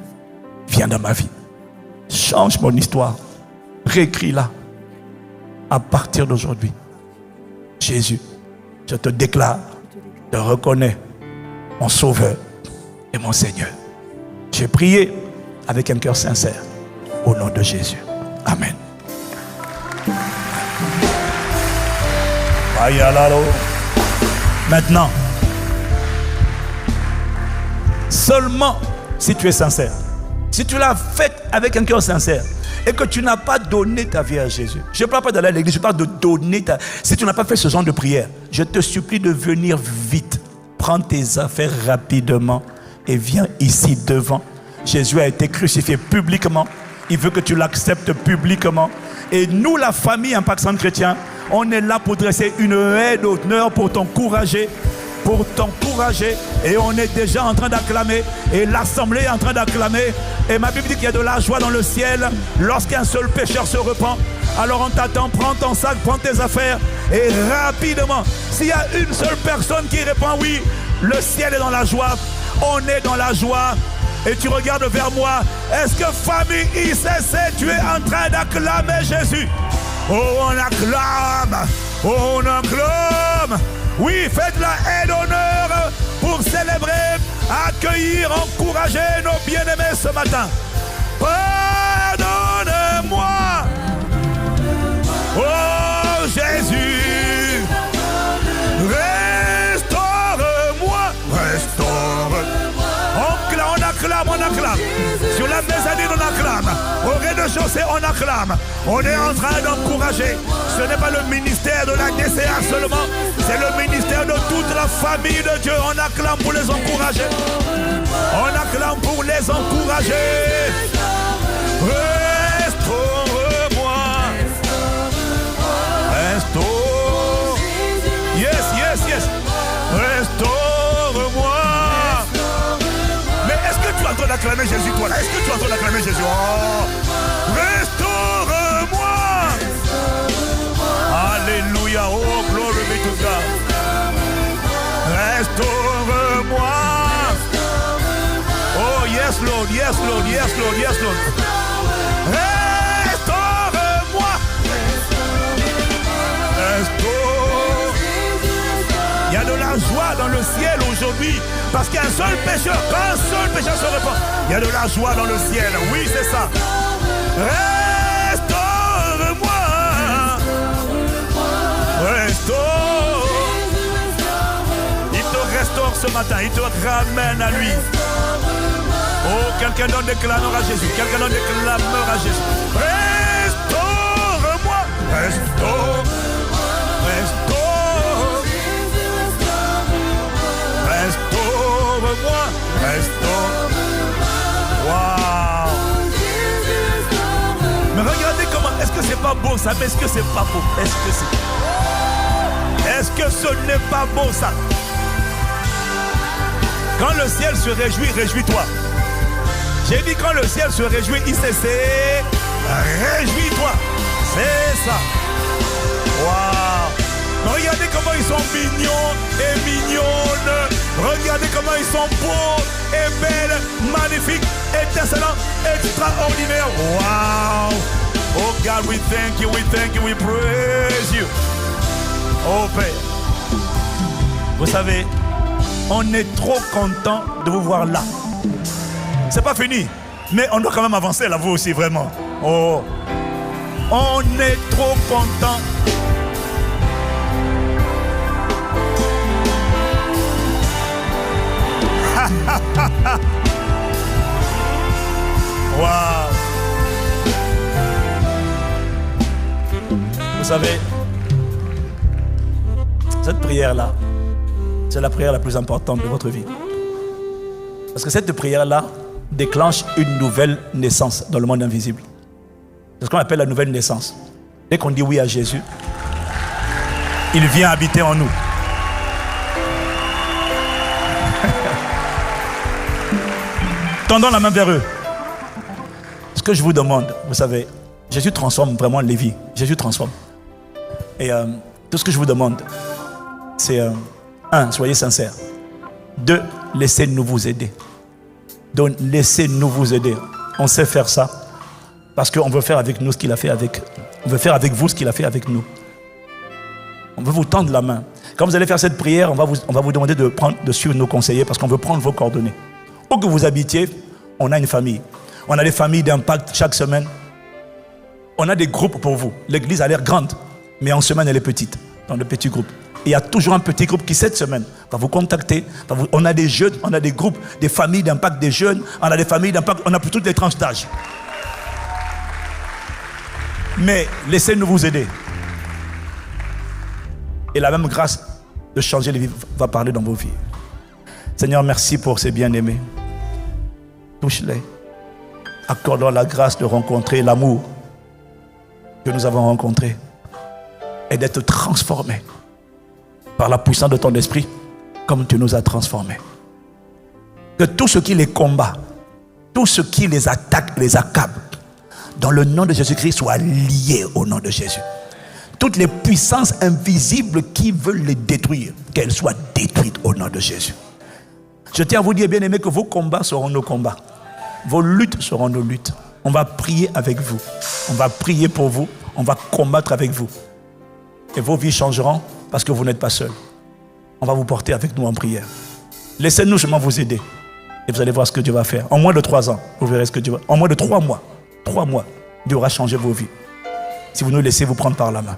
Viens dans ma vie, change mon histoire, réécris-la à partir d'aujourd'hui. Jésus, je te déclare, te reconnais mon Sauveur et mon Seigneur. J'ai prié avec un cœur sincère au nom de Jésus. Amen. Maintenant, seulement si tu es sincère, si tu l'as fait avec un cœur sincère et que tu n'as pas donné ta vie à Jésus, je ne parle pas d'aller à l'église, je parle de donner ta... Si tu n'as pas fait ce genre de prière, je te supplie de venir vite. Prends tes affaires rapidement et viens ici devant. Jésus a été crucifié publiquement. Il veut que tu l'acceptes publiquement. Et nous, la famille Impact Centre Chrétien, on est là pour dresser une haie d'honneur pour t'encourager. Et on est déjà en train d'acclamer. Et l'assemblée est en train d'acclamer. Et ma Bible dit qu'il y a de la joie dans le ciel lorsqu'un seul pécheur se repent. Alors on t'attend, prends ton sac, prends tes affaires. Et rapidement, s'il y a une seule personne qui répond oui, le ciel est dans la joie. On est dans la joie. Et tu regardes vers moi. Est-ce que famille ICC, tu es en train d'acclamer Jésus? Oh, on acclame. Oh, on acclame. Oui, faites la haie d'honneur pour célébrer, accueillir, encourager nos bien-aimés ce matin. Pardonne-moi. Oh Jésus, restaure-moi. On acclame. Sur la mezzanine, on acclame. Au rez-de-chaussée, on acclame. On est en train d'encourager. Ce n'est pas le ministère de la DCA seulement. C'est le ministère de toute la famille de Dieu. On acclame pour les encourager. On acclame pour les encourager. Restaure-moi. Restaure. Yes. Restaure-moi. Tu es en train d'acclamer Jésus, toi là. Est-ce que tu es en train d'acclamer Jésus? Oh, restaure-moi. Alléluia. Oh, glory be to God. Restaure-moi. Oh, yes, Lord. Restaure-moi. Restaure. Il y a de la joie dans le ciel aujourd'hui. Parce qu'il y a un seul pécheur. Quand un seul pécheur se repent, il y a de la joie dans le ciel. Oui, c'est ça. Restaure-moi. Restaure. Il te restaure ce matin. Il te ramène à lui. Oh, quelqu'un donne des clameurs à Jésus. Quelqu'un donne des clameurs à Jésus. Restaure-moi. Restaure. Restaure-moi. Wow. Mais regardez comment. Est-ce que c'est pas beau ça? Mais est-ce que c'est pas beau? Est-ce que ce n'est pas beau ça? Quand le ciel se réjouit, réjouis-toi. J'ai dit quand le ciel se réjouit, ICC, réjouis-toi. C'est ça. Waouh. Regardez comment ils sont mignons et mignonnes. Regardez comment ils sont beaux et belles, magnifiques, étincelants, extraordinaires. Wow! Oh God, we thank you, we praise you. Oh Père, vous savez, on est trop content de vous voir là. C'est pas fini, mais on doit quand même avancer là, vous aussi, vraiment. Oh, on est trop content. Wow. Vous savez, cette prière-là, c'est la prière la plus importante de votre vie. Parce que cette prière-là déclenche une nouvelle naissance dans le monde invisible. C'est ce qu'on appelle la nouvelle naissance. Dès qu'on dit oui à Jésus, il vient habiter en nous. Tendons la main vers eux. Ce que je vous demande, vous savez, Jésus transforme vraiment les vies. Jésus transforme. Et tout ce que je vous demande, c'est 1, soyez sincères. 2, laissez-nous vous aider. Donc, laissez-nous vous aider. On sait faire ça parce qu'on veut faire avec nous ce qu'il a fait avec. On veut faire avec vous ce qu'il a fait avec nous. On veut vous tendre la main. Quand vous allez faire cette prière, on va vous demander de suivre nos conseillers parce qu'on veut prendre vos coordonnées. Où que vous habitiez, on a une famille. On a des familles d'impact chaque semaine. On a des groupes pour vous. L'église a l'air grande, mais en semaine, elle est petite, dans de petits groupes. Et il y a toujours un petit groupe qui, cette semaine, va vous contacter. On a des jeunes, on a des groupes, des familles d'impact des jeunes, on a des familles d'impact, on a pour toutes les tranches d'âge. Mais laissez-nous vous aider. Et la même grâce de changer les vies va parler dans vos vies. Seigneur, merci pour ces bien-aimés. Touche-les. Accorde-leur la grâce de rencontrer l'amour que nous avons rencontré et d'être transformés par la puissance de ton esprit comme tu nous as transformés. Que tout ce qui les combat, tout ce qui les attaque, les accable, dans le nom de Jésus-Christ soit lié au nom de Jésus. Toutes les puissances invisibles qui veulent les détruire, qu'elles soient détruites au nom de Jésus. Je tiens à vous dire, bien aimés, que vos combats seront nos combats. Vos luttes seront nos luttes. On va prier avec vous. On va prier pour vous. On va combattre avec vous. Et vos vies changeront parce que vous n'êtes pas seuls. On va vous porter avec nous en prière. Laissez-nous seulement vous aider. Et vous allez voir ce que Dieu va faire. En moins de 3 ans, vous verrez ce que Dieu va faire. En moins de 3 mois, Dieu aura changé vos vies. Si vous nous laissez vous prendre par la main.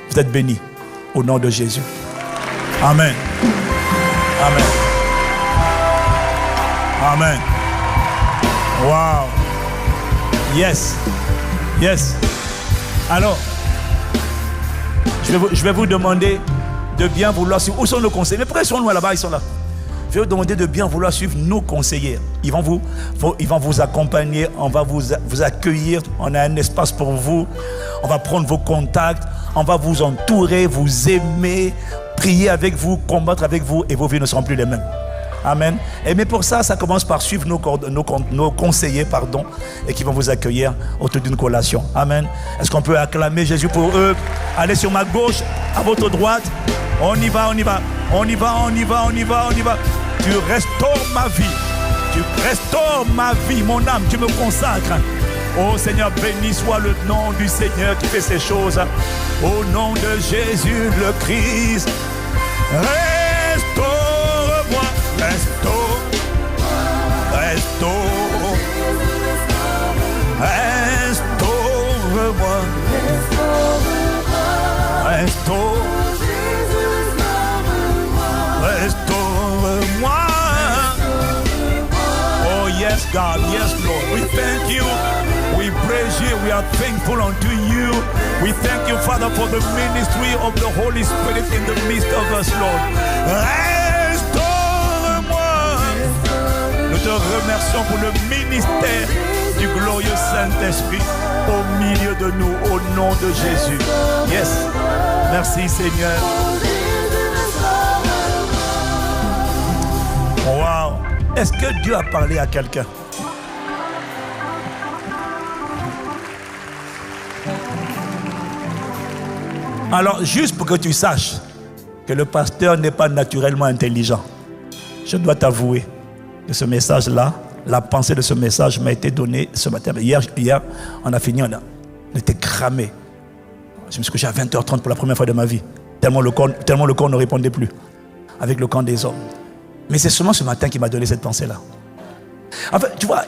Vous êtes bénis au nom de Jésus. Amen. Amen. Amen. Wow. Yes. Yes. Alors, je vais vous demander de bien vouloir suivre. Où sont nos conseillers? Mais pourquoi ils sont loin là-bas? Ils sont là. Je vais vous demander de bien vouloir suivre nos conseillers. Ils vont vous accompagner, on va vous accueillir, on a un espace pour vous, on va prendre vos contacts, on va vous entourer, vous aimer, prier avec vous, combattre avec vous et vos vies ne seront plus les mêmes. Amen. Mais pour ça, ça commence par suivre nos conseillers, et qui vont vous accueillir autour d'une collation. Amen. Est-ce qu'on peut acclamer Jésus pour eux? Allez sur ma gauche, à votre droite. On y va. Tu restaures ma vie. Tu restaures ma vie, mon âme. Tu me consacres. Oh Seigneur, béni soit le nom du Seigneur qui fait ces choses. Au nom de Jésus le Christ. Restaure-moi. Restaure-moi. Restaure-moi. Oh yes, God, yes, Lord. We thank you. We praise you. We are thankful unto you. We thank you, Father, for the ministry of the Holy Spirit in the midst of us, Lord. Restaure-moi. Nous te remercions pour le ministère du glorieux Saint-Esprit au milieu de nous, au nom de Jésus. Yes. Merci, Seigneur. Wow. Est-ce que Dieu a parlé à quelqu'un? Alors, juste pour que tu saches que le pasteur n'est pas naturellement intelligent. Je dois t'avouer que ce message-là, la pensée de ce message m'a été donnée ce matin. Hier on a fini, on était cramé. Je me suis couché à 20h30 pour la première fois de ma vie. Tellement le corps ne répondait plus avec le camp des hommes. Mais c'est seulement ce matin qui m'a donné cette pensée-là. En fait, tu vois,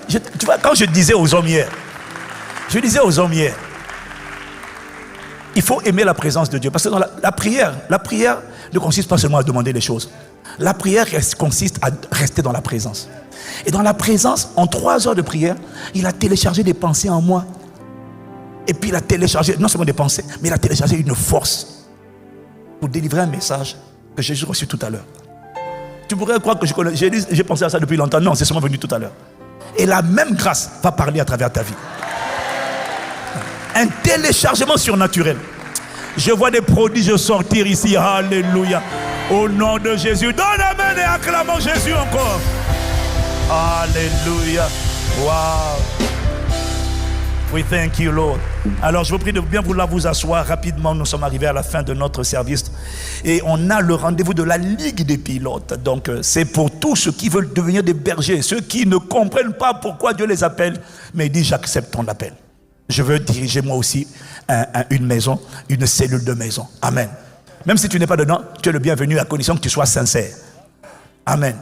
quand je disais aux hommes hier, il faut aimer la présence de Dieu. Parce que dans la prière ne consiste pas seulement à demander des choses. La prière consiste à rester dans la présence. Et dans la présence, en 3 heures de prière, il a téléchargé des pensées en moi. Et puis il a téléchargé, non seulement des pensées, mais il a téléchargé une force pour délivrer un message que j'ai reçu tout à l'heure. Tu pourrais croire que j'ai pensé à ça depuis longtemps. Non, c'est seulement venu tout à l'heure. Et la même grâce va parler à travers ta vie. Un téléchargement surnaturel. Je vois des prodiges sortir ici. Alléluia. Au nom de Jésus. Donne amen et acclamons Jésus encore. Alléluia. Wow. We thank you, Lord. Alors, je vous prie de bien vouloir vous asseoir rapidement. Nous sommes arrivés à la fin de notre service. Et on a le rendez-vous de la Ligue des pilotes. Donc, c'est pour tous ceux qui veulent devenir des bergers. Ceux qui ne comprennent pas pourquoi Dieu les appelle. Mais ils disent, j'accepte ton appel. Je veux diriger moi aussi une maison, une cellule de maison. Amen. Même si tu n'es pas dedans, tu es le bienvenu à condition que tu sois sincère. Amen.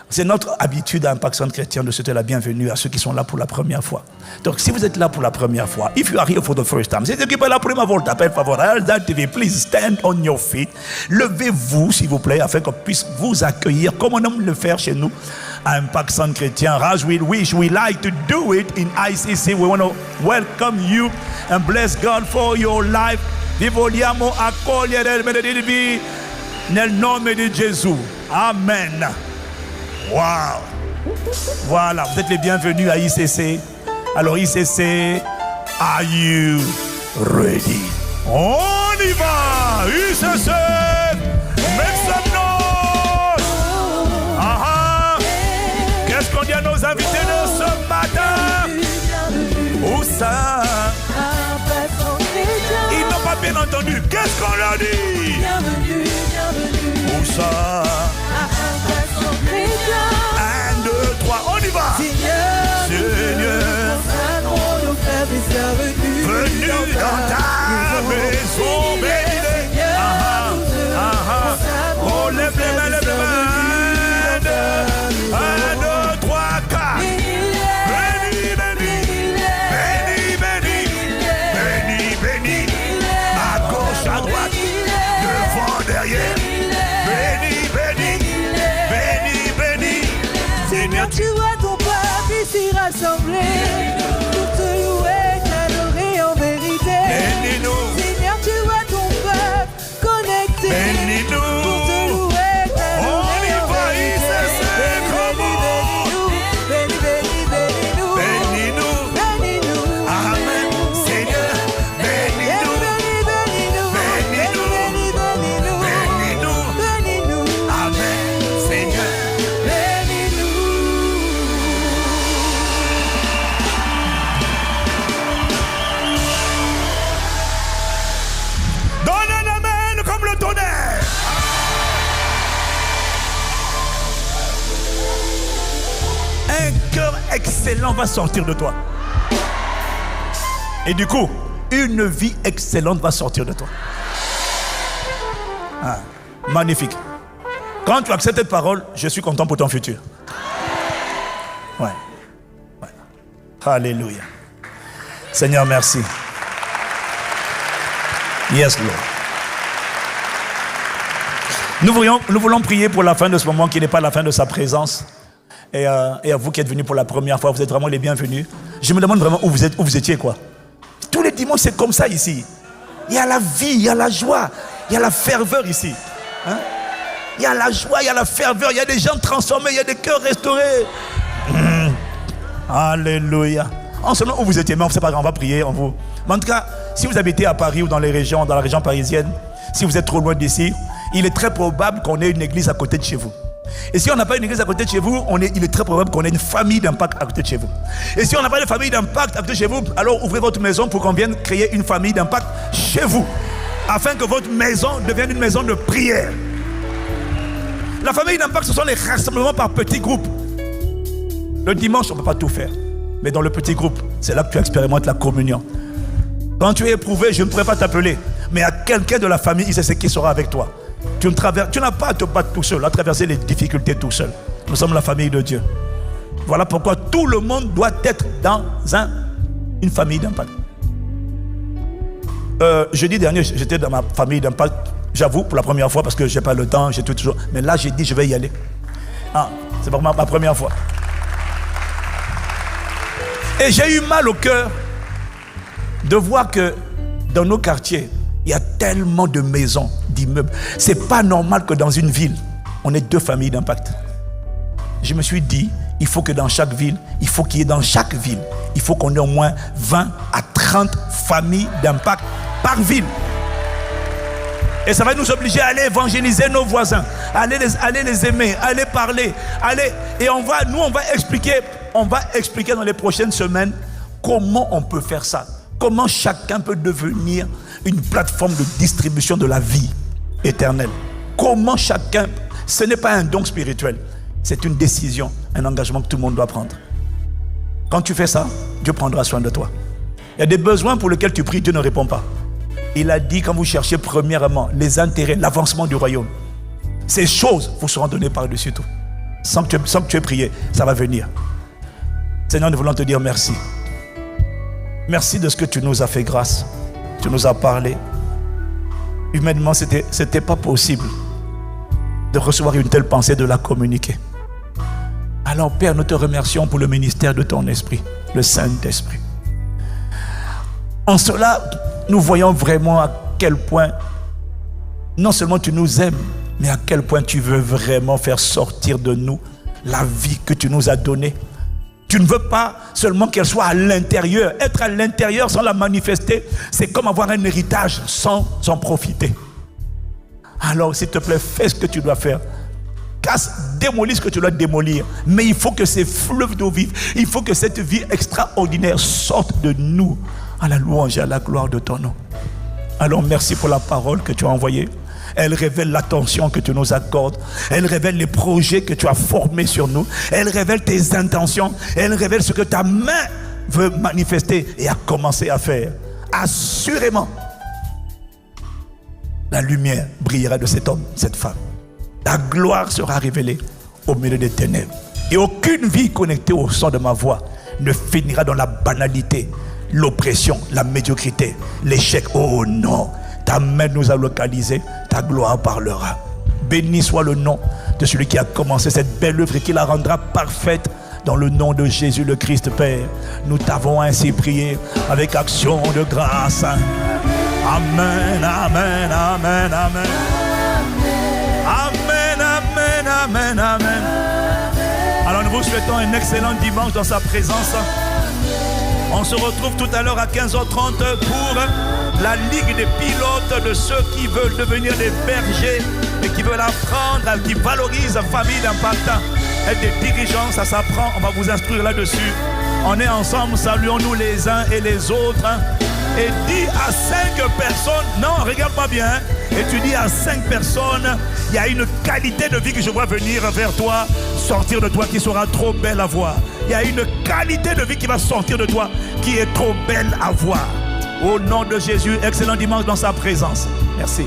C'est notre habitude à Impact Centre Chrétien de souhaiter la bienvenue à ceux qui sont là pour la première fois. Donc, si vous êtes là pour la première fois, if you are here for the first time, si vous êtes là pour la première fois, per favor, TV, please stand on your feet. Levez-vous, s'il vous plaît, afin qu'on puisse vous accueillir comme on aime le faire chez nous à Impact Centre Chrétien. As we wish, we like to do it in ICC. We want to welcome you and bless God for your life. Vi vogliamo accogliere nel nome di Gesù. Amen. Wow! Voilà, vous êtes les bienvenus à ICC. Alors ICC, are you ready? On y va! ICC! Make some noise! Qu'est-ce qu'on dit à nos invités de ce matin? Où ça? Ils n'ont pas bien entendu. Qu'est-ce qu'on leur dit? Bienvenue, bienvenue. Où ça? 1, 2, 3, on y va! Seigneur, consacrons nos frères et sœurs venus dans ta maison bénie. Oh, lève les mains, lève les mains. 1, 2, 3, 4. Béni, béni, béni, béni, béni, béni. À gauche, à droite, devant, derrière. Béni, béni, béni, béni. Seigneur, tu vois ton peuple ici rassemblé pour te louer, t'adorer en vérité. bénis-nous, Seigneur, tu vois ton peuple connecté bénis-nous. pour te louer, On y t'adorer en va, vérité. ICC, comment? Bénis, bénis, bénis-nous. Bénis-nous. Bénis-nous. Amen. Seigneur, bénis-nous. Bénis, bénis-nous. Bénis-nous. Bénis, bénis-nous. Bénis-nous. Bénis-nous. Amen. Seigneur. Donne un amen comme le tonnerre. Un cœur excellent va sortir de toi. Et du coup, une vie excellente va sortir de toi. Ah, magnifique. Quand tu acceptes cette parole, je suis content pour ton futur. Ouais. Alléluia. Seigneur, merci. Yes, Lord. Nous voulons prier pour la fin de ce moment qui n'est pas la fin de sa présence. Et à vous qui êtes venus pour la première fois, vous êtes vraiment les bienvenus. Je me demande vraiment où vous étiez, quoi. Tous les dimanches, c'est comme ça ici. Il y a la vie, il y a la joie, il y a la ferveur ici. Hein? Il y a la joie, il y a la ferveur, il y a des gens transformés, il y a des cœurs restaurés. Alléluia. En ce moment où vous étiez, mais c'est pas grave, on va prier en vous. Mais en tout cas, si vous habitez à Paris ou dans les régions, dans la région parisienne, si vous êtes trop loin d'ici, il est très probable qu'on ait une église à côté de chez vous. Et si on n'a pas une église à côté de chez vous, il est très probable qu'on ait une famille d'impact à côté de chez vous. Et si on n'a pas de famille d'impact à côté de chez vous, alors ouvrez votre maison pour qu'on vienne créer une famille d'impact chez vous. Afin que votre maison devienne une maison de prière. La famille d'impact, ce sont les rassemblements par petits groupes. Le dimanche, on ne peut pas tout faire. Mais dans le petit groupe, c'est là que tu expérimentes la communion. Quand tu es éprouvé, je ne pourrais pas t'appeler. Mais à quelqu'un de la famille, il sait ce qui sera avec toi. Tu n'as pas à te battre tout seul, à traverser les difficultés tout seul. Nous sommes la famille de Dieu. Voilà pourquoi tout le monde doit être dans une famille d'impact. Jeudi dernier, j'étais dans ma famille d'impact. J'avoue, pour la première fois, parce que je n'ai pas le temps, j'ai tout toujours. Mais là, j'ai dit, je vais y aller. C'est vraiment ma première fois. Et j'ai eu mal au cœur de voir que dans nos quartiers, il y a tellement de maisons, d'immeubles. C'est pas normal que dans une ville, on ait 2 familles d'impact. Je me suis dit, il faut que dans chaque ville, il faut qu'il y ait dans chaque ville, il faut qu'on ait au moins 20 à 30 familles d'impact par ville. Et ça va nous obliger à aller évangéliser nos voisins, aller les aimer, aller parler, et on va expliquer dans les prochaines semaines comment on peut faire ça. Comment chacun peut devenir une plateforme de distribution de la vie éternelle. Comment chacun, ce n'est pas un don spirituel, c'est une décision, un engagement que tout le monde doit prendre. Quand tu fais ça, Dieu prendra soin de toi. Il y a des besoins pour lesquels tu pries, Dieu ne répond pas. Il a dit, quand vous cherchez premièrement les intérêts, l'avancement du royaume, ces choses vous seront données par-dessus tout. Sans que tu aies prié, ça va venir. Seigneur, nous voulons te dire merci. Merci de ce que tu nous as fait grâce. Tu nous as parlé. Humainement, c'était pas possible de recevoir une telle pensée, de la communiquer. Alors, Père, nous te remercions pour le ministère de ton esprit, le Saint-Esprit. En cela, nous voyons vraiment à quel point, non seulement tu nous aimes, mais à quel point tu veux vraiment faire sortir de nous la vie que tu nous as donnée. Tu ne veux pas seulement qu'elle soit à l'intérieur. Être à l'intérieur sans la manifester, c'est comme avoir un héritage sans en profiter. Alors, s'il te plaît, fais ce que tu dois faire. Démolis ce que tu dois démolir. Mais il faut que ces fleuves d'eau vive, il faut que cette vie extraordinaire sorte de nous à la louange et à la gloire de ton nom. Alors, merci pour la parole que tu as envoyée. Elle révèle l'attention que tu nous accordes. Elle révèle les projets que tu as formés sur nous. Elle révèle tes intentions. Elle révèle ce que ta main veut manifester et a commencé à faire. Assurément, la lumière brillera de cet homme, cette femme. La gloire sera révélée au milieu des ténèbres. Et aucune vie connectée au son de ma voix ne finira dans la banalité, l'oppression, la médiocrité, l'échec. Oh non! Ta main nous a localisés, ta gloire parlera. Béni soit le nom de celui qui a commencé cette belle œuvre et qui la rendra parfaite dans le nom de Jésus le Christ, Père. Nous t'avons ainsi prié avec action de grâce. Amen, amen, amen, amen. Amen, amen, amen, amen. Alors nous vous souhaitons un excellent dimanche dans sa présence. On se retrouve tout à l'heure à 15h30 pour la Ligue des pilotes de ceux qui veulent devenir des bergers et qui veulent apprendre, qui valorisent la famille d'impact. Et des dirigeants, ça s'apprend, on va vous instruire là-dessus. On est ensemble, saluons-nous les uns et les autres. Et dis à 5 personnes, non, regarde-moi bien, et tu dis à 5 personnes, il y a une qualité de vie que je vois venir vers toi, sortir de toi, qui sera trop belle à voir. Il y a une qualité de vie qui va sortir de toi, qui est trop belle à voir. Au nom de Jésus, excellent dimanche dans sa présence. Merci.